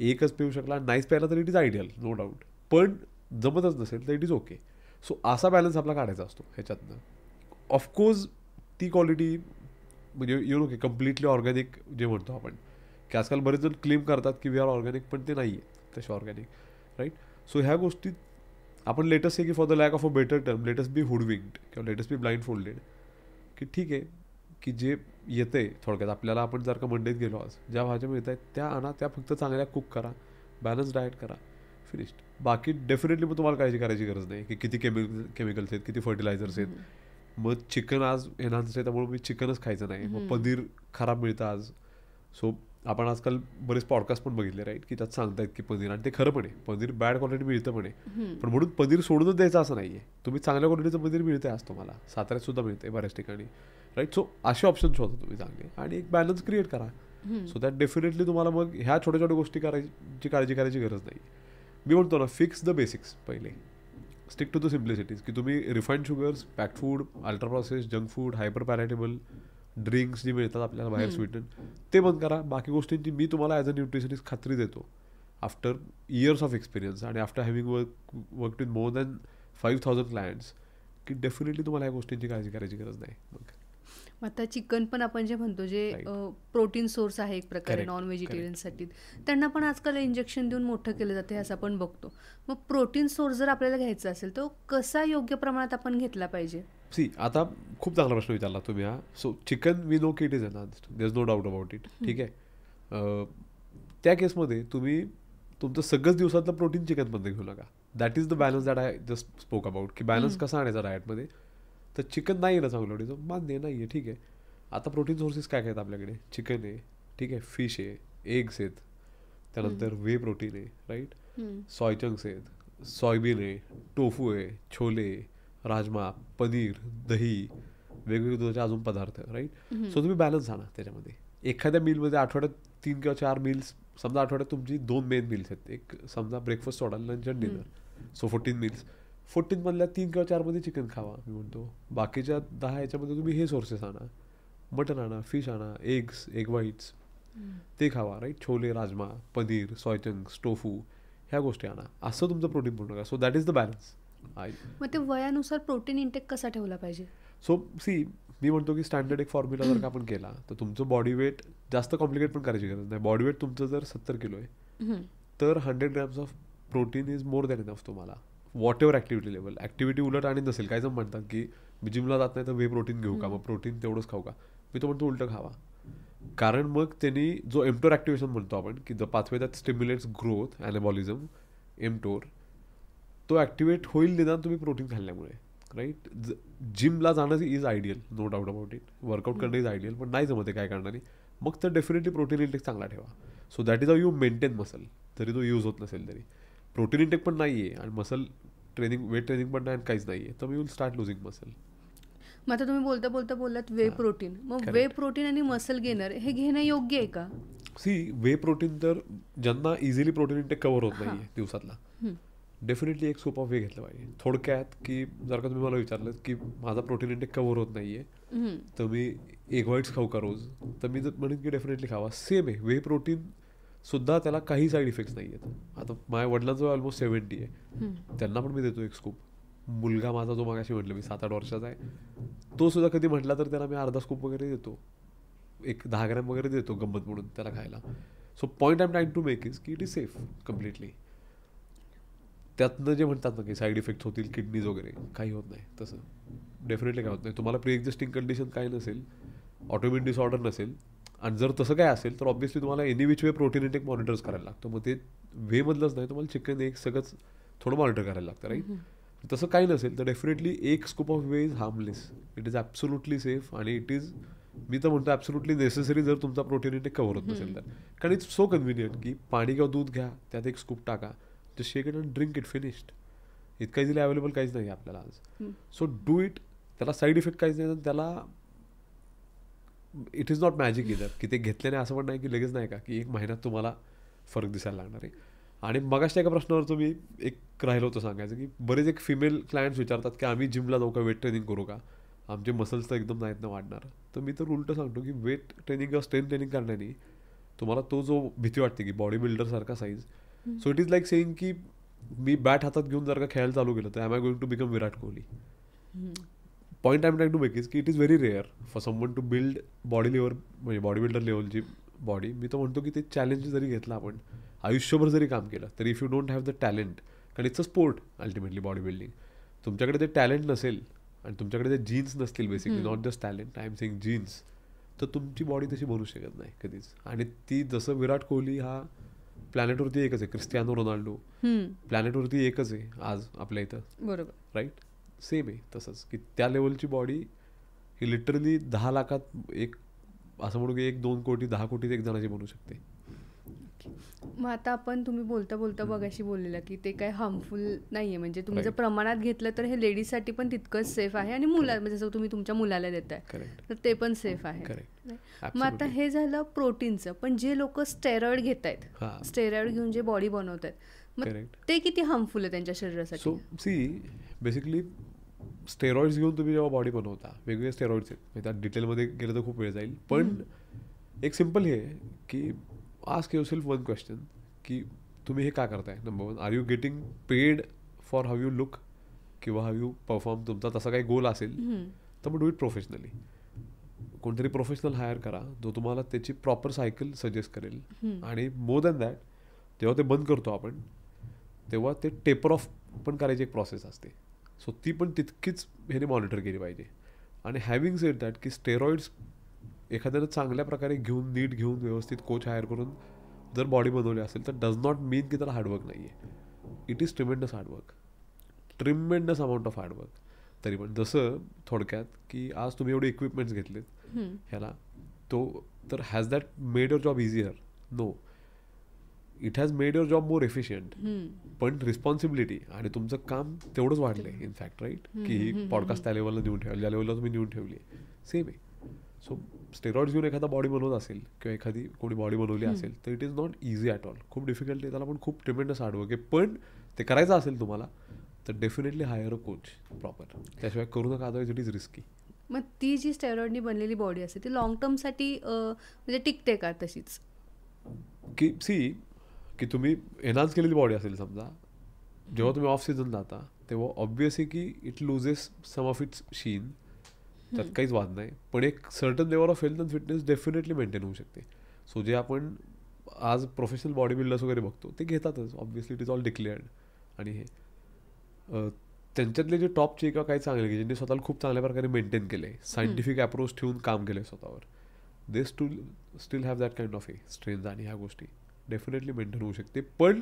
[SPEAKER 1] एकच पिऊ शकला, नाहीच प्यायला तर it is ideal, no doubt. पण जमतच नसेल तर इट इज ओके. सो असा बॅलन्स आपला काढायचा असतो ह्याच्यातनं. ऑफकोर्स ती क्वालिटी म्हणजे की कम्प्लिटली ऑर्गॅनिक जे म्हणतो आपण, की आजकाल बरेच जण क्लेम करतात की वी आर ऑर्गॅनिक, पण ते नाही आहे तसे ऑर्गॅनिक, राईट. सो ह्या गोष्टीत आपण लेटेस्ट आहे की for the lack of a better term latest be hoodwinked किंवा लेटेस्ट बी ब्लाइंड फोल्डेड, की ठीक आहे की जे येतं आहे थोडक्यात आपल्याला, आपण जर का मंडईत गेलो आज, ज्या भाज्या मिळत आहेत त्या आणा, त्या फक्त चांगल्या कुक करा, बॅलन्स डाएट करा, फिनिश्ड. बाकी डेफिनेटली मग तुम्हाला काळजी करायची गरज नाही की किती केमिकल्स आहेत, किती फर्टिलायझर्स आहेत. मग चिकन आज एनहान्स आहे त्यामुळे मी चिकनच खायचं नाही, मग पनीर खराब मिळतं आज. सो आपण आजकाल बरेच पॉडकास्ट पण बघितले, राईट, की त्यात सांगतायत की पनीर, आणि ते खरं पण आहे, पनीर बॅड क्वालिटी मिळतं पण आहे, पण म्हणून पनीर सोडूनच द्यायचं असं नाही आहे. तुम्ही चांगल्या क्वालिटीचं पनीर मिळतं आज तुम्हाला, साताऱ्यात सुद्धा मिळतं आहे बऱ्याच ठिकाणी, राईट. सो असे ऑप्शन शोधा तुम्ही चांगले आणि एक बॅलन्स क्रिएट करा. सो दॅट डेफिनेटली तुम्हाला मग ह्या छोट्या छोट्या गोष्टी करायची काळजी करायची गरज नाही. मी म्हणतो ना, फिक्स द बेसिक्स पहिले, स्टिक टू द सिम्प्लिसिटीज, की तुम्ही refined sugars, packed food, ultra process, junk food, hyper palatable drinks जी मिळतात आपल्याला बाहेर स्वीटन, ते बंद करा. बाकी गोष्टींची मी तुम्हाला ॲज अ न्यूट्रिशनिस्ट खात्री देतो, आफ्टर इयर्स ऑफ एक्सपिरियन्स आणि after having work with more than 5,000 clients, की डेफिनेटली तुम्हाला ह्या गोष्टींची काळजी करायची गरज नाही. मग
[SPEAKER 2] आता चिकन पण आपण जे म्हणतो, जे प्रोटीन सोर्स आहे एक प्रकारे नॉन व्हेजिटेरियनसाठी, त्यांना पण आजकाल इंजेक्शन देऊन मोठं केलं जाते असं आपण बघतो. मग प्रोटीन सोर्स जर आपल्याला घ्यायचा असेल तो कसा योग्य प्रमाणात आपण घेतला पाहिजे?
[SPEAKER 1] आता खूप चांगला प्रश्न विचारला तुम्ही हा. सो चिकन वी नो की it is enhanced, there is no doubt about it, ठीक आहे. त्या केसमध्ये तुम्ही तुमचं सगळंच दिवसातलं प्रोटीन चिकनमध्ये घेऊ नका. That is the balance that I just spoke about, की बॅलन्स कसा आणायचा डाएटमध्ये. तर चिकन नाही आहे ना चांगलं एवढं, मान्य नाही आहे, ठीक आहे. आता प्रोटीन सोर्सेस काय आहेत आपल्याकडे? चिकन आहे, ठीक आहे, फिश आहे, एग्स आहेत, त्यानंतर वे प्रोटीन आहे, राईट, सॉय चंक्स आहेत, सॉयबीन आहे, टोफू आहे, छोले, राजमा, पनीर, दही, वेगवेगळे दुधाचे अजून पदार्थ, राईट. सो तुम्ही बॅलन्स आणा त्याच्यामध्ये. एखाद्या मीलमध्ये आठवड्यात 3 किंवा 4 मील्स, समजा आठवड्यात तुमची 2 मेन मील्स आहेत, एक समजा ब्रेकफास्ट सोडा, लंच आणि डिनर, सो 14 मील्स. 14 मधल्या 3 किंवा 4 मध्ये चिकन खावा मी म्हणतो. बाकीच्या 10 याच्यामध्ये तुम्ही हे सोर्सेस आणा, मटन आणा, फिश आणा, एग व्हाईट्स ते खावा, राईट. छोले, राजमा, पनीर, सोय चंक्स, टोफू, ह्या गोष्टी आणा. असं तुमचं प्रोटीन पूर्ण करा. So that is the balance.
[SPEAKER 2] मग ते वयानुसार प्रोटीन इंटेक कसा ठेवला पाहिजे?
[SPEAKER 1] सो सी, मी म्हणतो की स्टँडर्ड एक फॉर्म्युला जर का आपण केला तर तुमचं बॉडी वेट जास्त कॉम्प्लिकेट पण करायची गरज नाही. बॉडी वेट तुमचं जर 70 किलो आहे तर 100 grams of protein is more than enough तुम्हाला, whatever activity level. Activity उलट आणि नसेल, काही जण म्हणतात की मी जिमला जात नाही तर वे प्रोटीन घेऊ का, मग प्रोटीन तेवढंच खाऊ का. मी तो म्हणतो उलटं खावा. कारण मग त्यांनी जो एमटोर ॲक्टिव्हेशन म्हणतो आपण की the pathway that stimulates growth, anabolism, mTOR, तो ॲक्टिवेट होईल निदान तुम्ही प्रोटीन खाल्ल्यामुळे, राईट. जिमला जाणं is ideal, no doubt about it. Workout करणं इज आयडियल, पण नाही जमते काय करणारी, मग तर डेफिनेटली प्रोटीन इंटेक चांगला ठेवा. So that is a you maintain muscle, तरी तो यूज होत नसेल तरी. प्रोटीन इंटेक पण नाही आहे आणि मसल ट्रेनिंग, वेट ट्रेनिंग पण नाही आणि काहीच नाही आहे, तर me will start losing muscle.
[SPEAKER 2] मग आता तुम्ही बोलता बोललात वे प्रोटीन, मग वे प्रोटीन आणि मसल गेनर हे घेणं योग्य आहे का?
[SPEAKER 1] सी, वे प्रोटीन तर ज्यांना इझिली प्रोटीन इंटेक कव्हर होत नाही आहे दिवसातला, डेफिनेटली एक स्कूप ऑफ वे घेतलं पाहिजे. थोडक्यात की जर का तुम्ही मला विचारलं की माझा प्रोटीन इंटेक कव्हर होत नाही आहे तर मी एग व्हाईट्स खाऊ का रोज, तर मी जर म्हणेन की डेफिनेटली खावा. सेम आहे, वे प्रोटीन सुद्धा त्याला काही साईड इफेक्ट्स नाही आहेत. आता माझ्या वडिलांचं ऑलमोस्ट 70 आहे, त्यांना पण मी देतो एक स्कूप. मुलगा माझा जो मागाशी म्हटलं मी 7-8 वर्षाचा आहे, तो सुद्धा कधी म्हटला तर त्याला मी अर्धा स्कूप वगैरे देतो, एक 10 ग्रॅम वगैरे देतो गंमत म्हणून त्याला खायला. So point I am trying to make is की इट इज सेफ कम्प्लिटली. त्यातनं जे म्हणतात ना की साईड इफेक्ट्स होतील किडनीज वगैरे, काही होत नाही तसं, डेफिनेटली काय होत नाही. तुम्हाला प्री एक्झिस्टिंग कंडिशन काही नसेल, ऑटोइम्युन डिसऑर्डर नसेल, आणि जर तसं काय असेल तर ऑब्व्हियसली तुम्हाला any which way protein intake monitors करायला लागतं. मग ते वेमधलंच नाही, तुम्हाला चिकन एक सगळंच थोडं मॉनिटर करायला लागतं, राईट. तसं काही नसेल तर डेफिनेटली एक scoop of way is harmless, it is absolutely safe, आणि इट इज, मी तर म्हणतो ॲब्सोल्युटली नेसेसरी जर तुमचा प्रोटीन इंटेक कव्हर होत नसेल तर. कारण इट्स सो कन्व्हिनियंट की पाणी किंवा दूध घ्या, त्यात एक स्कूप टाका, just shake it and drink it, finished. इतका इझिली अवेलेबल काहीच नाही आपल्याला आज. So do it. त्याला साईड इफेक्ट काहीच नाही, त्याला इट इज नॉट मॅजिक इधर की ते घेतल्याने असं पण नाही की लगेच नाही का की 1 महिन्यात तुम्हाला फरक दिसायला लागणार आहे. आणि मगाशी एका प्रश्नावर तुम्ही एक राहिलं होतं सांगायचं की बरेच एक फिमेल क्लायंट्स विचारतात की आम्ही जिमला जाऊ का, वेट ट्रेनिंग करू का, आमचे मसल्स तर एकदम नाहीत ना वाढणार. तर मी तर उलटं सांगतो की वेट ट्रेनिंग किंवा स्ट्रेंथ ट्रेनिंग करण्याने तुम्हाला तो जो भीती वाटते की बॉडी बिल्डरसारखा size, so it is like saying की मी बॅट हातात घेऊन जर का खेळायला चालू केलं तर am I going to become Virat Kohli. Point I am trying to make is की it is very rare for someone to build body level, म्हणजे बॉडी बिल्डर लेवलची बॉडी. मी तर म्हणतो की ते चॅलेंज जरी घेतला आपण, आयुष्यभर जरी काम केलं तरी if you don't have the talent, कारण it's a sport ultimately body building, तुमच्याकडे ते टॅलेंट नसेल आणि तुमच्याकडे ते जीन्स नसतील, basically not just talent, I am saying genes, तर तुमची बॉडी तशी बनू शकत नाही कधीच. आणि ती जसं विराट कोहली हा प्लॅनेटवरती एकच आहे, क्रिस्टियानो रोनाल्डो प्लॅनेटवरती एकच आहे आज आपल्या इथं,
[SPEAKER 2] बरोबर,
[SPEAKER 1] राईट. सेम आहे तसंच की त्या लेवलची बॉडी ही लिटरली 10 लाखात एक, असं म्हणू की 1-2 कोटी 10 कोटीत एक जणाची बनू शकते.
[SPEAKER 2] मग आता आपण, तुम्ही बोलता बघाशी बोललेलं की ते काय हार्मफुल नाही आहे, म्हणजे तुम्ही जर प्रमाणात घेतलं तर हे लेडीजसाठी पण तितकंच सेफ आहे, आणि म्हणजे जसं तुम्ही तुमच्या मुलाला देताय तर ते पण सेफ आहे. मग आता हे झालं प्रोटीनचं, पण जे लोक स्टेरॉइड घेत आहेत, स्टेरॉइड घेऊन जे बॉडी बनवत आहेत, मग ते किती हार्मफुल आहे त्यांच्या शरीरासाठी?
[SPEAKER 1] सो सी, बेसिकली स्टेरॉइड्स घेऊन तुम्ही जेव्हा बॉडी बनवता, वेगवेगळे स्टेरॉइड्स आहेत, त्यात डिटेलमध्ये गेलं तर खूप वेळ जाईल, पण एक सिम्पल हे की आस्क युअरसेल्फ वन क्वेश्चन की तुम्ही हे का करताय. Number 1, are you getting paid for how you look किंवा हाऊ यू परफॉर्म. तुमचा तसा काही गोल असेल तर मग डू इट प्रोफेशनली. कोणतरी प्रोफेशनल हायर करा जो तुम्हाला त्याची प्रॉपर सायकल सजेस्ट करेल. आणि मोर दॅन दॅट, जेव्हा ते बंद करतो आपण तेव्हा ते टेपर ऑफ पण करायची एक प्रोसेस असते, सो ती पण तितकीच ह्याने मॉनिटर केली पाहिजे. आणि हॅविंग सेड दॅट की स्टेरॉइड्स एखाद्यानं चांगल्या प्रकारे घेऊन, नीट घेऊन, व्यवस्थित कोच हायर करून जर बॉडी बनवली असेल तर डज नॉट मीन की त्याला हार्डवर्क नाही आहे. It is tremendous hard work, tremendous amount of hard work. तरी पण जसं थोडक्यात की आज तुम्ही एवढे इक्विपमेंट्स घेतलेत ह्याला, तो तर has that made your job easier? No, it has made your job more efficient. पण रिस्पॉन्सिबिलिटी आणि तुमचं काम तेवढंच वाढलं आहे इनफॅक्ट, राईट. की ही पॉडकास्ट त्या लेवलला नेऊन ठेवली, ज्या लेवलला तुम्ही नेऊन ठेवली आहे, सेम आहे. सो स्टेरॉइड्स घेऊन एखादा बॉडी बनवत असेल किंवा एखादी कोणी बॉडी बनवली असेल तर it is not easy at all. खूप डिफिकल्ट आहे, त्याला पण खूप ट्रिमेंडस हार्डवर्क आहे. पण ते करायचं असेल तुम्हाला तर definitely higher a coach proper, त्याशिवाय करू नका, अदरवाईज इट इज रिस्की.
[SPEAKER 2] मग ती जी स्टेरॉइडनी बनलेली बॉडी असते ती लॉंग टर्मसाठी म्हणजे टिकते का तशीच?
[SPEAKER 1] की की तुम्ही एनहान्स केलेली बॉडी असेल समजा, जेव्हा तुम्ही ऑफ सीझन जाता तेव्हा ऑब्वियसली की it loses some of its sheen, त्यात काहीच वाद नाही, पण एक certain level of health and fitness definitely maintain होऊ शकते. सो जे आपण आज प्रोफेशनल बॉडी बिल्डर्स वगैरे बघतो ते घेतातच, obviously it is all declared. आणि हे त्यांच्यातले जे टॉपचे किंवा काही चांगले की ज्यांनी स्वतःला खूप चांगल्या प्रकारे मेंटेन केले, सायंटिफिक अप्रोच ठेवून काम केलं स्वतःवर, they still have that kind of strength. आणि ह्या गोष्टी डेफिनेटली मेंटेन होऊ शकते. पण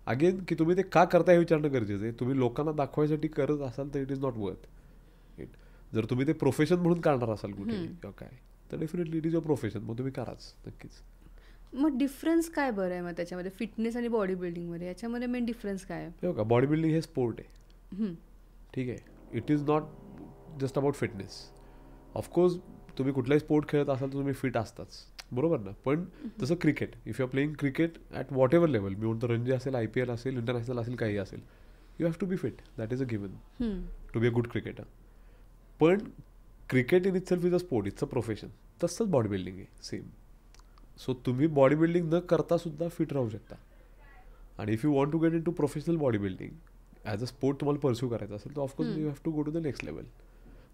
[SPEAKER 1] अगेन की तुम्ही ते का करताय हे विचारणं गरजेचं आहे. तुम्ही लोकांना दाखवायसाठी करत असाल तर it is not worth it. जर तुम्ही ते प्रोफेशन म्हणून करणार असाल कुठे किंवा काय, तर definitely it is a profession, मग तुम्ही कराच नक्कीच.
[SPEAKER 2] मग डिफरन्स काय बरं आहे मग त्याच्यामध्ये फिटनेस आणि बॉडी बिल्डिंगमध्ये? याच्यामध्ये मेन डिफरन्स काय आहे?
[SPEAKER 1] हो का, बॉडी बिल्डिंग हे स्पोर्ट आहे, ठीक आहे. It is not just about fitness. Of course तुम्ही कुठलाही स्पोर्ट खेळत असाल तर तुम्ही फिट असताच, बरोबर ना. पण तसं cricket, if you are playing cricket at whatever level, मी म्हणतो रणजी असेल, IPL असेल, इंटरनॅशनल असेल, काही असेल, you have to be fit. That is a given to be a good cricketer. पण cricket in itself is a sport, it's a profession. तसंच बॉडी बिल्डिंग आहे सेम. सो तुम्ही बॉडी बिल्डिंग न करता सुद्धा फिट राहू शकता. आणि if you want to get into professional bodybuilding as a sport तुम्हाला परस्यू करायचं असेल तर of course you have to go to the next level.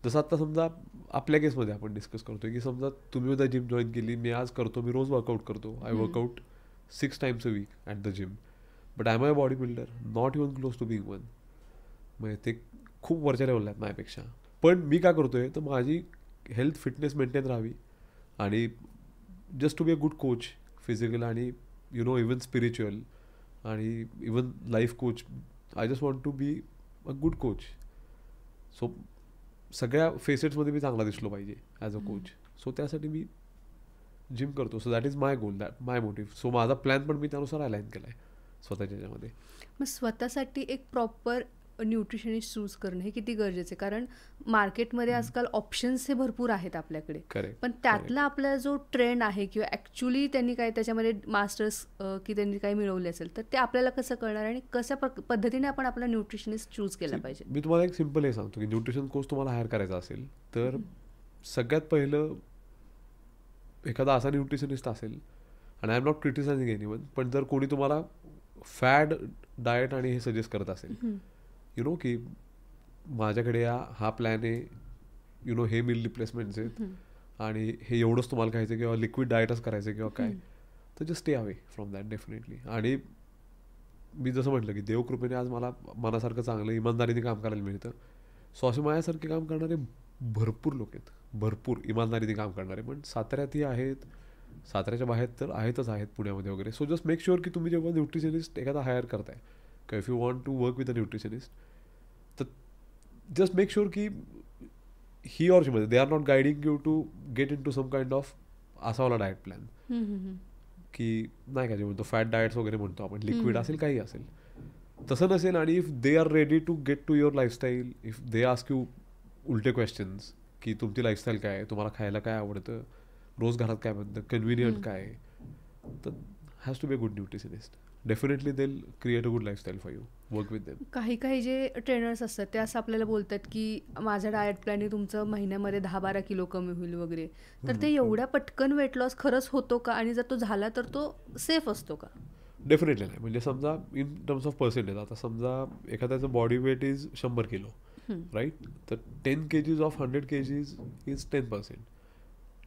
[SPEAKER 1] जसं आता समजा आपल्या केसमध्ये आपण डिस्कस करतो की समजा तुम्ही उद्या जिम जॉईन केली, मी आज करतो, मी रोज वर्कआउट करतो, I work out 6 times a week at the gym, but I am a bodybuilder not even close to being one. म्हणजे ते खूप वरच्या लेवलला आहेत माझ्यापेक्षा. पण मी काय करतोय तर माझी हेल्थ फिटनेस मेंटेन राहावी आणि just to be a good coach physical आणि यु नो इवन स्पिरिच्युअल आणि even life coach. I just want to be a good coach. So सगळ्या फेसेट्समध्ये मी चांगला दिसलो पाहिजे ॲज अ कोच. सो त्यासाठी मी जिम करतो. So that is my goal, that my motive. So माझा प्लॅन पण मी त्यानुसार अलाइन केला आहे स्वतःच्या याच्यामध्ये.
[SPEAKER 2] मग स्वतःसाठी एक प्रॉपर न्यूट्रिशनिस्ट चूज करणं हे किती गरजेचं आहे? कारण मार्केटमध्ये आजकाल ऑप्शन्स हे भरपूर आहेत आपल्याकडे, पण त्यातला आपला जो ट्रेंड आहे किंवा ॲक्च्युली त्यांनी काय त्याच्यामध्ये मास्टर्स की त्यांनी काही मिळवले असेल तर ते आपल्याला कसं कळणार आणि कशा पद्धतीने आपण आपला न्यूट्रिशनिस्ट चूज केला पाहिजे?
[SPEAKER 1] मी तुम्हाला एक सिम्पल हे सांगतो की न्यूट्रिशन कोच तुम्हाला हायर करायचा असेल तर सगळ्यात पहिलं एखादा असा न्यूट्रिशनिस्ट असेल, आणि I am not criticising anyone, पण जर कोणी तुम्हाला फॅड डाएट आणि हे सजेस्ट करत असेल, यु नो की माझ्याकडे हा प्लॅन आहे, यु नो हे मील रिप्लेसमेंट्स आहेत आणि हे एवढंच तुम्हाला खायचं किंवा लिक्विड डाएटच करायचं किंवा काय, तर just stay away from that definitely. आणि मी जसं म्हटलं की देवकृपेने आज मला मनासारखं चांगलं इमानदारीने काम करायला मिळतं. सो असे माझ्यासारखे काम करणारे भरपूर लोक आहेत, भरपूर इमानदारीने काम करणारे. पण साताऱ्यातही आहेत, साताऱ्याच्या बाहेर तर आहेत पुण्यामध्ये वगैरे. सो जस्ट मेक शुअर की तुम्ही जेव्हा न्यूट्रिशनिस्ट एखादा हायर करताय किंवा if you want to work with a nutritionist, तर जस्ट मेक शुअर की he or she they are not guiding you to get into some kind of असावाला डाएट प्लॅन की नाही का जे म्हणतो फॅट डाएट्स वगैरे म्हणतो आपण, लिक्विड असेल काही असेल, तसं नसेल. आणि if they are ready to get to your lifestyle, if they ask you उलटे क्वेश्चन्स की तुमची लाईफस्टाईल काय आहे, तुम्हाला खायला काय आवडतं, रोज घरात काय बनतं, कन्व्हिनियंट काय आहे, तर has to be a good nutritionist. Definitely they will create a good lifestyle for you, work with them.
[SPEAKER 2] काही जे ट्रेनर्स असतात ते असं आपल्याला बोलतात की माझा डाएट प्लॅनने तुमचं महिन्यामध्ये 10-12 किलो कमी होईल वगैरे, तर ते एवढ्या पटकन वेट लॉस खरंच होतो का? आणि जर तो झाला तर तो सेफ असतो का?
[SPEAKER 1] डेफिनेटली नाही. म्हणजे समजा इन टर्म्स ऑफ पर्सेंटेज, आता समजा एखाद्याचं body weight is 100 kilo right, तर 10 kgs of 100 kgs is 10%.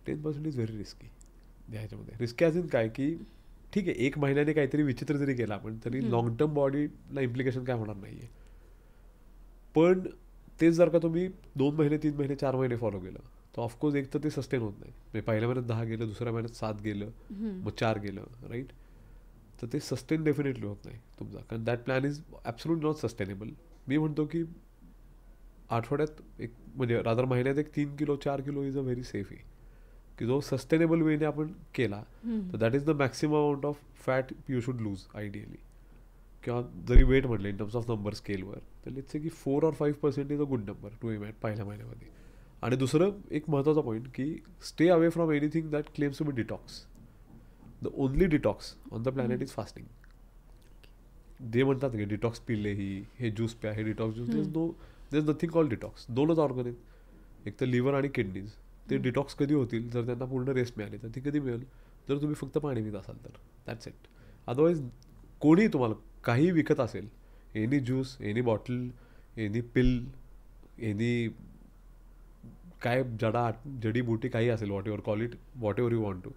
[SPEAKER 1] 10% is very risky. ह्याच्यामध्ये रिस्की ॲज इन काय की ठीक आहे, 1 महिन्याने काहीतरी विचित्र जरी केला आपण तरी लॉंग टर्म बॉडीला इम्प्लिकेशन काय होणार नाही आहे. पण तेच जर का तुम्ही 2 महिने 3 महिने 4 महिने फॉलो केलं तर ऑफकोर्स एक तर ते सस्टेन होत नाही. म्हणजे पहिल्या महिन्यात 10 गेलं, दुसऱ्या महिन्यात 7 गेलं, मग 4 गेलं राईट, तर ते सस्टेन डेफिनेटली होत नाही तुमचा, कारण that plan is absolute not sustainable. मी म्हणतो की आठवड्यात एक म्हणजे रादर महिन्यात एक 3 kilo 4 kilo is a very safe आहे की जो सस्टेनेबल वेने आपण केला तर that is the maximum amount of fat you should lose ideally. किंवा जरी वेट म्हटलं इन टर्म्स ऑफ नंबर स्केलवर तर लेट्स से की 4 or 5% is a good number to aim at पहिल्या महिन्यामध्ये. आणि दुसरं एक महत्त्वाचा पॉईंट की stay away from anything that claims to be detox. The only detox on the planet is fasting. जे म्हणतात की डिटॉक्स पिले ही, हे ज्यूस प्या, हे detox juice, there is nothing called detox. 2च ऑर्गन आहेत, एक तर लिव्हर आणि किडनीज ते डिटॉक्स कधी होतील जर त्यांना पूर्ण रेस्ट मिळाली. तर ती कधी मिळेल जर तुम्ही फक्त पाणी पित असाल तर. That's it. अदरवाईज कोणी तुम्हाला काही विकत असेल, any juice, any bottle, any pill, any काय जडीबुटी काही असेल, whatever call it, whatever you want to,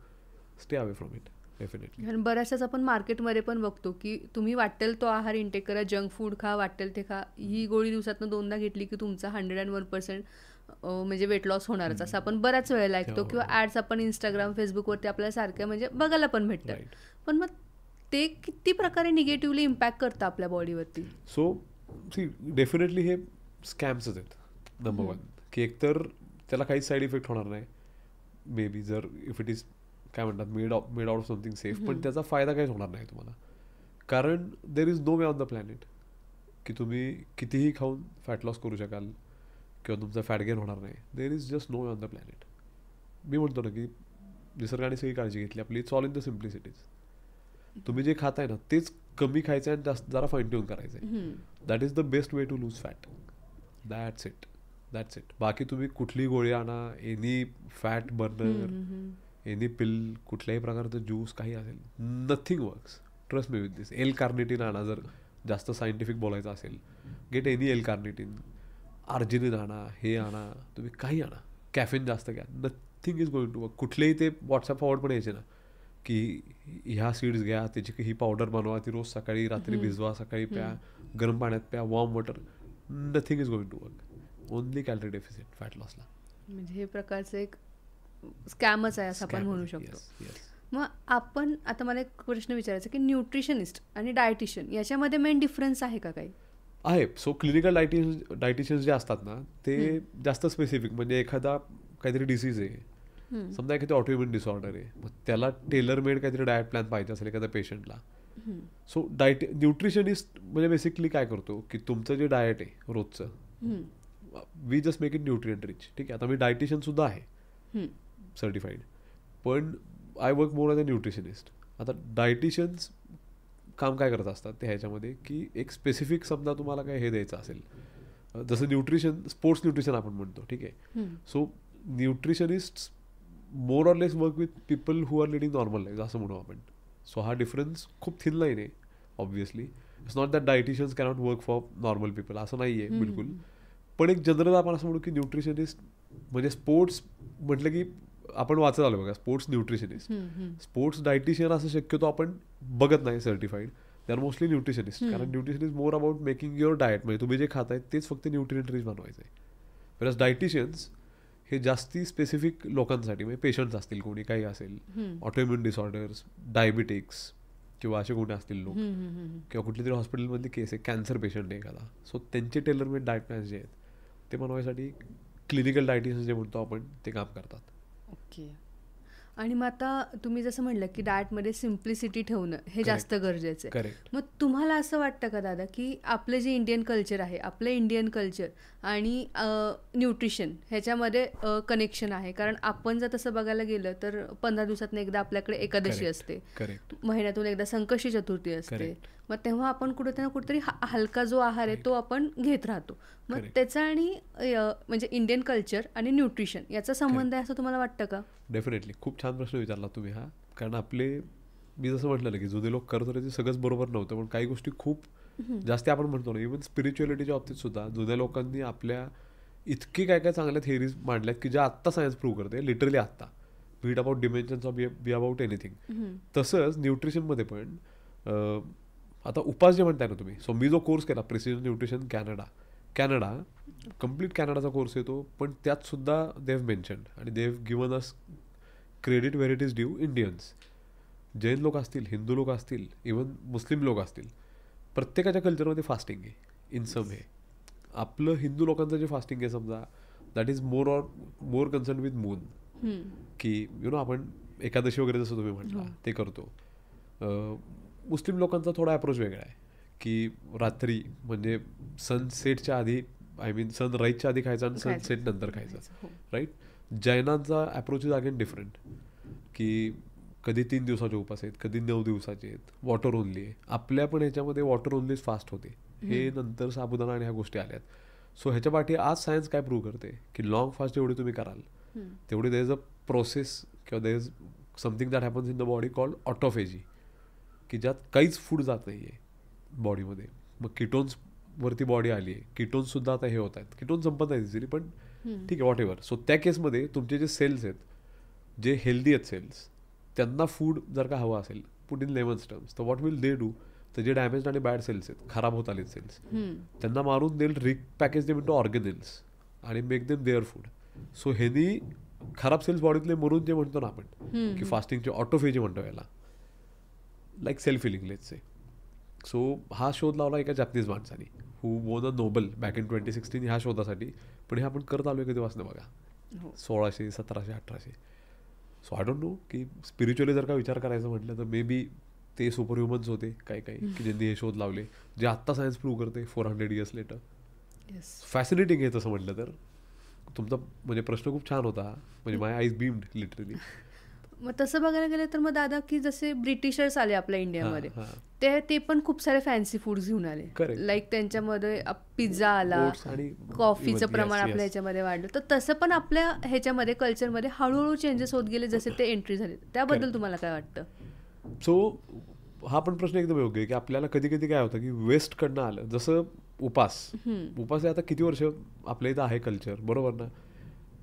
[SPEAKER 1] stay away from it definitely.
[SPEAKER 2] आणि बऱ्याचशाच आपण मार्केटमध्ये पण बघतो की तुम्ही वाटेल तो आहार इंटेक करा, जंक फूड खा, वाटेल ते खा, ही गोळी दिवसातनं 2दा घेतली की तुमचा 101% म्हणजे वेट लॉस होणारच, असं आपण बऱ्याच वेळेला ऐकतो. किंवा ॲड्स आपण इंस्टाग्राम, फेसबुकवरती आपल्याला सारख्या म्हणजे बघायला पण भेटतात. पण मग ते किती प्रकारे निगेटिव्हली इम्पॅक्ट करतं आपल्या बॉडीवरती?
[SPEAKER 1] सो सी डेफिनेटली हे स्कॅम्सच आहेत नंबर 1, की एकतर त्याला काहीच साईड इफेक्ट होणार नाही मे बी, जर इफ इट इज काय म्हणतात made out of something safe, पण त्याचा फायदा काहीच होणार नाही तुम्हाला. कारण there is no way on the planet की तुम्ही कितीही खाऊन फॅट लॉस करू शकाल किंवा तुमचा फॅट गेन होणार नाही. There is just no way on the planet. मी म्हणतो ना की निसर्गाने सगळी काळजी घेतली आपली. It's all in the simplicities. तुम्ही जे खाताय ना तेच कमी खायचं आणि जास्त जरा फाईन ट्यून करायचं आहे. That is the best way to lose fat. That's it. बाकी तुम्ही कुठली गोळी आणा, any fat burner, any pill, कुठल्याही प्रकारचं ज्यूस काही असेल, nothing works. Trust me with this. L carnitine आणा जर जास्त सायंटिफिक बोलायचं असेल. Get any L carnitine, arginine आणा, हे आणा, तुम्ही काही आणा, कॅफेन जास्त घ्या, nothing is going to work. कुठलेही ते व्हॉट्सअप फॉरवर्ड पण यायचे ना की ह्या सीड्स घ्या, त्याची ही पावडर बनवा, ती रोज सकाळी रात्री भिजवा, सकाळी प्या, गरम पाण्यात प्या, warm water, nothing is going to work. Only calorie deficit fat लॉसला.
[SPEAKER 2] म्हणजे हे प्रकारचं एक स्कॅमच आहे असं आपण म्हणू शकतो. मग आपण आता मला एक प्रश्न विचारायचा की न्यूट्रिशनिस्ट आणि डायटिशियन याच्यामध्ये मेन डिफरन्स आहे का काही?
[SPEAKER 1] आहे. सो क्लिनिकल डायटिशियन्स जे असतात ना ते जास्त स्पेसिफिक, म्हणजे एखादा काहीतरी डिसीज आहे, समजा एखादी ऑटोइम्युन डिसऑर्डर आहे, मग त्याला टेलर मेड काहीतरी डाएट प्लॅन पाहिजे असेल एखाद्या पेशंटला. सो न्यूट्रिशनिस्ट म्हणजे बेसिकली काय करतो की तुमचं जे डाएट आहे रोजचं, we just make it nutrient rich. ठीक आहे. आता मी डायटिशियन सुद्धा आहे सर्टिफाईड, पण I work more as a nutritionist. आता डायटिशियन्स काम काय करत असतात ते ह्याच्यामध्ये की एक स्पेसिफिक समजा तुम्हाला काय हे द्यायचं असेल, जसं न्यूट्रिशन, स्पोर्ट्स न्यूट्रिशन आपण म्हणतो. ठीक आहे. So nutritionist more or less work with people who are leading normal life असं म्हणू आपण. सो हा डिफरन्स खूप थिन लाईन आहे obviously. It's not that dietitians cannot work for normal people, असं नाही आहे बिलकुल. पण एक जनरल आपण असं म्हणू की न्यूट्रिशनिस्ट म्हणजे स्पोर्ट्स म्हटलं की आपण वाचत आलो बघा, स्पोर्ट्स न्यूट्रिशनिस्ट. स्पोर्ट्स डायटिशियन असं शक्यतो आपण बघत नाही certified. They are mostly nutritionist. कारण nutrition is more about making your diet, म्हणजे तुम्ही जे खाताय तेच फक्त न्यूट्रिएंट रिच बनवायचं आहे. प्लस डायटिशियन्स हे जास्ती स्पेसिफिक लोकांसाठी, म्हणजे पेशंट्स असतील, कोणी काही असेल, ऑटोइम्युन डिसऑर्डर्स, डायबिटिक्स किंवा असे कोणी असतील लोक, किंवा कुठली तरी हॉस्पिटलमधली केस आहे, कॅन्सर पेशंट आहे एखादा, सो त्यांचे टेलरमेड डाएट प्लॅन्स जे आहेत ते बनवायसाठी क्लिनिकल डायटिशियन्स जे म्हणतो आपण ते काम करतात.
[SPEAKER 2] ओके. आणि मग आता तुम्ही जसं म्हणलं की डाएटमध्ये सिम्प्लिसिटी ठेवणं हे जास्त गरजेचं आहे.
[SPEAKER 1] करेक्ट.
[SPEAKER 2] मग तुम्हाला असं वाटतं का दादा की आपलं जे इंडियन कल्चर आहे, आपलं इंडियन कल्चर आणि न्यूट्रिशन ह्याच्यामध्ये कनेक्शन आहे? कारण आपण जर तसं बघायला गेलं तर 15 दिवसातून एकदा आपल्याकडे एकादशी असते, महिन्यातून एकदा संकष्टी चतुर्थी असते, मग तेव्हा आपण कुठे ना कुठेतरी हलका जो आहार आहे तो आपण घेत राहतो. मग त्याचा आणि म्हणजे इंडियन कल्चर आणि न्यूट्रिशन याचा संबंध आहे असं तुम्हाला वाटतं का?
[SPEAKER 1] डेफिनेटली. खूप छान प्रश्न विचारला तुम्ही हा. कारण आपले, मी जसं म्हटलं ना की जुने लोक करत होते ते सगळंच बरोबर नव्हतं, पण काही गोष्टी खूप जास्त आपण म्हणतो ना, इव्हन स्पिरिच्युअलिटीच्या बाबतीत सुद्धा जुन्या लोकांनी आपल्या इतकी काय काय चांगल्या थिअरीज मांडल्यात की ज्या आत्ता सायन्स प्रूव्ह करते, लिटरली आत्ता. Be it about dimensions of be about anything. तसंच न्यूट्रिशनमध्ये पण आता उपास जे म्हणताय ना तुम्ही, सो मी जो कोर्स केला प्रिसिजन न्यूट्रिशन कॅनडा कम्प्लीट कॅनडाचा कोर्स येतो, पण त्यात सुद्धा दे हॅव मेन्शन्ड आणि they have given us credit where it is due. Indians, Jain लोक असतील, हिंदू लोक असतील, इव्हन मुस्लिम लोक असतील, प्रत्येकाच्या कल्चरमध्ये फास्टिंग आहे इन सम वे. आपलं हिंदू लोकांचं जे फास्टिंग आहे समजा, that is more concern with moon, की यु नो आपण एकादशी वगैरे जसं तुम्ही म्हटलं ते करतो. मुस्लिम लोकांचा थोडा अप्रोच वेगळा आहे की रात्री म्हणजे सनसेटच्या आधी, आय मीन सनराईजच्या आधी खायचा आणि सनसेट नंतर खायचा, राईट. जैनांचा अप्रोच इज अगेन डिफरंट, की कधी 3 दिवसाचे उपास आहेत, कधी 9 दिवसाचे आहेत, वॉटर ओनली आहे. आपल्या पण ह्याच्यामध्ये वॉटर ओनलीच फास्ट होते, हे नंतर साबुदाणा आणि ह्या गोष्टी आल्यात. सो ह्याच्या पाठी आज सायन्स काय प्रूव्ह करते की लॉंग फास्ट जेवढी तुम्ही कराल तेवढी देर इज अ प्रोसेस किंवा देर is something that happens in the body called autophagy, की ज्यात काहीच फूड जात नाही आहे बॉडीमध्ये. मग किटोन्सवरती बॉडी आली आहे, किटोन्ससुद्धा आता हे होत आहेत, किटोन संपत नाही इझिली, पण ठीक आहे वॉट एव्हर. सो त्या केसमध्ये तुमचे जे सेल्स आहेत, जे हेल्दी आहेत सेल्स, त्यांना फूड जर का हवं असेल, पुट इन लेमन्स टर्म्स, तर व्हॉट विल दे डू, तर जे डॅमेज आणि बॅड सेल्स आहेत, खराब होत आले सेल्स, त्यांना मारून देईल, रिपॅकेज देम इंटू ऑर्गेनेल्स आणि make them their food. So ह्यानी खराब सेल्स बॉडीतले मरून जे म्हणतो ना आपण की फास्टिंगची ऑटोफेजी म्हणतो याला, like self healing let's say. So हा शोध लावला एका जॅपनीज माणसाने हू वोन अ नोबल बॅक इन 2016 ह्या शोधासाठी. पण हे आपण करत आलो कधीपासून बघा, 1600, 1700, 1800. सो आय डोंट नो की स्पिरिच्युअली जर का विचार करायचं म्हटलं तर मे बी ते सुपर ह्युमन्स होते काही की ज्यांनी हे शोध लावले, जे आत्ता सायन्स प्रूव्ह करते 400 years लेटर. फॅसिनेटिंग आहे तसं म्हटलं तर. तुमचा म्हणजे प्रश्न खूप छान होता, म्हणजे माय आईज बीम्ड लिटरली.
[SPEAKER 2] मग तसं बघायला गेलं तर मग दादा की जसे ब्रिटिशर्स आले आपल्या इंडियामध्ये, ते पण खूप सारे फॅन्सी फूड घेऊन आले, लाईक त्यांच्यामध्ये पिझ्झा आला, कॉफीचं प्रमाण आपल्या ह्याच्यामध्ये वाढलं. तर तसं पण आपल्या ह्याच्यामध्ये कल्चरमध्ये हळूहळू चेंजेस होत गेले जसे ते एंट्री झाले. त्याबद्दल तुम्हाला काय वाटतं?
[SPEAKER 1] सो हा पण प्रश्न एकदम योग्य आहे की आपल्याला कधी कधी काय होतं की वेस्टकडनं आलं, जसं उपास आता किती वर्ष आपल्या इथं आहे कल्चर, बरोबर ना,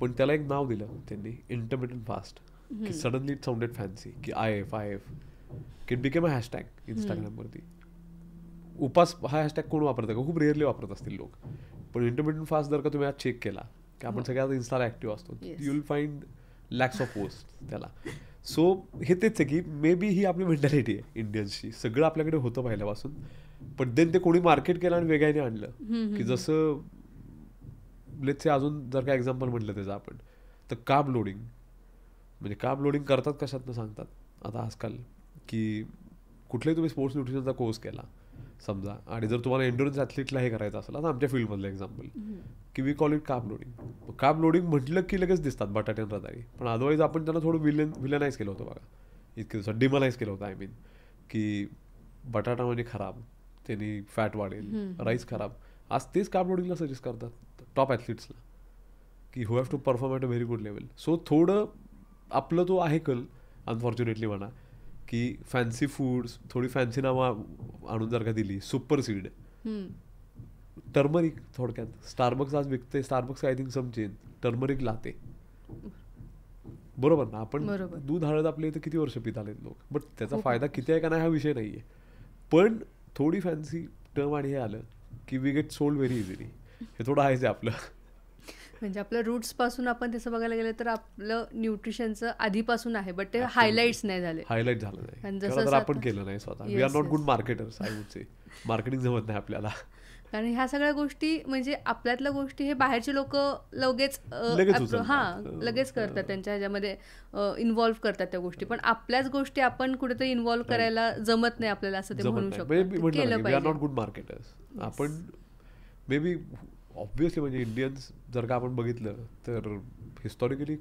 [SPEAKER 1] पण त्याला एक नाव दिलं त्यांनी, इंटरमिटंट फास्ट, की सडनली इट साऊंडेड फॅन्सी, की IF की इट बिकेम अ हॅशटॅग इंस्टाग्रामवरती. उपास हा हॅशटॅग कोण वापरतं का? खूप रेअरली वापरत असतील लोक. पण इंटरमिटंट फास्ट जर का तुम्ही आज चेक केला की आपण सगळ्यात इन्स्टाला ॲक्टिव्ह असतो, you will find lakhs of post त्याला. सो हे तेच आहे की मे बी ही आपली मेंटॅलिटी आहे इंडियन्सची, सगळं आपल्याकडे होतं पहिल्यापासून, पण देन ते कोणी मार्केट केलं आणि वेगळ्याने आणलं. की जसं लेट्स से अजून जर का एक्झाम्पल म्हटलं त्याचं आपण, तर कार्ब लोडिंग. म्हणजे कार्ब लोडिंग करतात कशातनं सांगतात आता आजकाल, की कुठलाही तुम्ही स्पोर्ट्स न्यूट्रिशनचा कोर्स केला समजा, आणि जर तुम्हाला एन्ड्युरन्स ॲथलीटला हे करायचं असेल, आता आमच्या फील्डमधलं एक्झाम्पल, की we call it carb loading. Carb loading म्हटलं की लगेच दिसतात बटाट्यान रताळी, पण अदरवाईज आपण त्यांना थोडं विलनाइज केलं होतं बघा, इतके दिवसात डिमलाइज केलं होतं. आय मीन की बटाटा म्हणजे खराब, त्यांनी फॅट वाढेल, राईस खराब. आज तेच कार्ब लोडिंगला सजेस्ट करतात टॉप ॲथलीट्सला, की who have to perform at a very good level. So थोडं आपलं तो आहे कल अनफॉर्च्युनेटली म्हणा, की फॅन्सी फूड्स, थोडी फॅन्सी नावं आणून जर का दिली, सुपर सीड, टर्मरिक, थोडक्यात स्टारबक्स आज विकते, Starbucks I think some chain, turmeric latte, बरोबर ना. आपण दूध हळद आपल्या इथं किती वर्ष पित आलेत लोक, बट त्याचा फायदा किती आहे का नाही हा विषय नाही आहे. पण थोडी फॅन्सी टर्म आणि हे आलं की we get sold very easily. हे थोडं आहेच आहे आपलं.
[SPEAKER 2] म्हणजे आपल्या रूट्स पासून आपण तसं बघायला गेलं तर आपलं न्यूट्रिशनचं आधीपासून आहे, बट ते हायलाइट्स नाही झाले, हायलाइट झालं
[SPEAKER 1] नाही, जसं आपण केलं नाही स्वतः. We are not good marketers, I would say. Marketing जमत नाही आपल्याला,
[SPEAKER 2] कारण ह्या सगळ्या गोष्टी म्हणजे आपल्यातल्या गोष्टी हे बाहेरचे लोक लगेच लगेच करतात, त्यांच्या ह्याच्यामध्ये इन्व्हॉल्व्ह करतात त्या गोष्टी, पण आपल्याच गोष्टी आपण कुठेतरी इन्व्हॉल्व्ह करायला जमत नाही आपल्याला, असं ते म्हणू शकतो. केलं पाहिजे.
[SPEAKER 1] नॉट गुड मार्केटर्स आपण. मे बी ऑब्व्हियसली म्हणजे इंडियन्स जर का आपण बघितलं तर हिस्टॉरिकली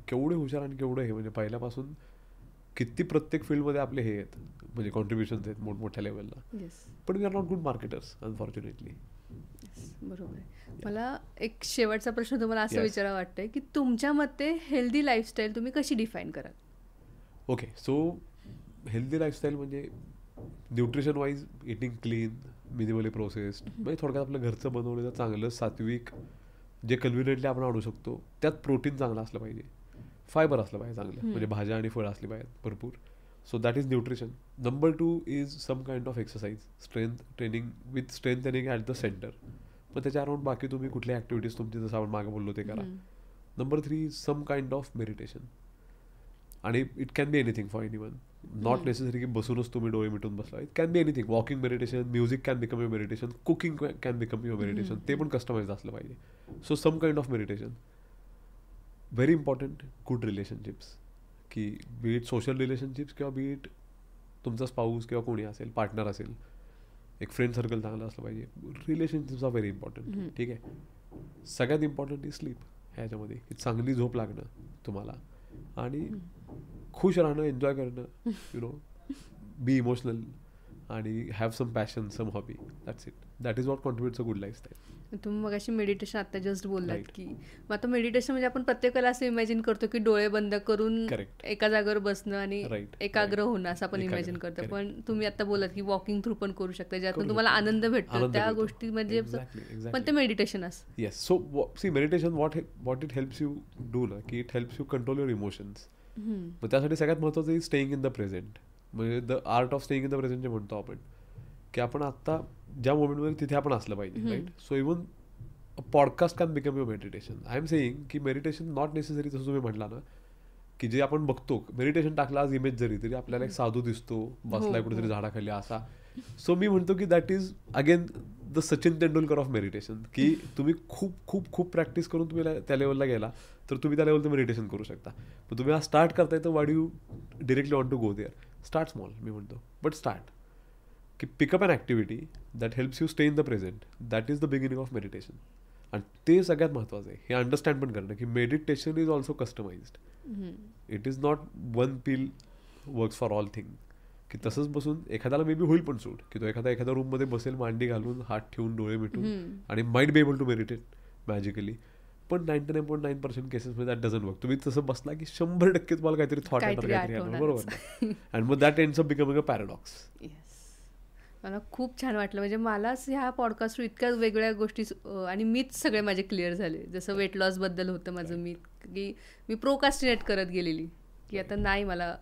[SPEAKER 1] केवढे हुशार आणि केवढे हे, म्हणजे पहिल्यापासून किती प्रत्येक फील्डमध्ये आपले हे आहेत, म्हणजे कॉन्ट्रीब्युशन्स आहेत मोठमोठ्या लेवलला, पण we are not good marketers unfortunately.
[SPEAKER 2] बरोबर आहे. मला एक शेवटचा प्रश्न तुम्हाला असं विचारावं वाटतंय की तुमच्या मते हेल्दी लाईफस्टाईल तुम्ही कशी डिफाईन कराल?
[SPEAKER 1] ओके, सो हेल्दी लाईफस्टाईल म्हणजे nutrition wise eating clean, minimally processed, म्हणजे थोडक्यात आपलं घरचं बनवलेलं चांगलं सात्विक, जे कन्व्हिनियंटली आपण आणू शकतो, त्यात प्रोटीन चांगलं असलं पाहिजे, फायबर असलं पाहिजे चांगलं, म्हणजे भाज्या आणि फळं असली पाहिजेत भरपूर. So that is nutrition. Number 2 is some kind of exercise, strength training with strength training at the centre. मग त्याच्या अराउंड बाकी तुम्ही कुठल्या ॲक्टिव्हिटीज तुमची जसं आपण मागे बोललो ते करा. Number 3 is some kind of meditation, आणि it can be anything for anyone, not necessary की बसूनच तुम्ही डोळे मिटून बसला. It can be anything, walking meditation, music can become your meditation, cooking can become your meditation, ते पण कस्टमाइज असलं पाहिजे. So some kind of meditation. Very important, good relationships, की बी इट सोशल रिलेशनशिप्स किंवा बी इट तुमचा स्पाऊस किंवा कोणी असेल, पार्टनर असेल, एक फ्रेंड सर्कल चांगलं असलं पाहिजे. Relationships are very important. ठीक आहे. सगळ्यात इम्पॉर्टंट इज स्लीप ह्याच्यामध्ये, की चांगली झोप लागणं तुम्हाला, आणि खुश राहणं, एन्जॉय करणं, यु नो, बी इमोशनल, आणि have some passion, some hobby. That's it. That is what contributes a good lifestyle.
[SPEAKER 2] तुम्ही मग अशी मेडिटेशन आता जस्ट बोललात की मग आता मेडिटेशन म्हणजे आपण प्रत्येकाला असं इमॅजिन करतो की डोळे बंद करून एका जागेवर बसणं आणि एकाग्र होणं असं आपण इमॅजिन करतो, पण तुम्ही आता बोललात की वॉकिंग थ्रू पण करू शकता ज्यातून तुम्हाला आनंद भेटतो त्या गोष्टी म्हणजे पण ते मेडिटेशन असतं.
[SPEAKER 1] Yes. So see meditation what it helps you do ना की it helps you control your emotions. मग त्यासाठी सगळ्यात महत्त्वाचं is staying in the present. म्हणजे the art of staying in the present जे म्हणतो आपण की आपण आत्ता ज्या मोमेंटमध्ये तिथे आपण असलं पाहिजे. Right. So even a podcast can become your meditation. I am saying की मेडिटेशन नॉट नेसेसरी जसं तुम्ही म्हटला ना की जे आपण बघतो मेडिटेशन टाकला आज इमेज जरी तरी आपल्याला एक साधू दिसतो बसलाय कुठेतरी झाडाखाली असा. सो मी म्हणतो की that is again the Sachin Tendulkar of meditation की तुम्ही खूप खूप खूप प्रॅक्टिस करून तुम्ही त्या लेवलला गेला तर तुम्ही त्या लेवलचं मेडिटेशन करू शकता. पण तुम्ही आज स्टार्ट करताय तर why do you directly want to go there. Start small मी म्हणतो, बट स्टार्ट की pick up an activity that helps you stay in the present. That is the beginning of meditation. आणि ते सगळ्यात महत्त्वाचं आहे हे अंडरस्टँड पण करणं की meditation is also customised. It is not one pill works for all thing. की तसंच बसून एखाद्याला मे बी होईल पण सूट की तो एखाद्या रूममध्ये बसेल मांडी घालून हात ठेवून डोळे मिटून आणि might be able to meditate magically. पण 99.9% केसेसमध्ये दॅट डझंट वर्क. तुम्ही तसं बसला की 100% तुम्हाला काहीतरी थॉट येणार. बरोबर. अँड मग that ends up becoming a paradox.
[SPEAKER 2] मला खूप छान वाटलं. म्हणजे मलाच ह्या पॉडकास्टवर इतक्या वेगळ्या गोष्टी आणि मीच सगळे माझे क्लिअर झाले. जसं वेट लॉसबद्दल होतं माझं मी की मी प्रोकास्टिनेट करत गेलेली की आता नाही मला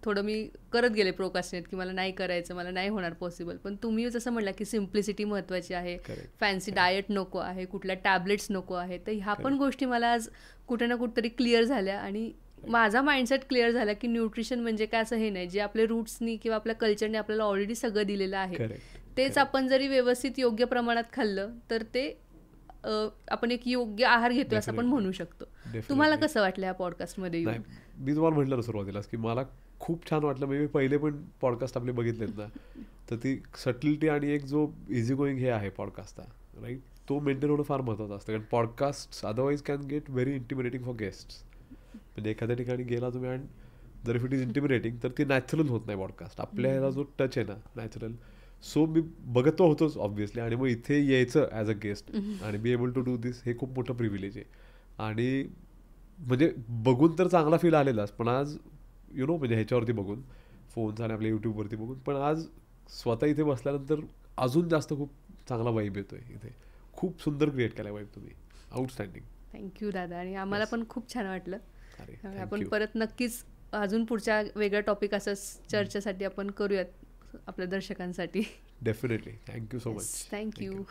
[SPEAKER 2] थोडं मी करत गेले प्रोकास्टिनेट की मला नाही करायचं, मला नाही होणार पॉसिबल. पण तुम्ही जसं म्हटलं की सिम्प्लिसिटी महत्त्वाची आहे, फॅन्सी डाएट नको आहे, कुठल्या टॅबलेट्स नको आहे. तर ह्या पण गोष्टी मला आज कुठे ना कुठेतरी क्लिअर झाल्या आणि माझा माइंडसेट क्लिअर झाला की न्यूट्रिशन म्हणजे काय असं हे नाही जे आपल्या रूट्सनी किंवा आपल्या कल्चरने आपल्याला ऑलरेडी सगळं दिलेलं आहे तेच आपण जरी व्यवस्थित योग्य प्रमाणात खाल्लं तर ते आपण एक योग्य आहार घेतो असं आपण म्हणू शकतो. तुम्हाला कसं वाटलं या पॉडकास्टमध्ये?
[SPEAKER 1] मी तुम्हाला म्हटलं ना सुरुवातीलाच की मला खूप छान वाटलं. मी पहिले पण पॉडकास्ट आपले बघितलेत ना तर ती सटलिटी आणि एक जो इझी गोईंग हे आहे पॉडकास्टचा राईट तो मेंटेन होणं फार महत्त्वाचं असतं. कारण podcast otherwise can get very intimidating for guests. म्हणजे एखाद्या ठिकाणी गेला तुम्ही आणि जर इफ इट इज इंटिमिडेटिंग तर ती नॅचरल होत नाही पॉडकास्ट. आपल्या ह्याला जो टच आहे ना नॅचरल. सो मी बघत तो होतोच ऑब्व्हियसली आणि मग इथे यायचं ॲज अ गेस्ट आणि बी एबल टू डू दिस हे खूप मोठं प्रिव्हिलेज आहे. आणि म्हणजे बघून तर चांगला फील आलेलाच पण आज यु नो म्हणजे ह्याच्यावरती बघून फोन्स आणि आपल्या यूट्यूबवरती बघून पण आज स्वतः इथे बसल्यानंतर अजून जास्त खूप चांगला वाईब येतोय. इथे खूप सुंदर क्रिएट केला वाईब तुम्ही. आउटस्टँडिंग.
[SPEAKER 2] थँक्यू दादा. आणि आम्हाला पण खूप छान वाटलं. आपण परत नक्कीच अजून पुढच्या वेगळ्या टॉपिक असं चर्चेसाठी आपण करूयात आपल्या दर्शकांसाठी.
[SPEAKER 1] Definitely. Thank you so much.
[SPEAKER 2] Thank you.